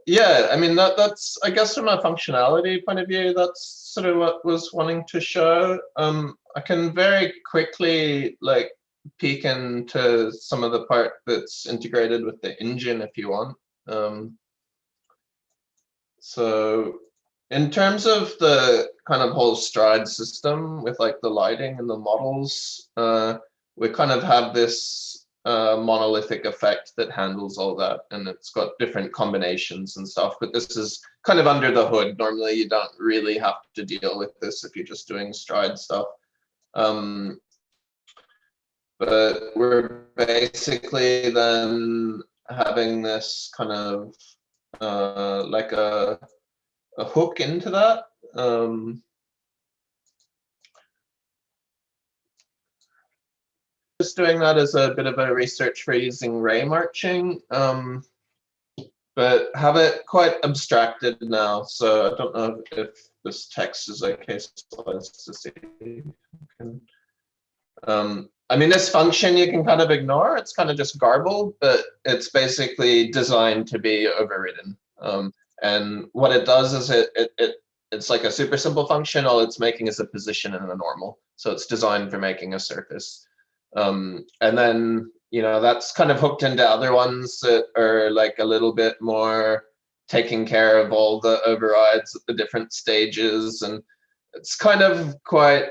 yeah, I mean, that's, I guess from a functionality point of view, that's sort of what I was wanting to show. I can very quickly like peek into some of the part that's integrated with the engine if you want. So in terms of the kind of whole Stride system with like the lighting and the models, we kind of have this monolithic effect that handles all that, and it's got different combinations and stuff, but this is kind of under the hood. Normally you don't really have to deal with this if you're just doing Stride stuff. But we're basically then having this kind of like a hook into that. Just doing that as a bit of a research for using ray marching, but have it quite abstracted now. So I don't know if this text is okay to see. I mean, this function you can kind of ignore. It's kind of just garbled, but it's basically designed to be overridden. And what it does is it's like a super simple function. All it's making is a position in a normal. So it's designed for making a surface. And then, you know, that's kind of hooked into other ones that are like a little bit more taking care of all the overrides at the different stages. And it's kind of quite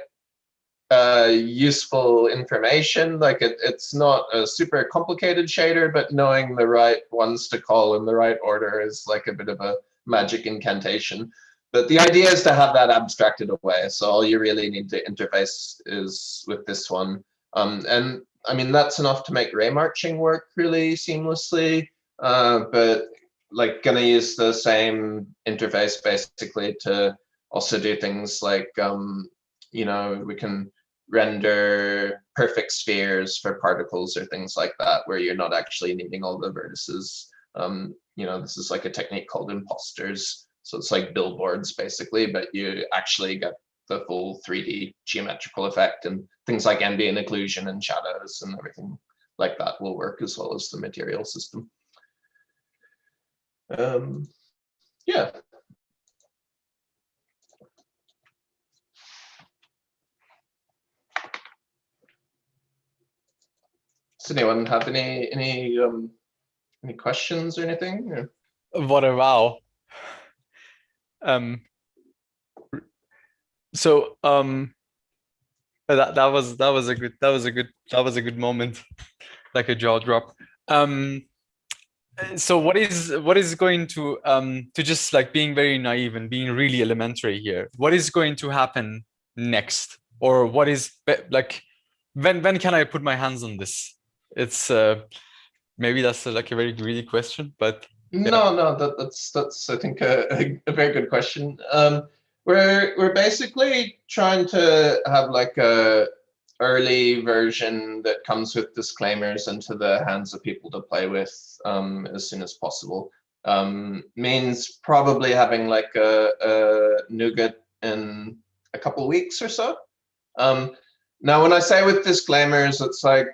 useful information. Like it's not a super complicated shader, but knowing the right ones to call in the right order is like a bit of a magic incantation. But the idea is to have that abstracted away. So all you really need to interface is with this one. And I mean, that's enough to make ray marching work really seamlessly, but like gonna use the same interface basically to also do things like, you know, we can render perfect spheres for particles or things like that, where you're not actually needing all the vertices. You know, this is like a technique called imposters. So it's like billboards basically, but you actually get the full 3D geometrical effect, and things like ambient occlusion and shadows and everything like that will work, as well as the material system. Yeah. Does anyone have any questions or anything? Or? What a wow. So that was a good moment, like a jaw drop. So what is going to just like being very naive and being really elementary here, what is going to happen next? Or what is like, when can I put my hands on this? It's maybe that's like a very greedy question, but yeah. No, that's I think a very good question. We're basically trying to have like a early version that comes with disclaimers into the hands of people to play with as soon as possible. Means probably having like a nougat in a couple weeks or so. Now, when I say with disclaimers, it's like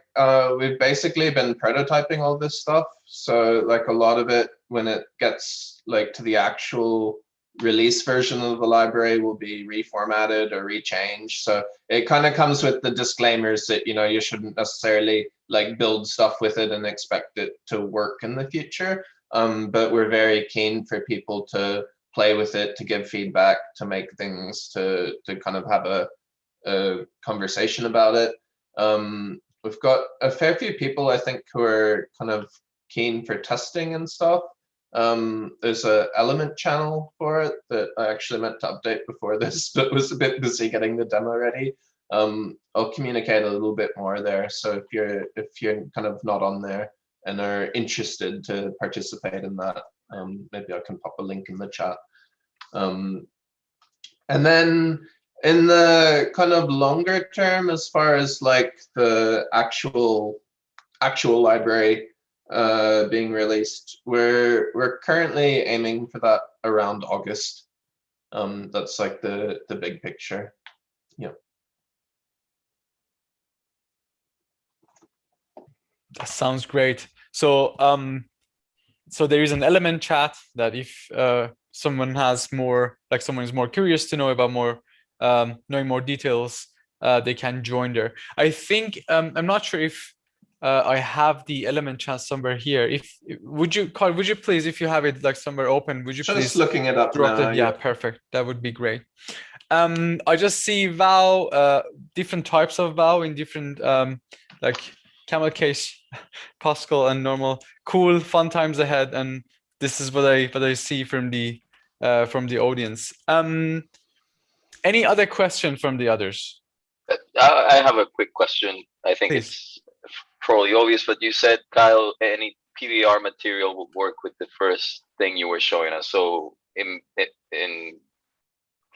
we've basically been prototyping all this stuff. So like a lot of it, when it gets like to the actual release version of the library, will be reformatted or rechanged. So it kind of comes with the disclaimers that, you know, you shouldn't necessarily like build stuff with it and expect it to work in the future. But we're very keen for people to play with it, to give feedback, to make things, to kind of have a conversation about it. We've got a fair few people, I think, who are kind of keen for testing and stuff. There's a Element channel for it that I actually meant to update before this, but was a bit busy getting the demo ready. I'll communicate a little bit more there. So if you're kind of not on there and are interested to participate in that, maybe I can pop a link in the chat. And then in the kind of longer term, as far as like the actual library being released, we're currently aiming for that around August. That's like the big picture. Yeah. That sounds great. So so there is an Element chat that if someone has more, like someone is more curious to know about more, knowing more details, they can join there. I think I'm not sure if I have the Element chat somewhere here. If would you, Carl, would you please, if you have it like somewhere open, would you just please looking it up drop now, it? Yeah, perfect. That would be great. I just see VOW, different types of VOW in different like camel case, Pascal, and normal. Cool, fun times ahead, and this is what I see from the audience. Any other question from the others? I have a quick question. I think Please. it's probably obvious, but you said, Kyle, any PBR material would work with the first thing you were showing us. So in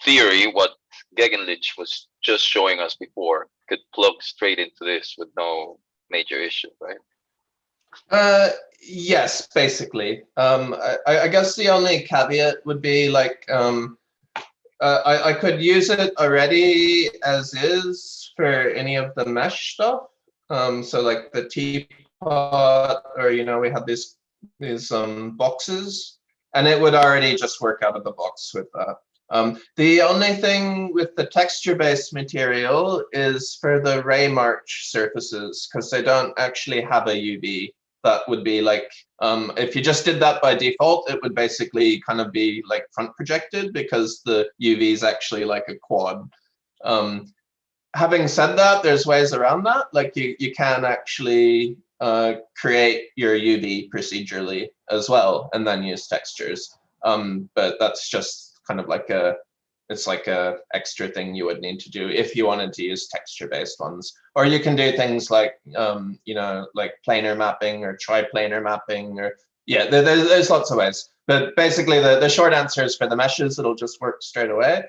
theory, what Gegenlich was just showing us before could plug straight into this with no major issue, right? Yes, basically. I guess the only caveat would be like I could use it already as is for any of the mesh stuff. So like the teapot, or we have these boxes, and it would already just work out of the box with that. The only thing with the texture-based material is for the ray march surfaces, because they don't actually have a UV. That would be like, if you just did that by default, it would basically kind of be like front projected, because the UV is actually like a quad. Having said that, there's ways around that. Like you can actually create your UV procedurally as well, and then use textures. But that's just kind of like it's like a extra thing you would need to do if you wanted to use texture-based ones. Or you can do things like, like planar mapping or triplanar mapping, or yeah, there's lots of ways. But basically, the short answer is for the meshes, it'll just work straight away.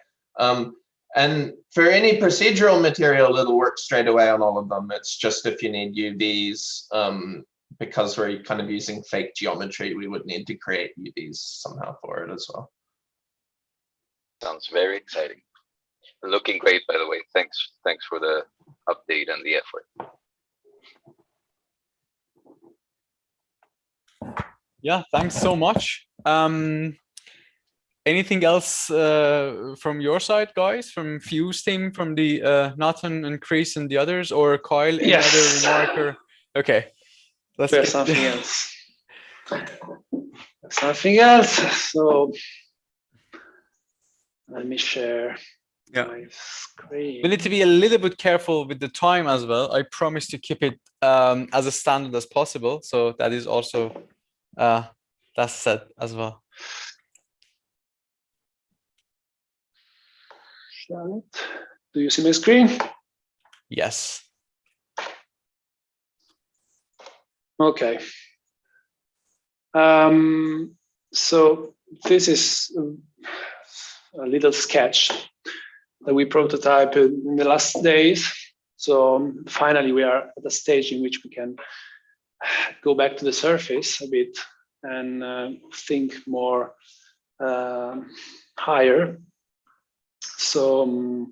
And for any procedural material, it'll work straight away on all of them. It's just if you need UVs, because we're kind of using fake geometry, we would need to create UVs somehow for it as well. Sounds very exciting. Looking great, by the way. Thanks for the update and the effort. Yeah, thanks so much. Anything else from your side, guys? From Fuse team, from the Nathan and Chris and the others, or Kyle? Any other remark? Or... Okay, let's There's something else. Something else. So let me share my screen. We need to be a little bit careful with the time as well. I promise to keep it as a standard as possible. So that is also that's said as well. Do you see my screen? Yes. Okay. So this is a little sketch that we prototyped in the last days. So finally, we are at a stage in which we can go back to the surface a bit and think more higher. So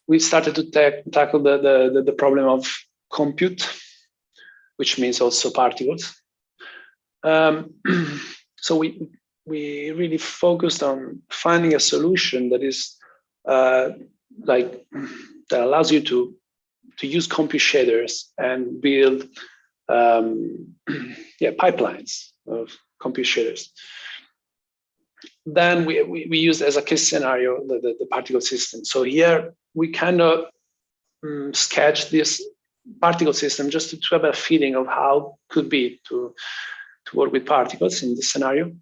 we started to tackle the problem of compute, which means also particles. So we really focused on finding a solution that is that allows you to use compute shaders and build pipelines of compute shaders. Then we used as a case scenario the particle system. So here we kind of sketch this particle system just to have a feeling of how it could be to work with particles in this scenario.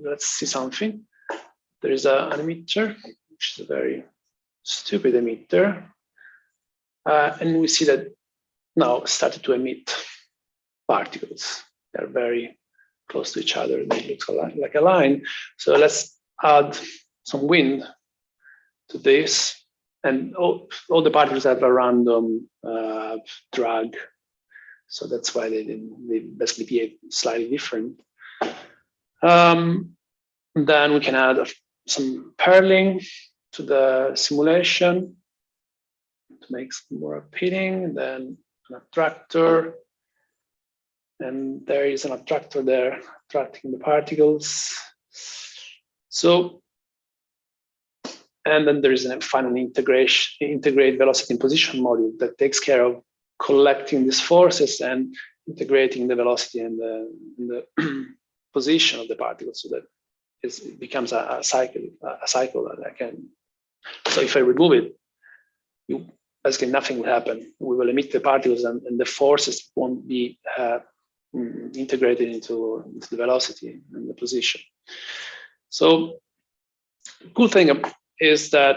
Let's see something. There is an emitter, which is a very stupid emitter. And we see that now it started to emit particles. They're very close to each other. They look like a line. So let's add some wind to this. And all the particles have a random drag. So that's why they basically behave slightly different. Then we can add some purling to the simulation to make some more appealing. Then an attractor. And there is an attractor there attracting the particles. So, and then there is a final integrate velocity and position module that takes care of collecting these forces and integrating the velocity and the position of the particles, so that it becomes a cycle that I can. So if I remove it, basically nothing will happen. We will emit the particles, and the forces won't be integrated into the velocity and the position. So cool thing is that,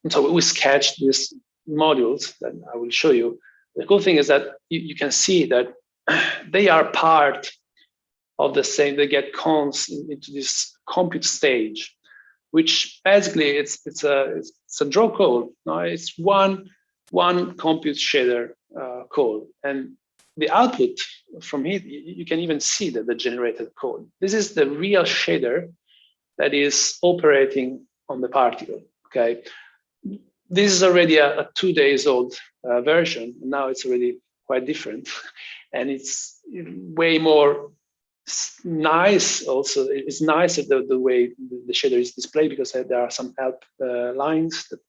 so we sketched these modules that I will show you. The cool thing is that you can see that they are part of the same, they get cons into this compute stage, which basically it's a draw code. No? It's one compute shader code, and the output from it, you can even see that the generated code. This is the real shader that is operating on the particle. Okay, this is already a 2 days old version. Now it's already quite different, and it's way more nice. Also, it's nicer the way the shader is displayed, because there are some help lines that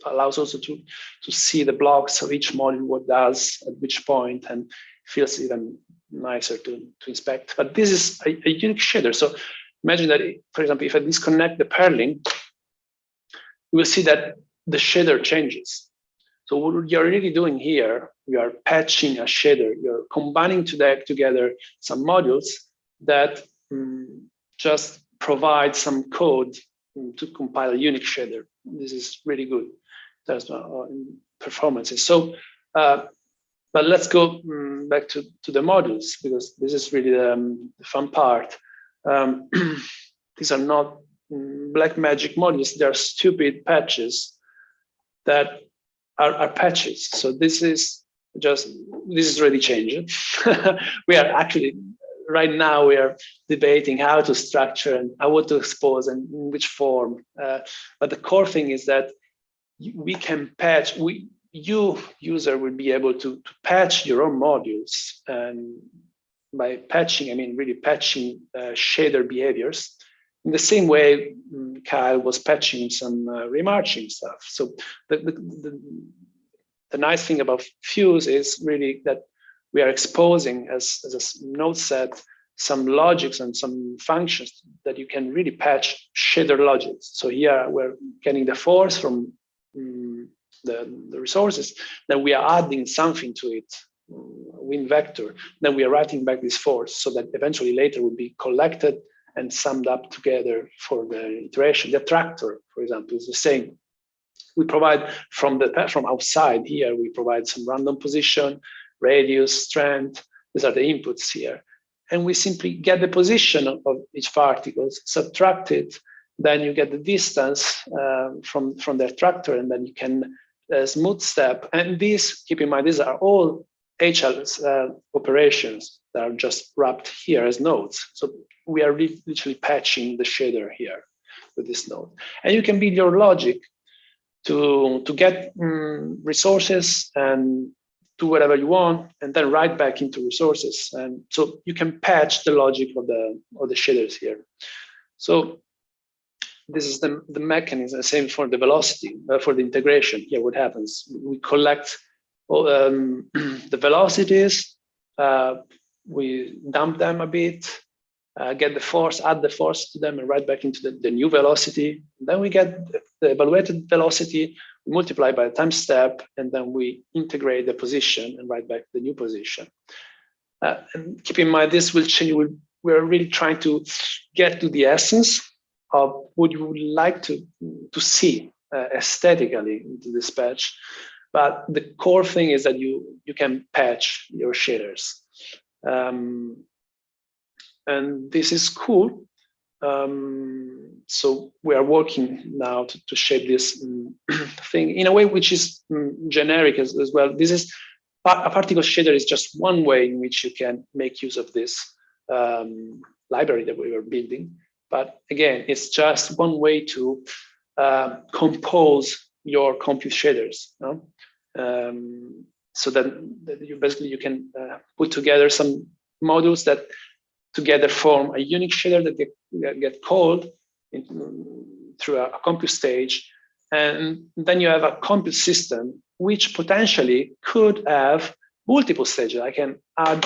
allows also to see the blocks of each module, what does at which point, and feels even nicer to inspect. But this is a unique shader. So imagine that, for example, if I disconnect the purling, you will see that the shader changes. So what you're really doing here, you are patching a shader. You're combining together some modules that just provide some code to compile a unique shader. This is really good. That's performances. So, but let's go back to the modules, because this is really the fun part. These are not black magic modules. They are stupid patches that are patches. So this is already changed. We are actually, right now, we are debating how to structure and how to expose and in which form. But the core thing is that we can patch, you user will be able to patch your own modules. And by patching, I mean really patching shader behaviors in the same way Kyle was patching some remarching stuff. So the nice thing about Fuse is really that we are exposing as a node set some logics and some functions that you can really patch shader logics. So here we're getting the force from the resources, then we are adding something to it, win vector, then we are writing back this force so that eventually later will be collected and summed up together for the iteration. The attractor, for example, is the same. We provide from outside here, we provide some random position, radius, strength. These are the inputs here. And we simply get the position of each particle, subtract it, then you get the distance from the attractor, and then you can smooth step. And these, keep in mind, these are all HL operations that are just wrapped here as nodes. So we are literally patching the shader here with this node. And you can build your logic to get resources and do whatever you want, and then write back into resources. And so you can patch the logic of the shaders here. So this is the mechanism, same for the velocity, for the integration. Here, what happens? We collect the velocities, we dump them a bit, get the force, add the force to them, and write back into the new velocity. Then we get the evaluated velocity, we multiply by a time step, and then we integrate the position and write back the new position. And keep in mind, this will change. We're really trying to get to the essence of what you would like to see aesthetically into this patch. But the core thing is that you can patch your shaders. And this is cool. So we are working now to shape this thing in a way which is generic as well. This is a particle shader is just one way in which you can make use of this library that we were building. But again, it's just one way to compose your compute shaders. No? So that you can put together some modules that together form a unique shader that get called through a compute stage. And then you have a compute system which potentially could have multiple stages. I can add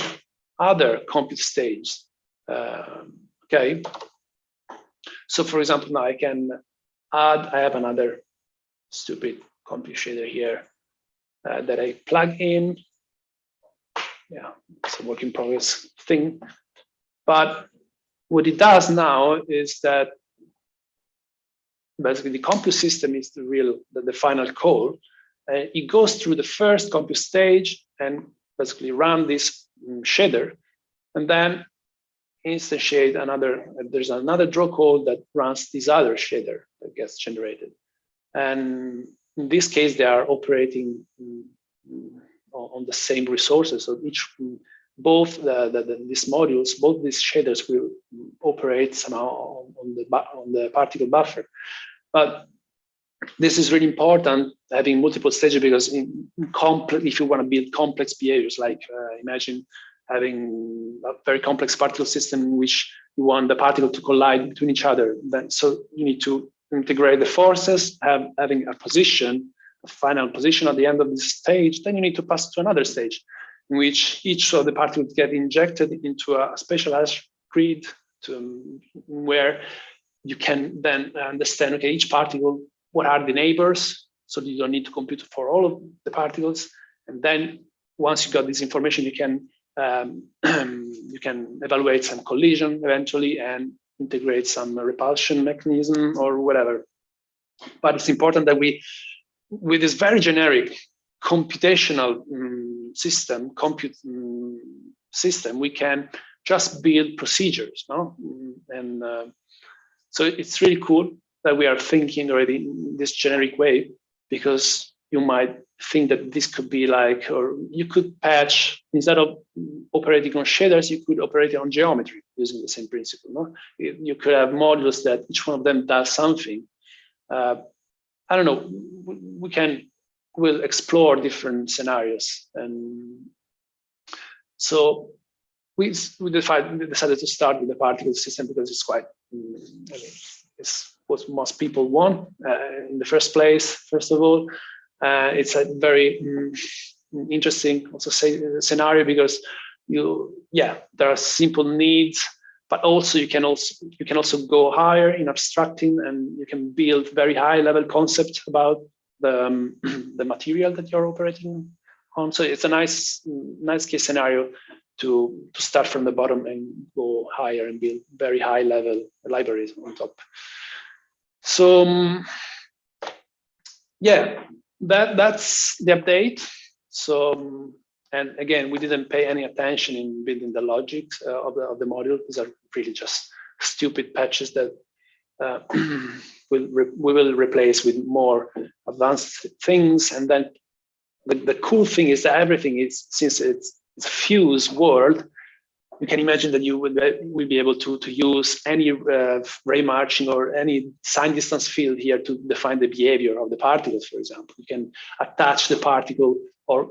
other compute stages. Okay. So for example, now I have another stupid compute shader here that I plug in. Yeah, it's a work in progress thing. But what it does now is that basically the compute system is the final call. It goes through the first compute stage and basically run this shader, and then instantiate there's another draw call that runs this other shader that gets generated. And in this case, they are operating on the same resources. So both these modules, both these shaders will operate somehow on the particle buffer. But this is really important, having multiple stages, because if you want to build complex behaviors, like imagine having a very complex particle system in which you want the particle to collide between each other, so you need to integrate the forces, having a final position at the end of this stage. Then you need to pass to another stage in which each of the particles get injected into a specialized grid where you can then understand, okay, each particle, what are the neighbors? So you don't need to compute for all of the particles. And then once you got this information, you can evaluate some collision eventually and integrate some repulsion mechanism or whatever. But it's important that with this very generic computational system, we can just build procedures, no? And so it's really cool that we are thinking already in this generic way, because you might think that this could be like, or you could patch, instead of operating on shaders, you could operate on geometry using the same principle. No? You could have modules that each one of them does something. I don't know, we'll explore different scenarios. And so we decided to start with the particle system because it's quite, it's what most people want in the first place, first of all. It's a very interesting also scenario because there are simple needs, but also you can also go higher in abstracting, and you can build very high level concepts about the material that you're operating on. So it's a nice case scenario to start from the bottom and go higher and build very high level libraries on top. So that's the update. So, and again, we didn't pay any attention in building the logic of the module. These are really just stupid patches that we will replace with more advanced things. And then the cool thing is that everything is, since it's a fuse world, you can imagine that you will be able to use any ray marching or any sign distance field here to define the behavior of the particles, for example. You can attach the particle or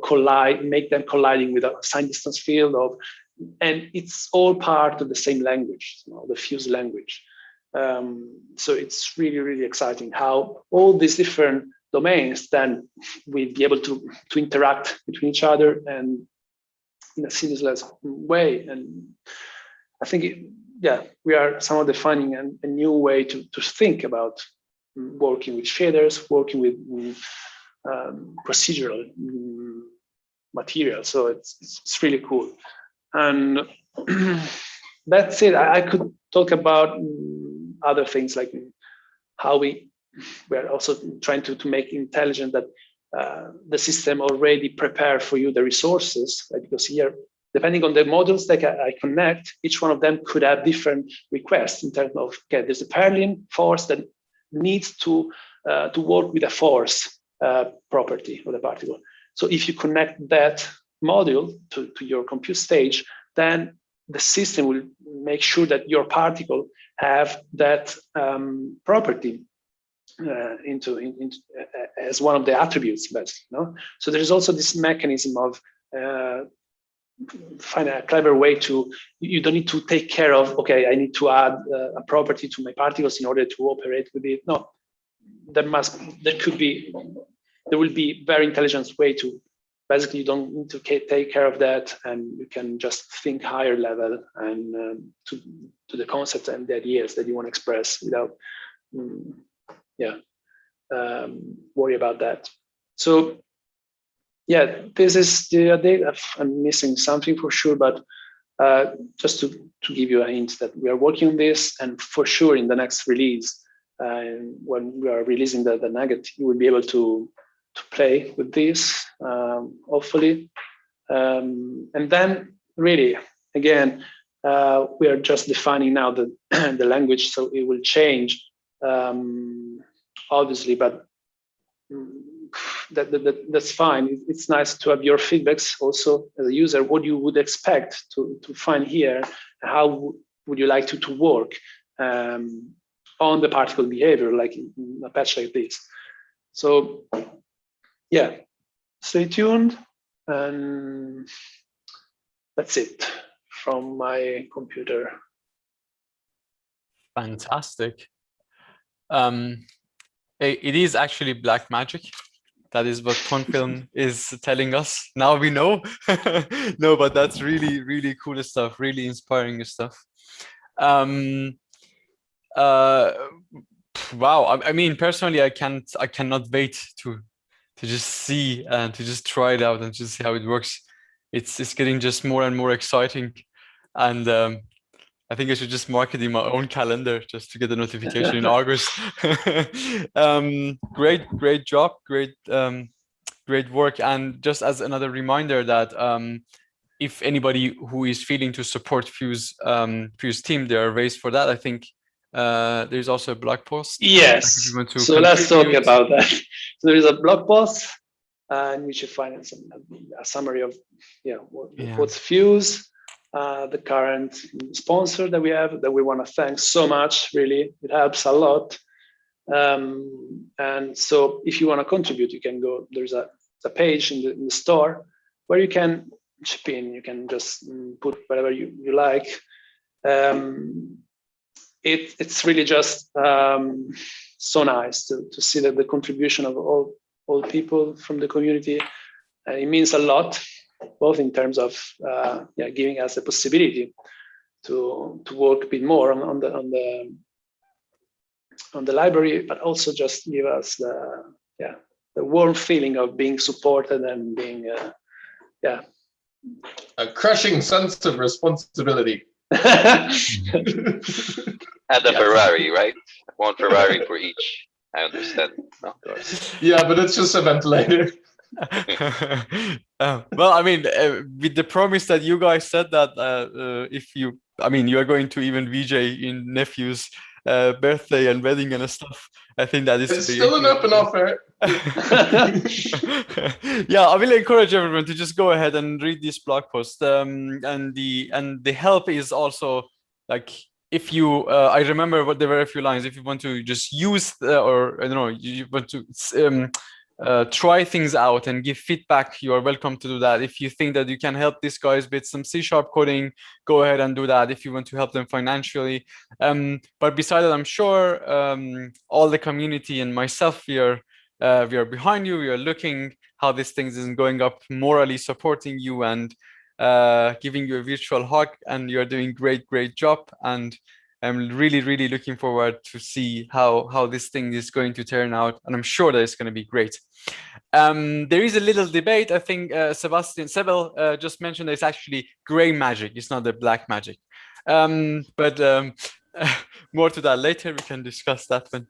make them colliding with a sign distance field and it's all part of the same language, the fuse language. So it's really, really exciting how all these different domains then will be able to interact between each other and in a seamless way. And I think, we are somehow defining a new way to think about working with shaders, working with procedural material. So it's really cool. And that's it. I could talk about other things like how we are also trying to make intelligent that the system already prepare for you the resources, right? Because here, depending on the modules that I connect, each one of them could have different requests in terms of, okay, there's a Perlin force that needs to work with a force property of the particle. So if you connect that module to your compute stage, then the system will make sure that your particle have that property as one of the attributes, basically. No? So there is also this mechanism of find a clever way to, you don't need to take care of, okay, I need to add a property to my particles in order to operate with it. No, there will be very intelligent way to, basically you don't need to take care of that, and you can just think higher level and to the concepts and the ideas that you want to express without worry about that. So this is the update. I'm missing something for sure, but just to give you a hint that we are working on this, and for sure in the next release And when we are releasing the nugget, you will be able to play with this, hopefully. And then really, again, we are just defining now the language, so it will change, obviously, but that's fine. It's nice to have your feedbacks also as a user, what you would expect to find here, how would you like to work on the particle behavior, like in a patch like this. So yeah, stay tuned, and that's it from my computer. Fantastic. It is actually black magic. That is what Tonfilm is telling us. Now we know. No, but that's really, really cool stuff, really inspiring stuff. Wow. I mean, personally, I cannot wait to just see and to just try it out and just see how it works. It's getting just more and more exciting. And I think I should just mark it in my own calendar just to get the notification in August. Great job, great work. And just as another reminder that if anybody who is feeling to support Fuse team, there are ways for that. I think there's also a blog post. Yes. So let's talk about that. So there is a blog post in which you find a summary of what's Fuse. The current sponsor that we have, that we want to thank so much, really, it helps a lot. And so if you want to contribute, you can go, there's a page in the store where you can chip in, you can just put whatever you like. It's really just so nice to see that the contribution of all people from the community, it means a lot, both in terms of giving us the possibility to work a bit more on the library, but also just give us the warm feeling of being supported and being a crushing sense of responsibility. And a Ferrari, right? One Ferrari for each. I understand. No? Yeah, but it's just a ventilator. Well, I mean, with the promise that you guys said that if you are going to even VJ in nephew's birthday and wedding and stuff, I think that is it's still an open offer. Yeah, I will encourage everyone to just go ahead and read this blog post. And the help is also like, if you I remember what there were a few lines. If you want to just use or I don't know, you want to try things out and give feedback, you are welcome to do that. If you think that you can help these guys with some C# coding, go ahead and do that. If you want to help them financially, but besides that, I'm sure all the community and myself, we are behind you. We are looking how this thing is going up, morally supporting you and giving you a virtual hug, and you're doing great job. And I'm really looking forward to see how this thing is going to turn out, and I'm sure that it's going to be great. There is a little debate. I think Sebel just mentioned that it's actually gray magic. It's not the black magic. But more to that later. We can discuss that one.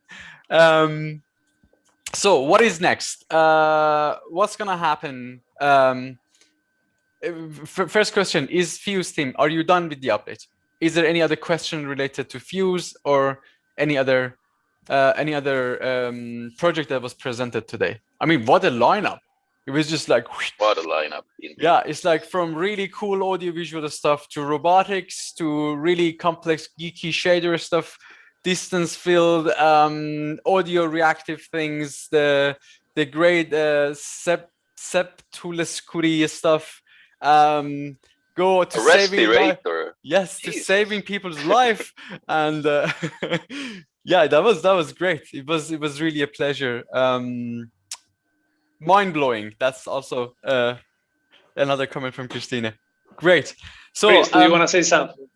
So what is next? What's going to happen? First question, is Fuse team, are you done with the update? Is there any other question related to Fuse or any other project that was presented today? I mean, what a lineup. It was just like, what a lineup. Indeed. Yeah, it's like from really cool audiovisual stuff to robotics to really complex geeky shader stuff, distance field, audio reactive things, the great Septulescuri stuff, go to saving saving people's life. And yeah, that was great. It was really a pleasure. Mind-blowing. That's also another comment from Christina. Great. So Chris, do you want to say something?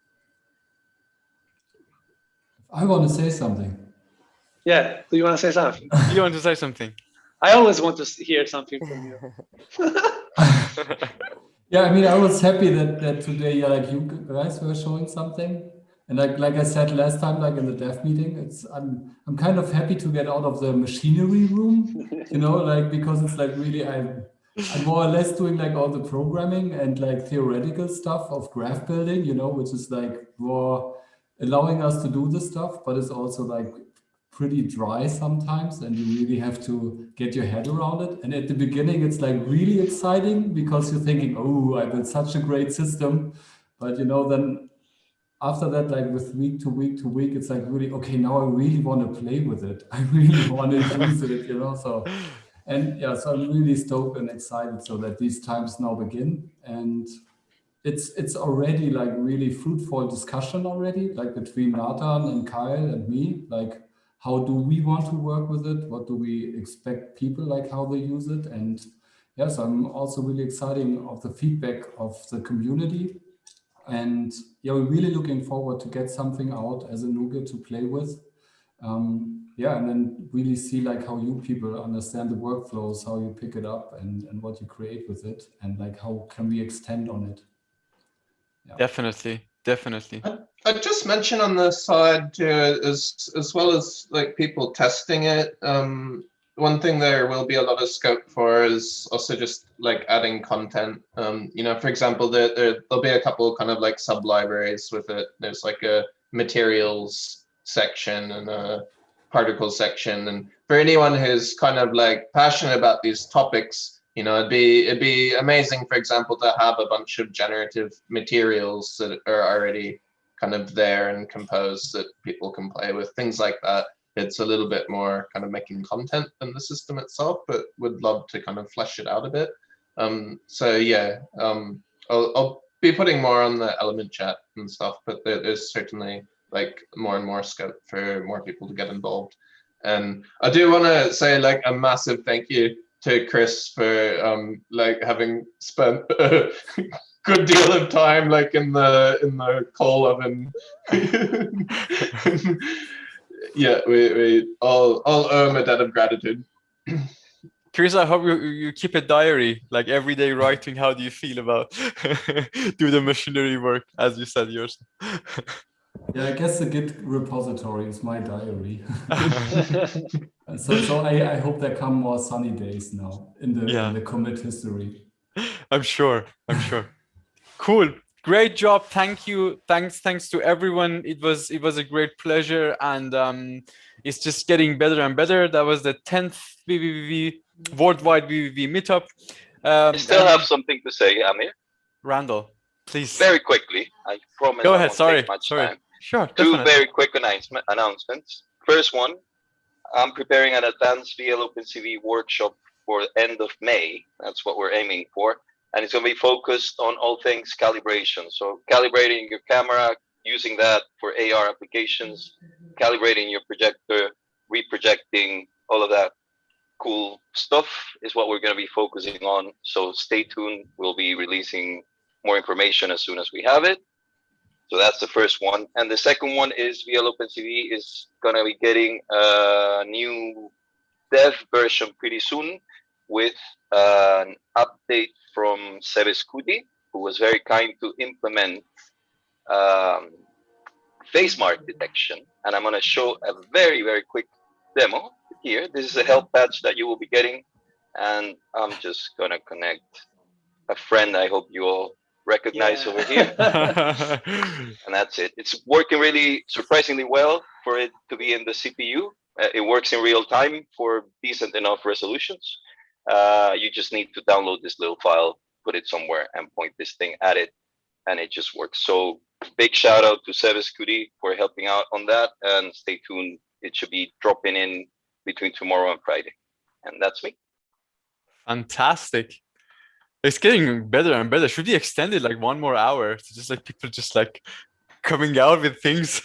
I want to say something. Yeah, do you want to say something? You want to say something? I always want to hear something from you. Yeah, I mean, I was happy that today, like, you guys were showing something. And like I said last time, like in the dev meeting, I'm kind of happy to get out of the machinery room, you know, like because it's like really I'm more or less doing like all the programming and like theoretical stuff of graph building, you know, which is like more allowing us to do this stuff, but it's also like pretty dry sometimes, and you really have to get your head around it. And at the beginning, it's like really exciting because you're thinking, oh, I built such a great system. But you know, then after that, like with week to week to week, it's like really, okay, now I really want to play with it. I really want to use it, you know? So, and yeah, so I'm really stoked and excited so that these times now begin. And it's already like really fruitful discussion already, like between Nathan and Kyle and me, like how do we want to work with it? What do we expect people like how they use it? And yes, I'm also really excited of the feedback of the community. And yeah, we're really looking forward to get something out as a nougat to play with. Yeah, and then really see like how you people understand the workflows, how you pick it up and what you create with it, and like how can we extend on it. Yeah. Definitely. I'd just mention on the side too, as well as like people testing it. One thing there will be a lot of scope for is also just like adding content. You know, for example, there'll be a couple kind of like sub libraries with it. There's like a materials section and a particle section, and for anyone who's kind of like passionate about these topics, you know, it'd be amazing, for example, to have a bunch of generative materials that are already kind of there and composed that people can play with, things like that. It's a little bit more kind of making content than the system itself, but would love to kind of flesh it out a bit. So yeah, I'll be putting more on the element chat and stuff, but there's certainly like more and more scope for more people to get involved. And I do want to say like a massive thank you to Chris for like having spent a good deal of time like in the coal oven. Yeah, we all owe him a debt of gratitude. Chris, I hope you keep a diary, like every day writing how do you feel about do the machinery work, as you said yours. Yeah, I guess the Git repository is my diary. So I hope there come more sunny days now in the commit history. I'm sure. Cool. Great job. Thank you. Thanks to everyone. It was a great pleasure, and it's just getting better and better. That was the 10th vvvv worldwide vvvv meetup. I still have something to say, Amir. Randall, please. Very quickly. I promise. Go I ahead. won't Sorry. take much time. Sure. Two Definitely. very quick announcements. First one, I'm preparing an advanced vlopenCV workshop for the end of May. That's what we're aiming for. And it's going to be focused on all things calibration. So calibrating your camera, using that for AR applications, calibrating your projector, reprojecting, all of that cool stuff is what we're going to be focusing on. So stay tuned. We'll be releasing more information as soon as we have it. So that's the first one. And the second one is vlopenCV is going to be getting a new dev version pretty soon with an update from Sebeskudi, who was very kind to implement face mark detection. And I'm going to show a very, very quick demo here. This is a help patch that you will be getting. And I'm just going to connect a friend I hope you all recognize over here. And that's it. It's working really surprisingly well for it to be in the CPU. It works in real time for decent enough resolutions. You just need to download this little file, put it somewhere, and point this thing at it, and it just works. So big shout out to Sebeskudi for helping out on that, and stay tuned. It should be dropping in between tomorrow and Friday. And that's me. Fantastic. It's getting better and better. Should we extend it like 1 more hour to just like people just like coming out with things?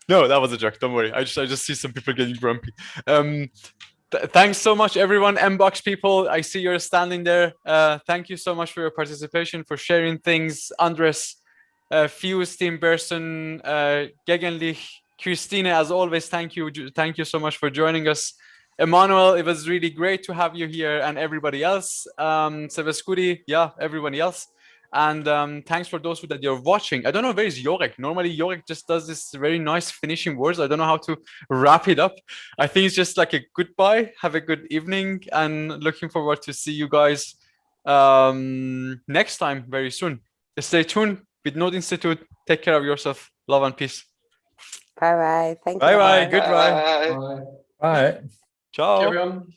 No, that was a joke. Don't worry. I just see some people getting grumpy. Thanks so much, everyone. Mbox people, I see you're standing there. Thank you so much for your participation, for sharing things. Andres, Fuse, Team Berson, Gegenlich, Christine, as always, thank you. Thank you so much for joining us. Emmanuel, it was really great to have you here, and everybody else. Sebeskudi, yeah, everybody else. And thanks for those that you're watching. I don't know, where is Jorek? Normally Jorek just does this very nice finishing words. I don't know how to wrap it up. I think it's just like a goodbye. Have a good evening, and looking forward to see you guys next time very soon. Stay tuned with Node Institute. Take care of yourself. Love and peace. Bye bye. Thank you. Bye bye. all. Goodbye. Bye. Bye. Ciao. Everyone.